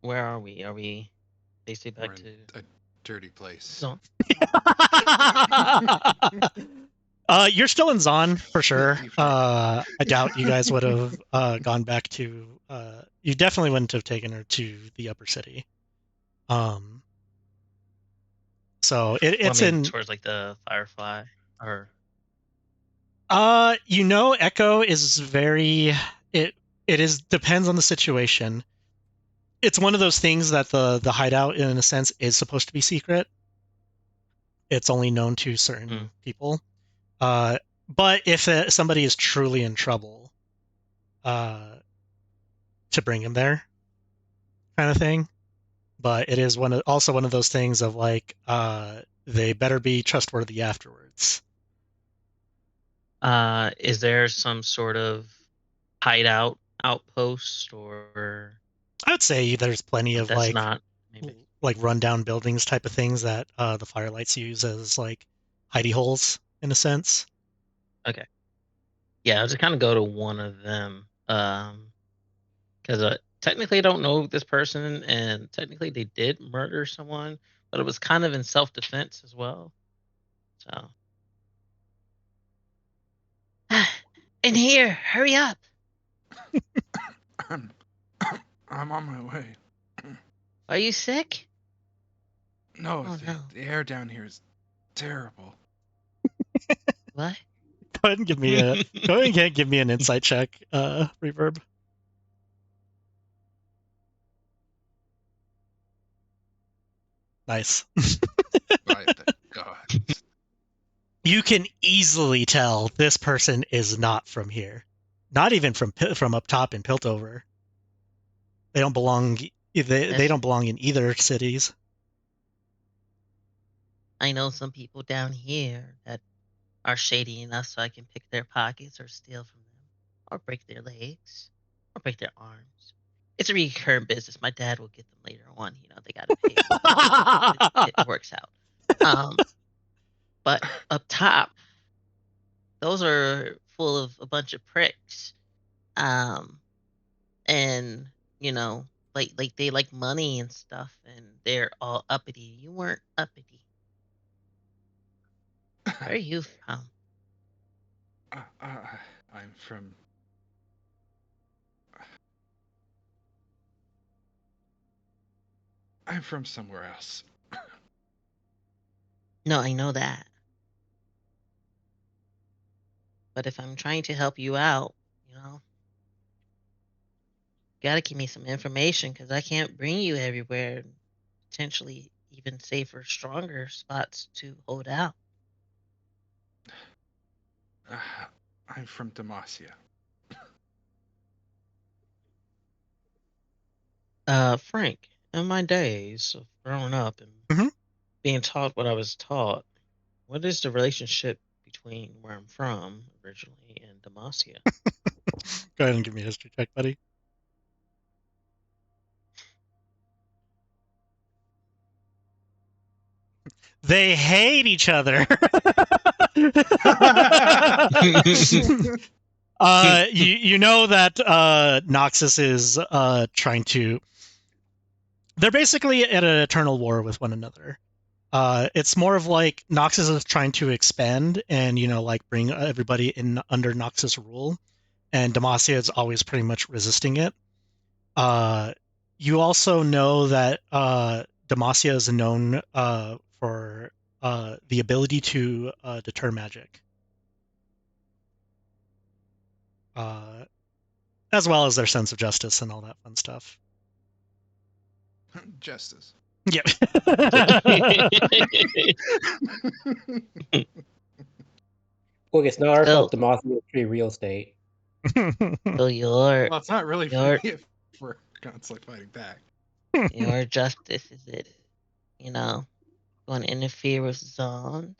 Where are we? Are we basically We're back to in a dirty place. No. You're still in Zon for sure. You find I doubt you guys would have gone back to. You definitely wouldn't have taken her to the upper city. So it's in towards like the Firefly, or Echo is very it is depends on the situation. It's one of those things that the hideout, in a sense, is supposed to be secret. It's only known to certain people. But if somebody is truly in trouble, to bring him there, kind of thing. But it is also one of those things of like, they better be trustworthy afterwards. Is there some sort of hideout outpost or I would say there's plenty of that's not maybe? like rundown buildings type of things that the Firelights use as like hidey holes in a sense. Okay. Yeah, I'll just kind of go to one of them. Because technically I don't know this person, and technically they did murder someone, but it was kind of in self-defense as well. So, in here, hurry up! I'm on my way. Are you sick? No, Oh, no. the air down here is terrible. What? Go ahead and give me an insight check, Reverb. Nice. By the gods. You can easily tell this person is not from here. Not even from up top in Piltover. They don't belong. They don't belong in either cities. I know some people down here that are shady enough so I can pick their pockets or steal from them, or break their legs, or break their arms. It's a recurrent business. My dad will get them later on. You know, they got to pay. It works out. But up top, those are full of a bunch of pricks. And you know, like they like money and stuff, and they're all uppity. You weren't uppity. Where are you from? I'm from. I'm from somewhere else. No, I know that. But if I'm trying to help you out, you know, you gotta give me some information because I can't bring you everywhere. Potentially even safer, stronger spots to hold out. I'm from Demacia. Frank, in my days of growing up and Mhm. being taught what I was taught, what is the relationship between where I'm from originally and Demacia? Go ahead and give me a history check, buddy. They hate each other. You know that Noxus is trying to. They're basically at an eternal war with one another. It's more of like Noxus is trying to expand and like bring everybody in under Noxus rule, and Demacia is always pretty much resisting it. You also know that Demacia is known for the ability to deter magic, as well as their sense of justice and all that fun stuff. Justice. Yeah. Look, it's not our Still, fault the Mafia is free real estate. so your Well, it's not really Your- free if we're constantly fighting back. your justice is it, you know, going to interfere with Zons?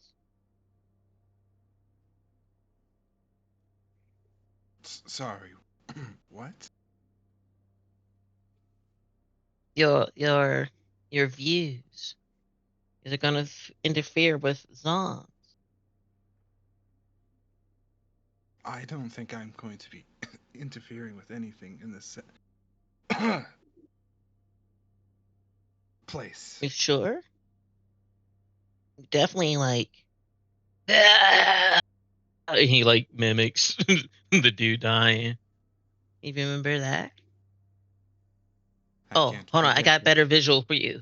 Sorry. What? Your views is it going to interfere with Zons? I don't think I'm going to be interfering with anything in this place. You sure? Definitely like. And he like mimics the dude dying. You remember that? I Oh, can't hold on, I forget got that. better visual for you.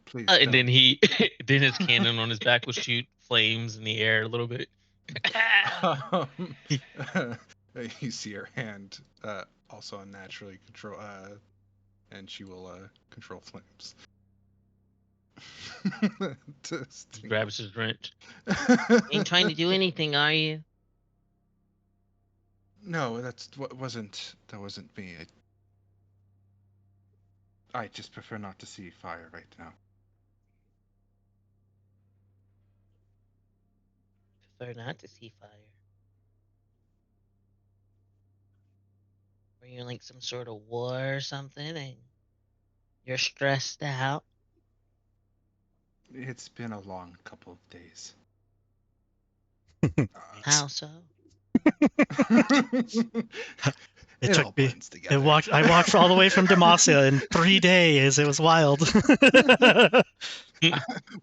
Please And then don't. then his cannon on his back will shoot flames in the air a little bit. You see her hand also unnaturally control, and she will control flames. He grabs his wrench. Ain't trying to do anything, are you? No, that wasn't me. I just prefer not to see fire right now. prefer not to see fire. Or you're in like some sort of war or something and you're stressed out. It's been a long couple of days. How so? It It took all me. blends together. I walked all the way from Demacia in 3 days. It was wild.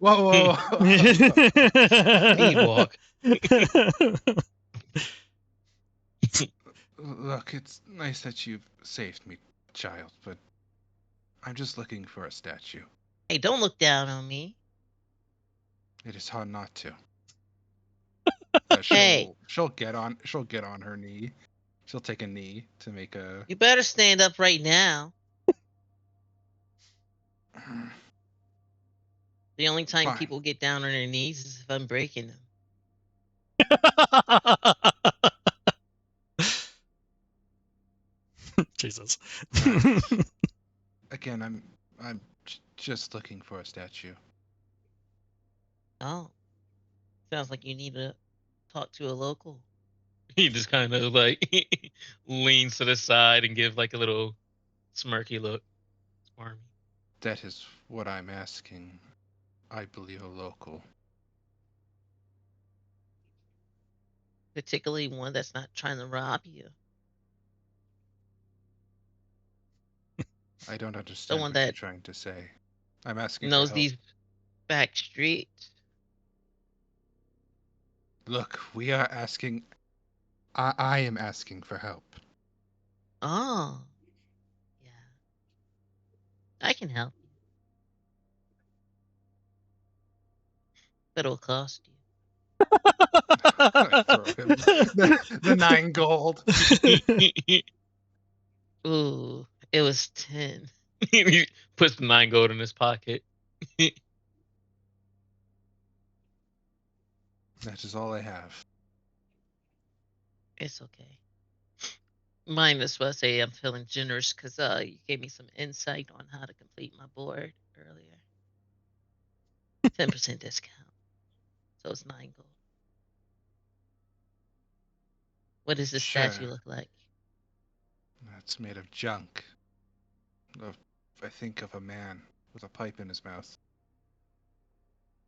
Whoa, whoa, whoa. Speed walk. Look, it's nice that you've saved me, child, but I'm just looking for a statue. Hey, don't look down on me. It is hard not to. Hey. She'll get on her knee. She'll take a knee to make a. You better stand up right now. The only time Fine. people get down on their knees is if I'm breaking them. Jesus. Again, I'm just looking for a statue. Oh. Sounds like you need to talk to a local. He just kind of like leans to the side and gives like a little smirky look. Smarmy. That is what I'm asking. I believe a local. Particularly one that's not trying to rob you. I don't understand Someone what you're that trying to say. I'm asking knows for help. these back streets. Look, we are asking. I am asking for help. Oh. Yeah. I can help you. But it'll cost you. I throw him the 9 gold. Ooh, it was 10. He puts the 9 gold in his pocket. That is all I have. It's okay. Mine is what I say I'm feeling generous because you gave me some insight on how to complete my board earlier. 10% discount. So it's 9 gold. What does this statue Sure. look like? It's made of junk. I think of a man with a pipe in his mouth.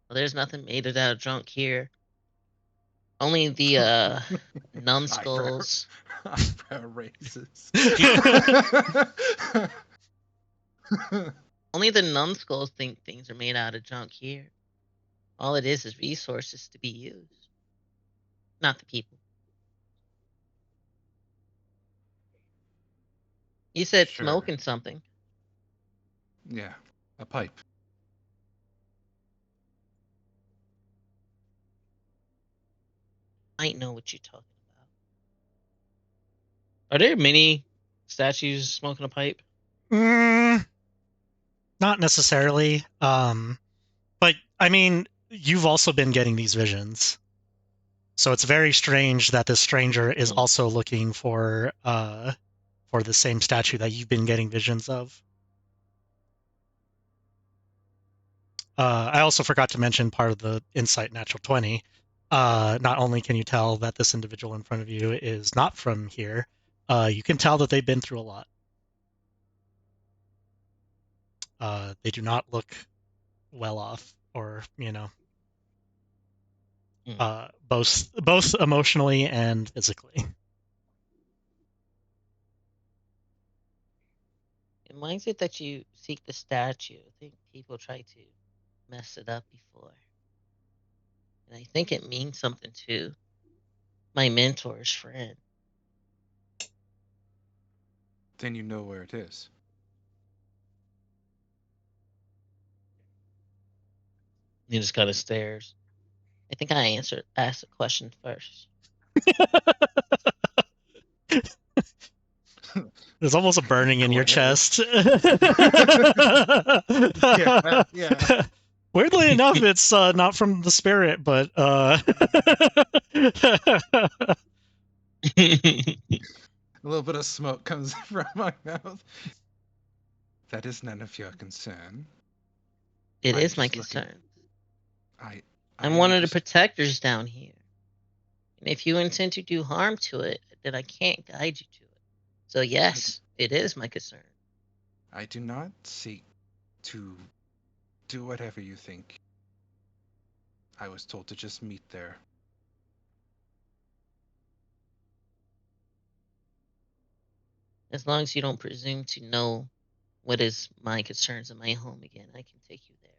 Well, there's nothing made out of junk here. Only the numbskulls. Eyebrow raises. Only the numbskulls think things are made out of junk here. All it is resources to be used. Not the people. You said Sure. smoking something. Yeah, a pipe. I know what you're talking about. Are there many statues smoking a pipe? Not necessarily. But I mean, you've also been getting these visions. So it's very strange that this stranger is also looking for the same statue that you've been getting visions of. I also forgot to mention part of the insight natural 20. Not only can you tell that this individual in front of you is not from here, you can tell that they've been through a lot. They do not look well off, or both emotionally and physically. And why is it that you seek the statue? I think people try to mess it up before. And I think it means something to my mentor's friend. Then you know where it is. He just kind of stares. I think I asked the question first. There's almost a burning in your chest. yeah. Weirdly enough, it's not from the spirit, but A little bit of smoke comes from my mouth. That is none of your concern. It I'm is my just looking- concern. I I'm am one of the just- protectors down here. And if you intend to do harm to it, then I can't guide you to it. So yes, it is my concern. I do not seek to do whatever you think. I was told to just meet there. As long as you don't presume to know what is my concerns in my home again, I can take you there.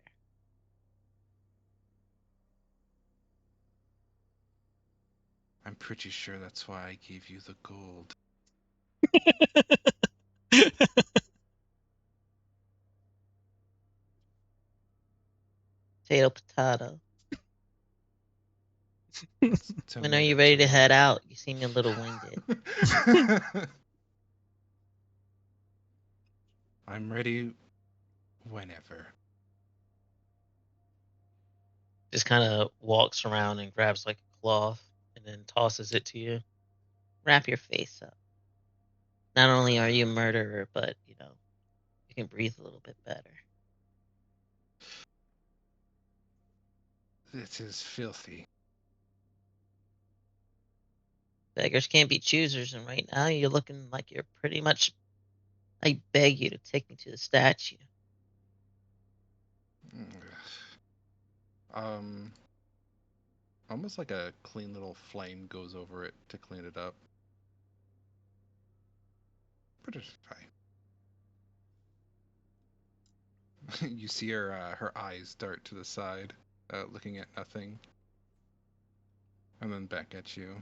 I'm pretty sure that's why I gave you the gold. Potato, potato. It's When are you tomato, ready to head tomato. out? You seem a little winded. I'm ready whenever. Just kind of walks around and grabs like a cloth and then tosses it to you. Wrap your face up. Not only are you a murderer, but you can breathe a little bit better. This is filthy. Beggars can't be choosers, and right now you're looking like you're pretty much. I beg you to take me to the statue. Almost like a clean little flame goes over it to clean it up. But it's fine. You see her eyes dart to the side, looking at nothing, and then back at you.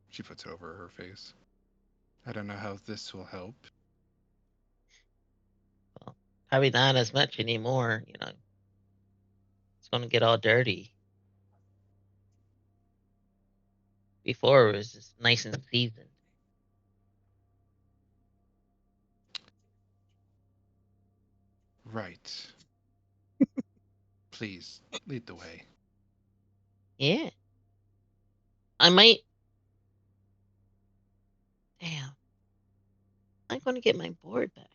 She puts it over her face. I don't know how this will help. Well, probably not as much anymore. It's going to get all dirty. Before it was just nice and seasoned. Right. Please, lead the way. Yeah. I might. Damn. I'm going to get my board back.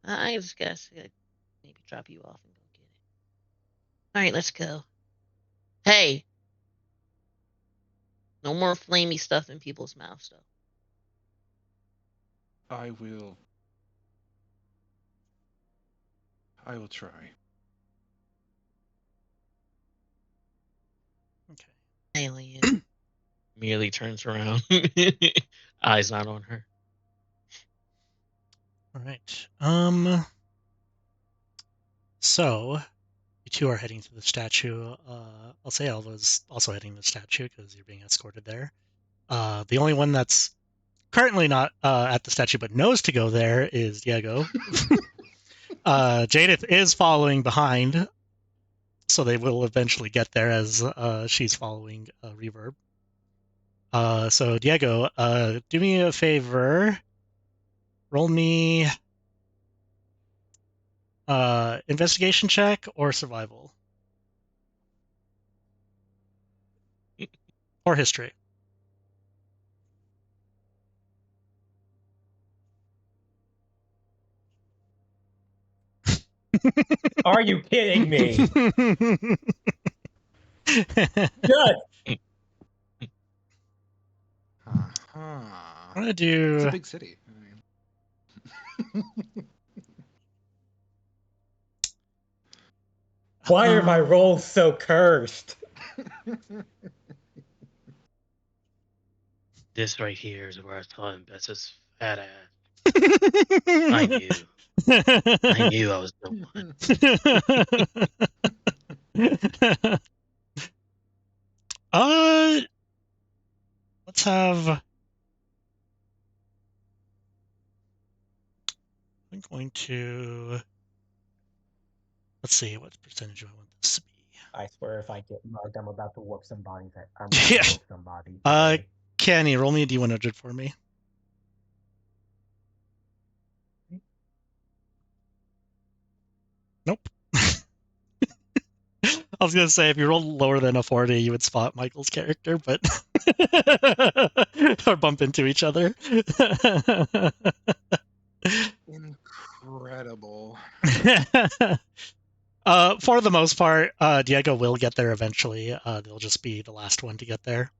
I just guess maybe drop you off and go get it. All right, let's go. Hey, no more flamey stuff in people's mouths, though. I will try. Okay. Alien merely turns around, eyes not on her. All right. So you two are heading to the statue. I'll say Alva's also heading to the statue because you're being escorted there. The only one that's currently not at the statue but knows to go there is Diego. Jadith is following behind, so they will eventually get there as she's following Reverb. So Diego, do me a favor. Roll me investigation check or survival. Or history. Are you kidding me? Good. Uh-huh. I'm gonna do. It's a big city. Why are my rolls so cursed? This right here is where I saw him. That's his fat ass. I knew. I knew I was the one. Let's have. I'm going to. Let's see what percentage do I want this to be. I swear, if I get mugged, I'm about to whoop somebody. I'm Yeah. going to whoop somebody. today. Kenny, roll me a D100 for me. Nope. I was gonna say if you rolled lower than a 40, you would spot Michael's character, but or bump into each other. Incredible. For the most part, Diego will get there eventually. They'll just be the last one to get there.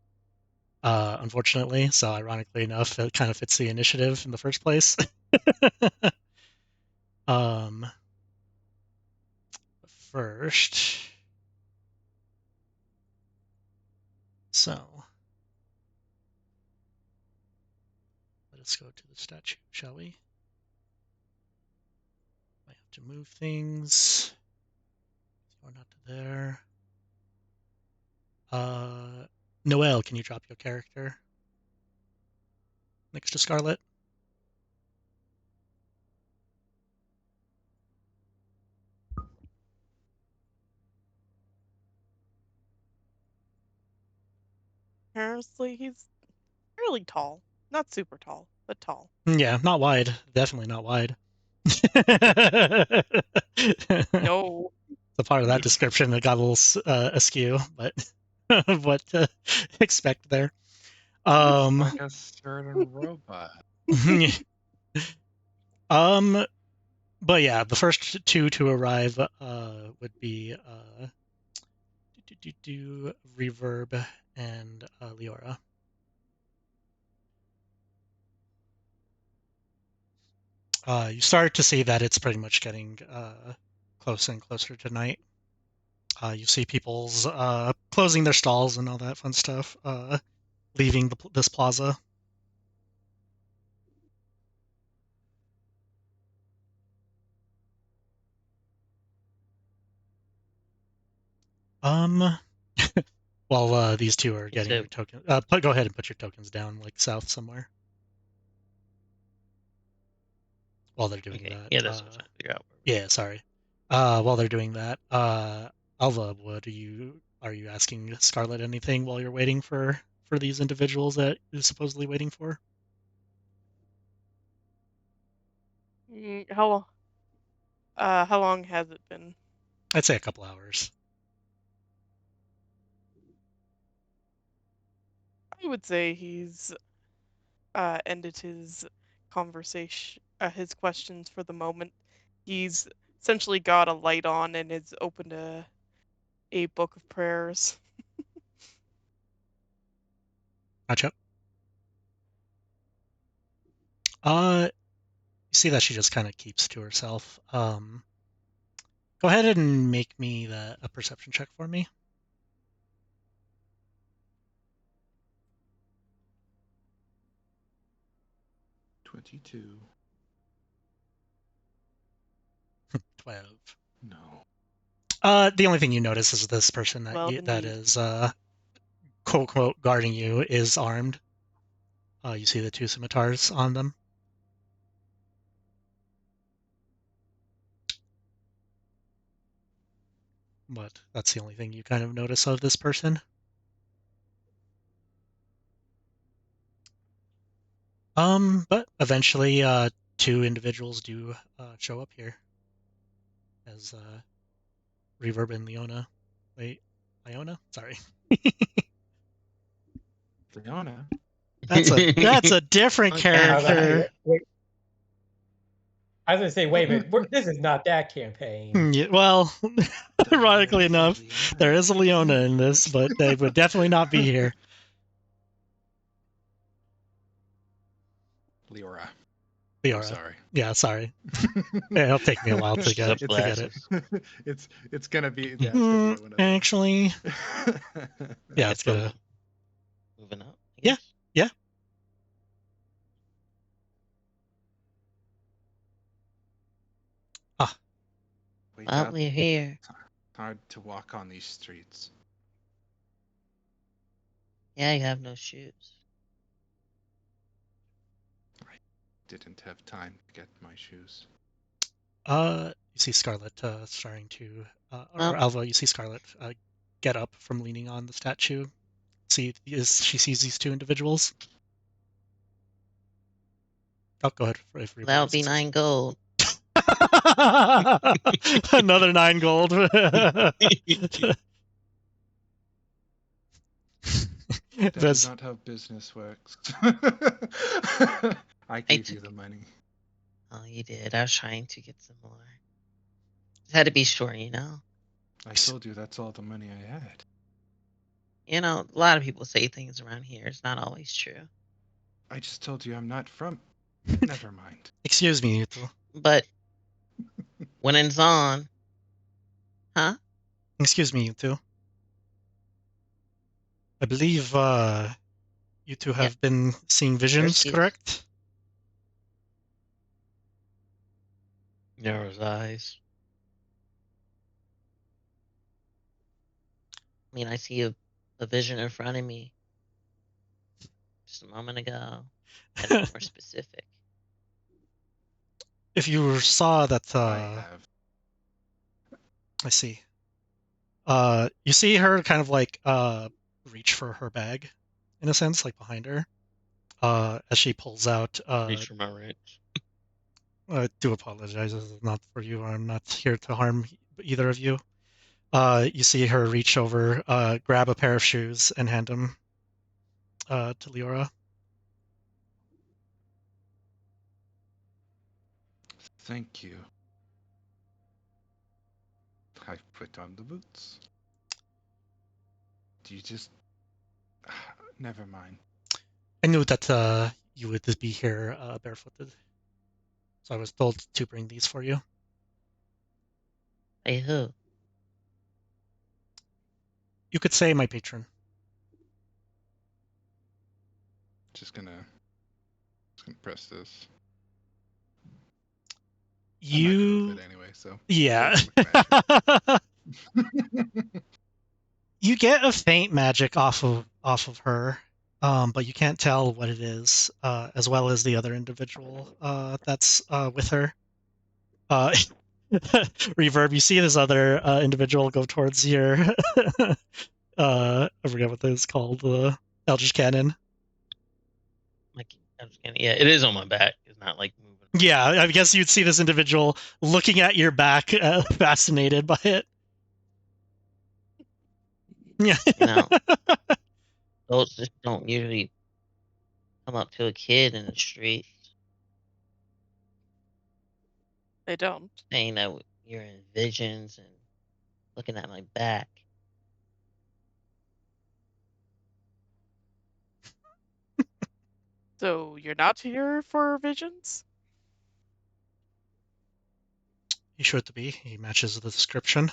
Unfortunately, so ironically enough, it kind of fits the initiative in the first place. First, so let us go to the statue, shall we? I have to move things. Or not to there. Noel, can you drop your character next to Scarlet? Honestly, he's fairly tall. Not super tall, but tall. Yeah, not wide. Definitely not wide. No. The part of that description that got a little askew, but what to expect there. Like a certain robot. But yeah, the first two to arrive would be Reverb and Leora. You start to see that it's pretty much getting closer and closer to night. You see people's closing their stalls and all that fun stuff, leaving this plaza. While these two are getting your token, go ahead and put your tokens down, like south somewhere. While they're doing that, Yeah, that's what I'm trying to figure out. Yeah, sorry. While they're doing that, Alva, are you asking Scarlet anything while you're waiting for these individuals that you're supposedly waiting for? How long has it been? I'd say a couple hours. I would say he's ended his conversation, his questions for the moment. He's essentially got a light on and is open to a book of prayers. Gotcha. You see that she just kind of keeps to herself. Go ahead and make me a perception check for me. 22. 12. No. The only thing you notice is this person that is quote unquote guarding you is armed. You see the two scimitars on them. But that's the only thing you kind of notice of this person. But eventually, two individuals do show up here as Reverb and Leona. Wait, Leona? Sorry. Leona. That's a different character. I was gonna say, wait a minute, this is not that campaign. Yeah, well, ironically enough, there is a Leona in this, but they would definitely not be here. Leora. Leora. Sorry. Yeah, sorry. Yeah, it'll take me a while to get it. It's gonna be. Yeah, it's gonna be one of those. Actually, yeah, it's gonna. Moving up. Yeah. Yeah. Well, we're here. It's hard to walk on these streets. Yeah, you have no shoes. I didn't have time to get my shoes. You see Scarlet starting to, or Alva, you see Scarlet get up from leaning on the statue. She sees these two individuals. Oh, go ahead. That'll be 9 gold. Another 9 gold. That is not how business works. I gave you the money. Oh, you did. I was trying to get some more. Had to be sure, you know. I told you that's all the money I had. You know, a lot of people say things around here. It's not always true. I just told you I'm not from. Never mind. Excuse me, Yuto. But when it's on, huh? Excuse me, Yuto. I believe you two have been seeing visions, Thirsty. correct? Narrows eyes. I mean, I see a vision in front of me just a moment ago. And more specific. If you saw that, I have. I see. You see her kind of like reach for her bag, in a sense, like behind her. As she pulls out. Reach for my wrench. I do apologize. This is not for you. I'm not here to harm either of you. You see her reach over, grab a pair of shoes, and hand them to Leora. Thank you. I put on the boots. Do you just... Never mind. I knew that you would be here barefooted. So I was told to bring these for you. Hey, who? You could say my patron. Just gonna press this. You... I'm not good with it anyway, so... Yeah. You get a faint magic off of her, but you can't tell what it is, as well as the other individual that's with her. Reverb, you see this other individual go towards your I forget what this is called, the Eldritch Cannon. Yeah, it is on my back. It's not like moving. Yeah, I guess you'd see this individual looking at your back, fascinated by it. Yeah. You know, adults just don't usually come up to a kid in the street. They don't. Saying that you're in visions and looking at my back. So you're not here for visions? He should be. He matches the description.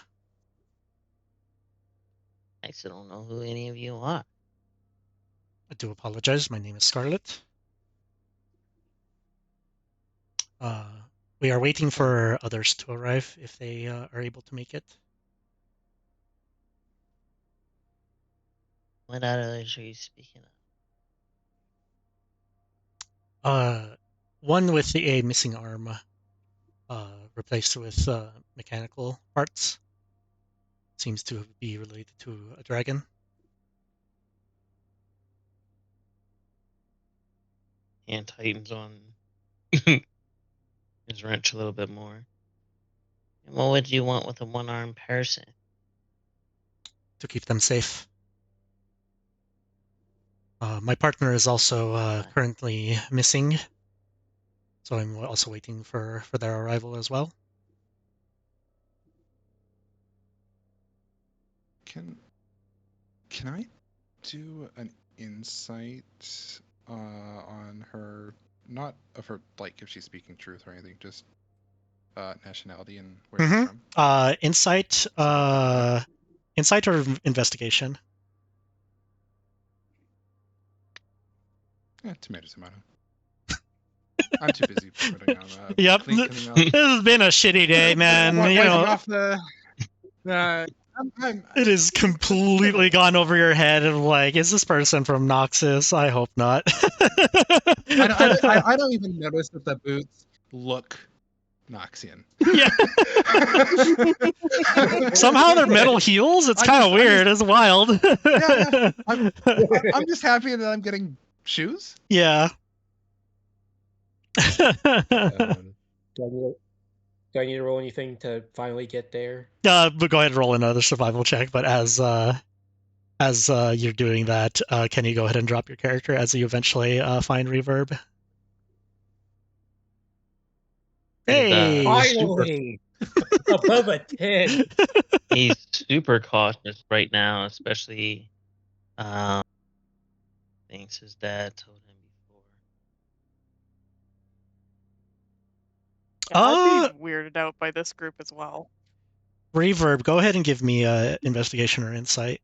I still don't know who any of you are. I do apologize. My name is Scarlet. We are waiting for others to arrive if they are able to make it. What others are you speaking of? One with a missing arm, replaced with mechanical parts. Seems to be related to a dragon. Hand tightens on his wrench a little bit more. And what would you want with a one-armed person? To keep them safe. My partner is also currently missing, so I'm also waiting for their arrival as well. Can I do an insight on her, not of her, like if she's speaking truth or anything, just nationality and where she's from? Insight, insight or investigation? Tomato. I'm too busy putting on. Yep. This has been a shitty day, man. You know, off the. It has completely gone over your head of like, is this person from Noxus? I hope not. I don't even notice that the boots look Noxian. Yeah. Somehow they're metal heels. It's kind of weird. It's wild. Yeah. I'm just happy that I'm getting shoes. Yeah. Do I need to roll anything to finally get there? But go ahead and roll another survival check. But as you're doing that, can you go ahead and drop your character as you eventually find Reverb? Hey! Finally! Above a 10. He's super cautious right now, especially thinks his dad told him before. Yeah, I'd be weirded out by this group as well. Reverb, go ahead and give me investigation or insight.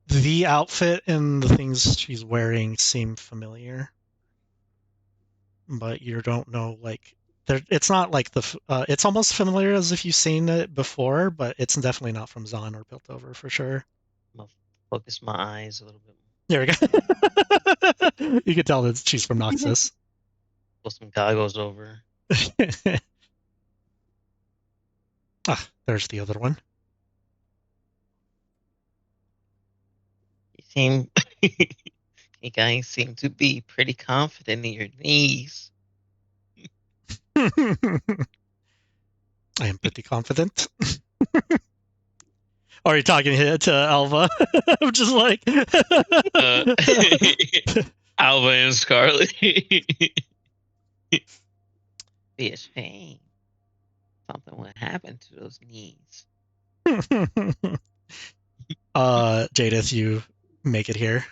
The outfit and the things she's wearing seem familiar, but you don't know, like, it's not like it's almost familiar as if you've seen it before, but it's definitely not from Zon or Piltover for sure. I'm gonna focus my eyes a little bit more. There we go. You can tell that she's from Noxus. Put some goggles over. There's the other one. You guys seem to be pretty confident in your knees. I am pretty confident. Or are you talking to Alva? I'm just like Alva and Scarlet. Be ashamed. Something will happen to those knees. Jadith, you make it here.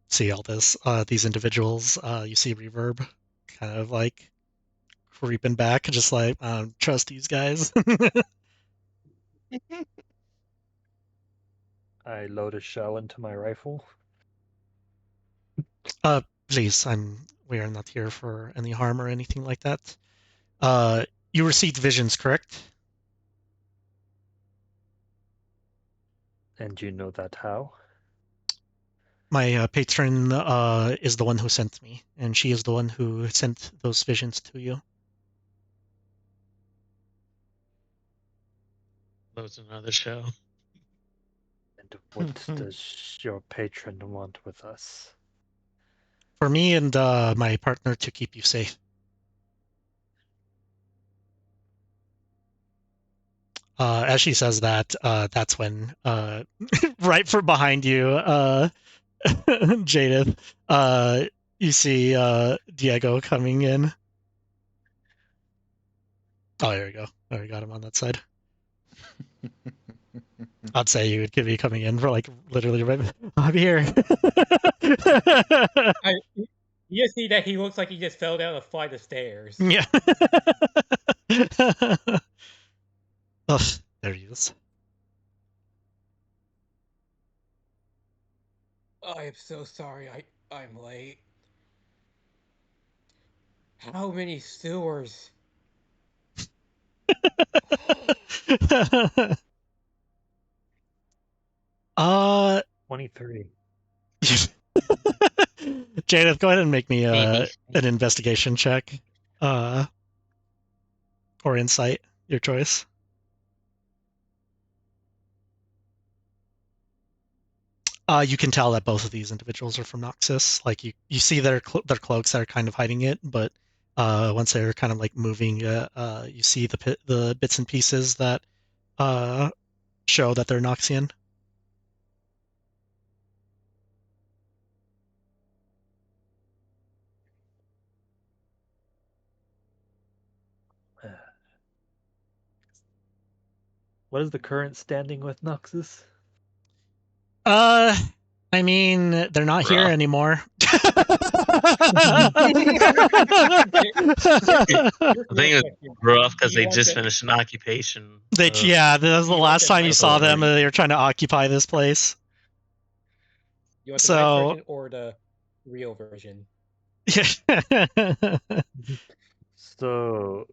See all this, these individuals. You see Reverb kind of like creeping back, just like, I don't trust these guys. I load a shell into my rifle. Please, we are not here for any harm or anything like that. You received visions, correct? And you know that how? My patron is the one who sent me, and she is the one who sent those visions to you. That was another show. And what does your patron want with us? For me and my partner to keep you safe. As she says that, that's when right from behind you, Jadith, you see Diego coming in. Oh, there we go. There we got him on that side. I'd say you would be coming in for like literally right. I'm here. You see that he looks like he just fell down a flight of stairs. Yeah. Oh, there he is. I am so sorry. I'm late. How many sewers? 23. Jadith, go ahead and make me Maybe. an investigation check, or insight, your choice. You can tell that both of these individuals are from Noxus. Like you see their cloaks that are kind of hiding it, but once they're kind of like moving, you see the bits and pieces that show that they're Noxian. What is the current standing with Noxus? I mean, they're not here Rough. anymore. I think it was rough because they just finished an occupation. Yeah, that was the You want last the time you light saw them. version? They were trying to occupy this place. You want the So- light version or the real version? So,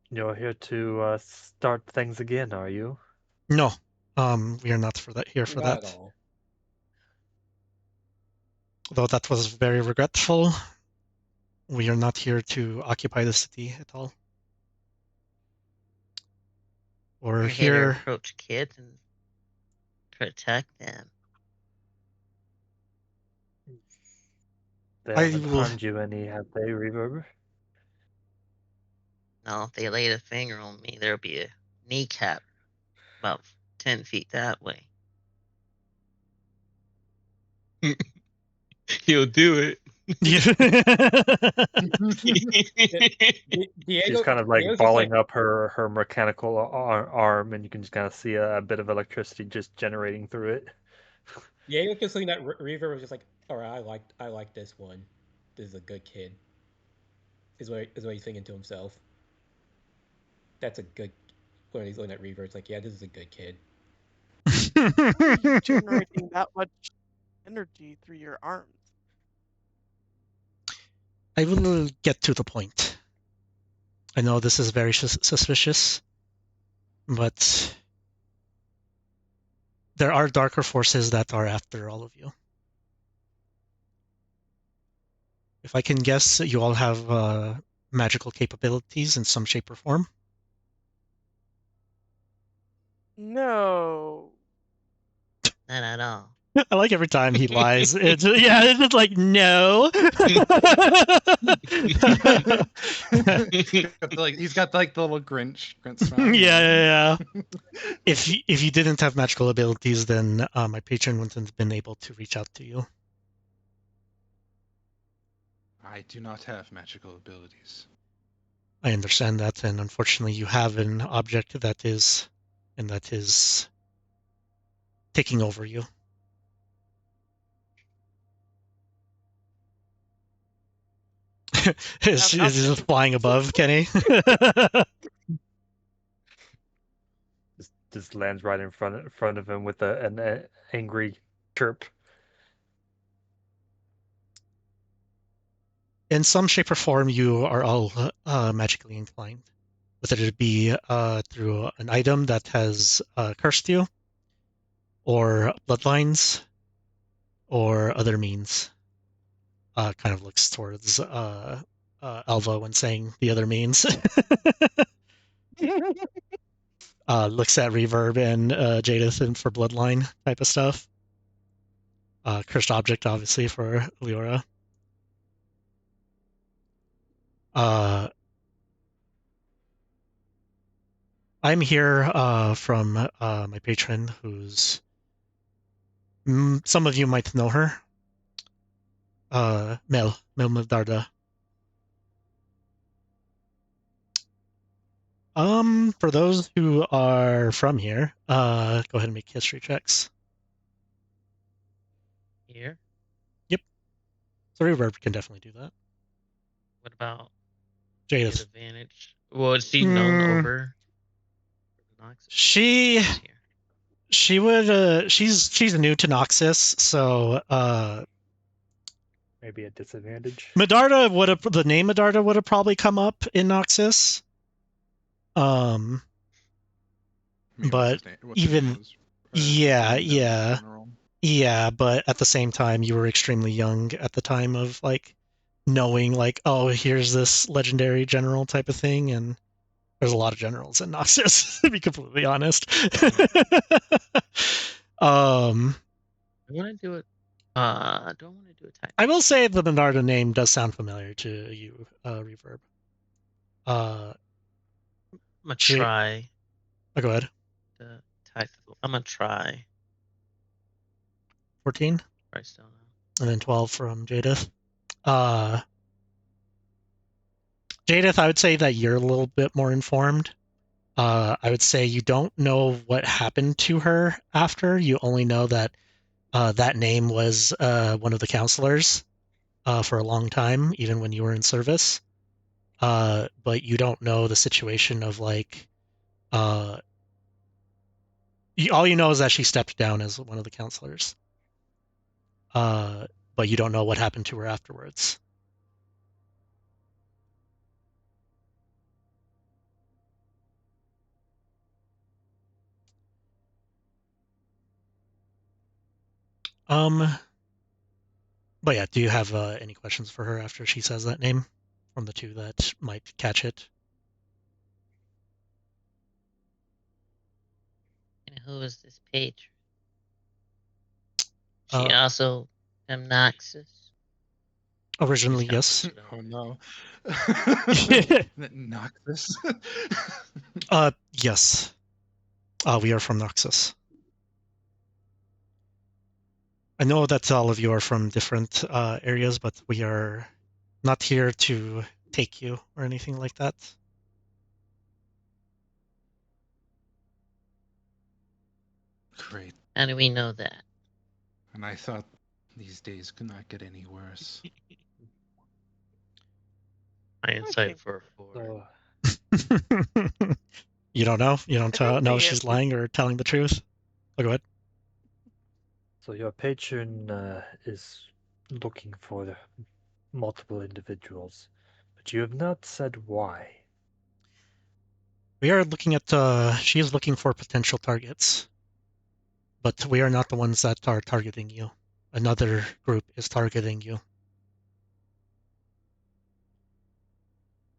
you're here to start things again, are you? No, we are not here for Not that. at all. Though that was very regretful. We are not here to occupy the city at all. We're You're here to here. approach kids and protect them. They I haven't will- harmed you any, have they, Reverber? No, if they laid a finger on me, there'll be a kneecap about 10 feet that way. He'll do it. She's kind of like balling up her mechanical arm, and you can just kind of see a bit of electricity just generating through it. Diego just looking at Reaver was just like, all right, I like this one. This is a good kid. Is what he's thinking to himself. That's a good. When he's looking at Reaver, it's like, yeah, this is a good kid. Generating that much energy through your arms. I will get to the point. I know this is very suspicious, but there are darker forces that are after all of you. If I can guess, you all have magical capabilities in some shape or form. No. Not at all. I like every time he lies. It's just like no. He's got like the little Grinch smile. Yeah. If you didn't have magical abilities, then my patron wouldn't have been able to reach out to you. I do not have magical abilities. I understand that, and unfortunately, you have an object that is taking over you. is just flying above, Kenny? just lands right in front of him with an angry chirp. In some shape or form, you are all magically inclined, whether it be through an item that has cursed you, or bloodlines, or other means. Kind of looks towards Alva when saying the other means. Looks at Reverb and Jadith for bloodline type of stuff. Cursed object, obviously, for Leora. I'm here from my patron, who's some of you might know her. Mel Darda. For those who are from here, go ahead and make history checks. Here? Yep. So Reverb can definitely do that. What about Jadith? Advantage? Well, is she known over Noxus? She would she's new to Noxus, so maybe a disadvantage. The name Medarda would have probably come up in Noxus. But even yeah, but at the same time, you were extremely young at the time of like knowing like, oh, here's this legendary general type of thing, and there's a lot of generals in Noxus, to be completely honest. I want to do it. Do I want to do a type? I will say the Menarda name does sound familiar to you, Reverb. I'm gonna try. Go ahead. The type. I'm gonna try. 14. Right, still now. And then 12 from Jadith. Jadith, I would say that you're a little bit more informed. I would say you don't know what happened to her after. You only know that that name was one of the counselors for a long time, even when you were in service. But you don't know the situation of like. All you know is that she stepped down as one of the counselors. But you don't know what happened to her afterwards. But yeah, do you have any questions for her after she says that name from the two that might catch it? And who is this patron? She also from Noxus? Originally, yes. Oh no. Noxus. Yes. We are from Noxus. I know that all of you are from different areas, but we are not here to take you or anything like that. Great. How do we know that? And I thought these days could not get any worse. My insight think- for 4. So, You don't know? You don't I think know the if she's answer- lying or telling the truth? Oh, go ahead. so your patron is looking for multiple individuals, but you have not said why. We are looking at, she is looking for potential targets, but we are not the ones that are targeting you. Another group is targeting you.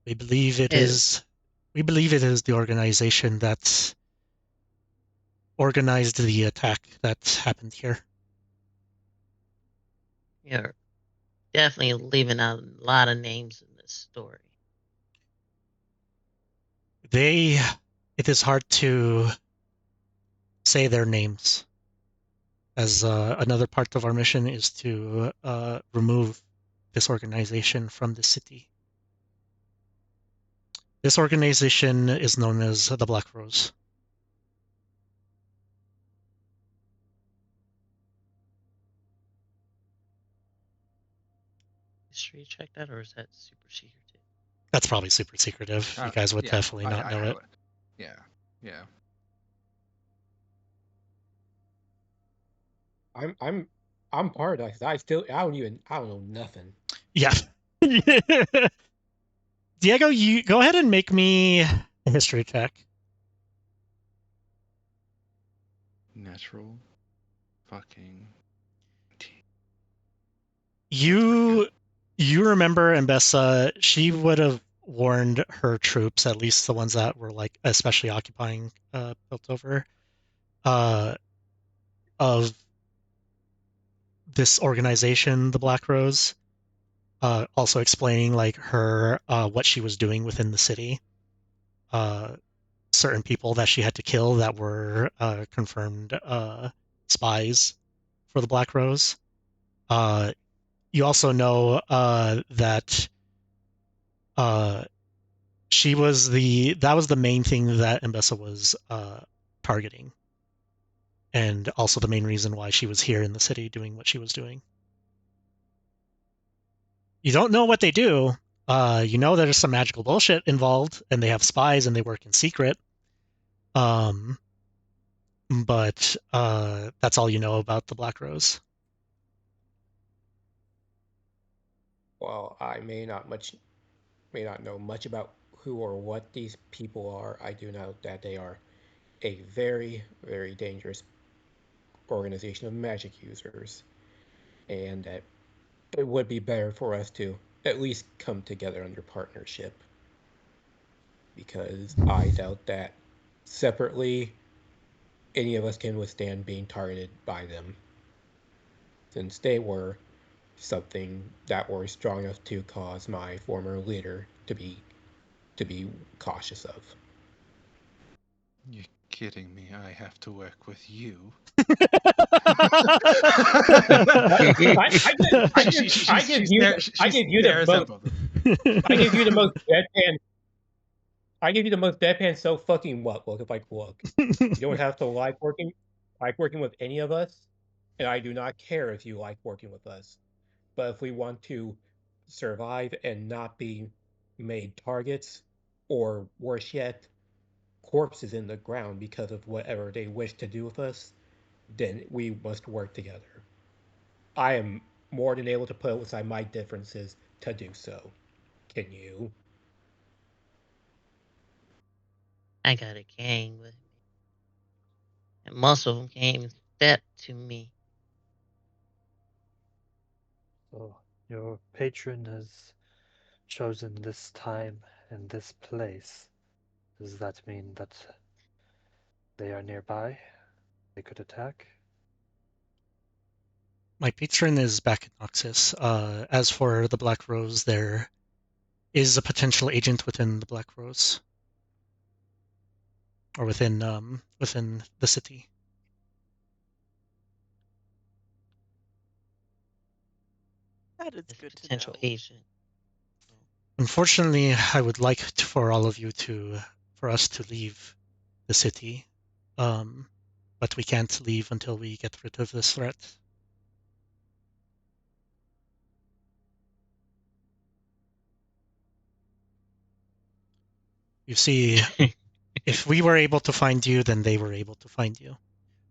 We believe it is the organization that organized the attack that happened here. You're definitely leaving out a lot of names in this story. It is hard to say their names, as another part of our mission is to remove this organization from the city. This organization is known as the Black Rose. History check that, or is that super secret? That's probably super secretive. You guys would Yeah, definitely not know I it. would. Yeah, yeah. I'm part of that. I don't know nothing. Yeah. Diego, you go ahead and make me a history check. Natural fucking. You remember Mbessa, she would have warned her troops, at least the ones that were like especially occupying Piltover, of this organization, the Black Rose, also explaining like her what she was doing within the city. Certain people that she had to kill that were confirmed spies for the Black Rose. You also know that that was the main thing that Mbessa was targeting, and also the main reason why she was here in the city doing what she was doing. You don't know what they do. You know there's some magical bullshit involved, and they have spies and they work in secret. But that's all you know about the Black Rose. Well, I may not know much about who or what these people are. I do know that they are a very, very dangerous organization of magic users, and that it would be better for us to at least come together under partnership, because I doubt that separately any of us can withstand being targeted by them, since they were something that were strong enough to cause my former leader to be cautious of. You're kidding me. I have to work with you. I give you the most. I give you the most deadpan. I give you the most deadpan. So fucking what? Look, look. You don't have to like working with any of us, and I do not care if you like working with us. But if we want to survive and not be made targets, or worse yet, corpses in the ground because of whatever they wish to do with us, then we must work together. I am more than able to put aside my differences to do so. Can you? I got a gang with me, and most of them came step to me. So your patron has chosen this time and this place. Does that mean that they are nearby? They could attack? My patron is back in Noxus. As for the Black Rose, there is a potential agent within the Black Rose. or within the city. That is As a good to potential know. agent. Unfortunately, I would like for all of you for us to leave the city, but we can't leave until we get rid of this threat. You see, if we were able to find you, then they were able to find you.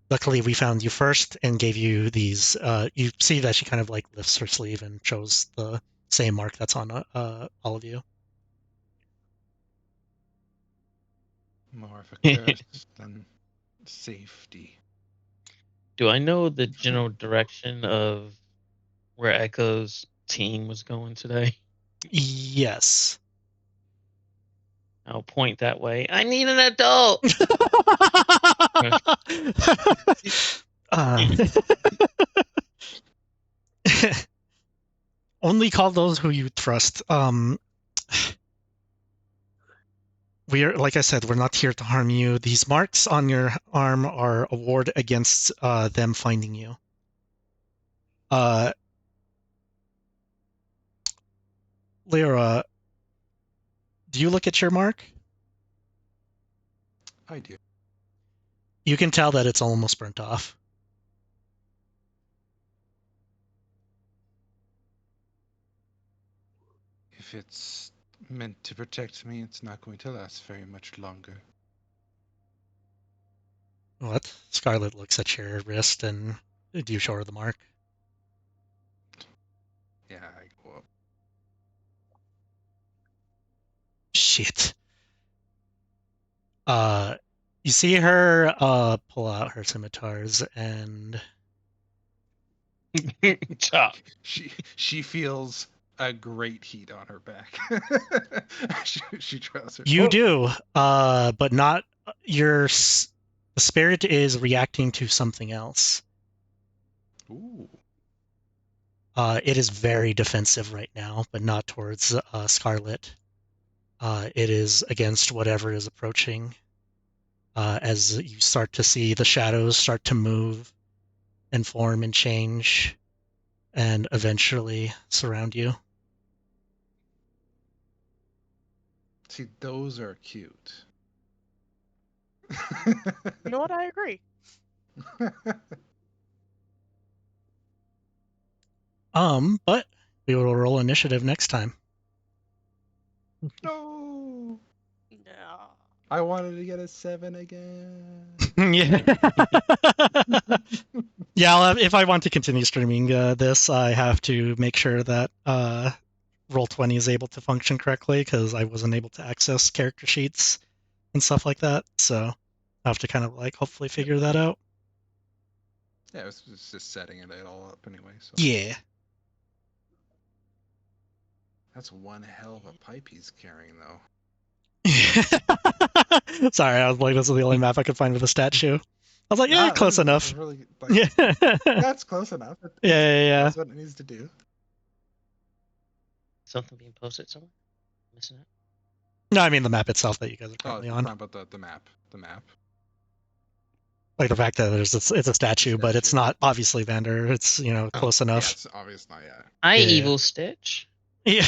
Luckily, we found you first and gave you these. You see that she kind of like lifts her sleeve and shows the same mark that's on all of you. More of a curse than safety. Do I know the general direction of where Echo's team was going today? Yes. I'll point that way. I need an adult. Only call those who you trust. We are, like I said, we're not here to harm you. These marks on your arm are a ward against them finding you. Lyra, do you look at your mark? I do. You can tell that it's almost burnt off. If it's meant to protect me, it's not going to last very much longer. What? Scarlet looks at your wrist and do you show her the mark? Yeah, I go up. Shit. You see her pull out her scimitars and Chop. She feels a great heat on her back. she draws her. you do, but not your. The spirit is reacting to something else. Ooh. It is very defensive right now, but not towards Scarlet. It is against whatever is approaching. As you start to see the shadows start to move and form and change and eventually surround you. See, those are cute. You know what? I agree. But we will roll initiative next time. No. No. I wanted to get a 7 again. Yeah. Yeah, if I want to continue streaming this, I have to make sure that Roll20 is able to function correctly because I wasn't able to access character sheets and stuff like that. So I have to kind of like hopefully figure that out. Yeah, it's just setting it all up anyway. So Yeah. that's one hell of a pipe he's carrying, though. Sorry, I was like, this is the only map I could find with a statue. I was like, yeah, Nah, close that's enough. Really, Yeah. that's close enough. Yeah. That's what it needs to do. Something being posted somewhere? Missing it? No, I mean the map itself that you guys are Oh, currently you're on. talking about the map. The map. Like the fact that it's a statue, but it's Statue. not obviously Vander. It's close Yeah, enough. it's obvious not yet. I Yeah. evil Stitch. Yeah.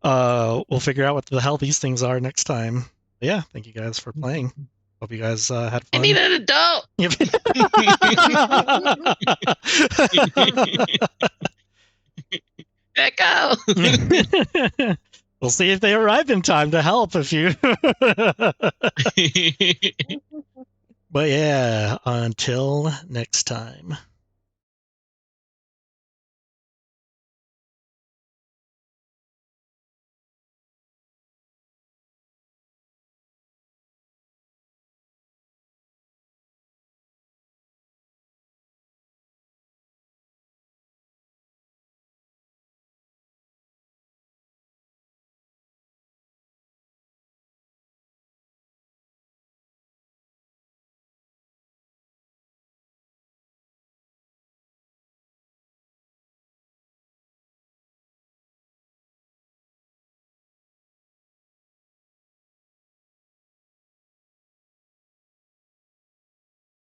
We'll figure out what the hell these things are next time. But yeah, thank you guys for playing. Hope you guys had I fun. need an adult. Echo. We'll see if they arrive in time to help if you. But yeah, until next time.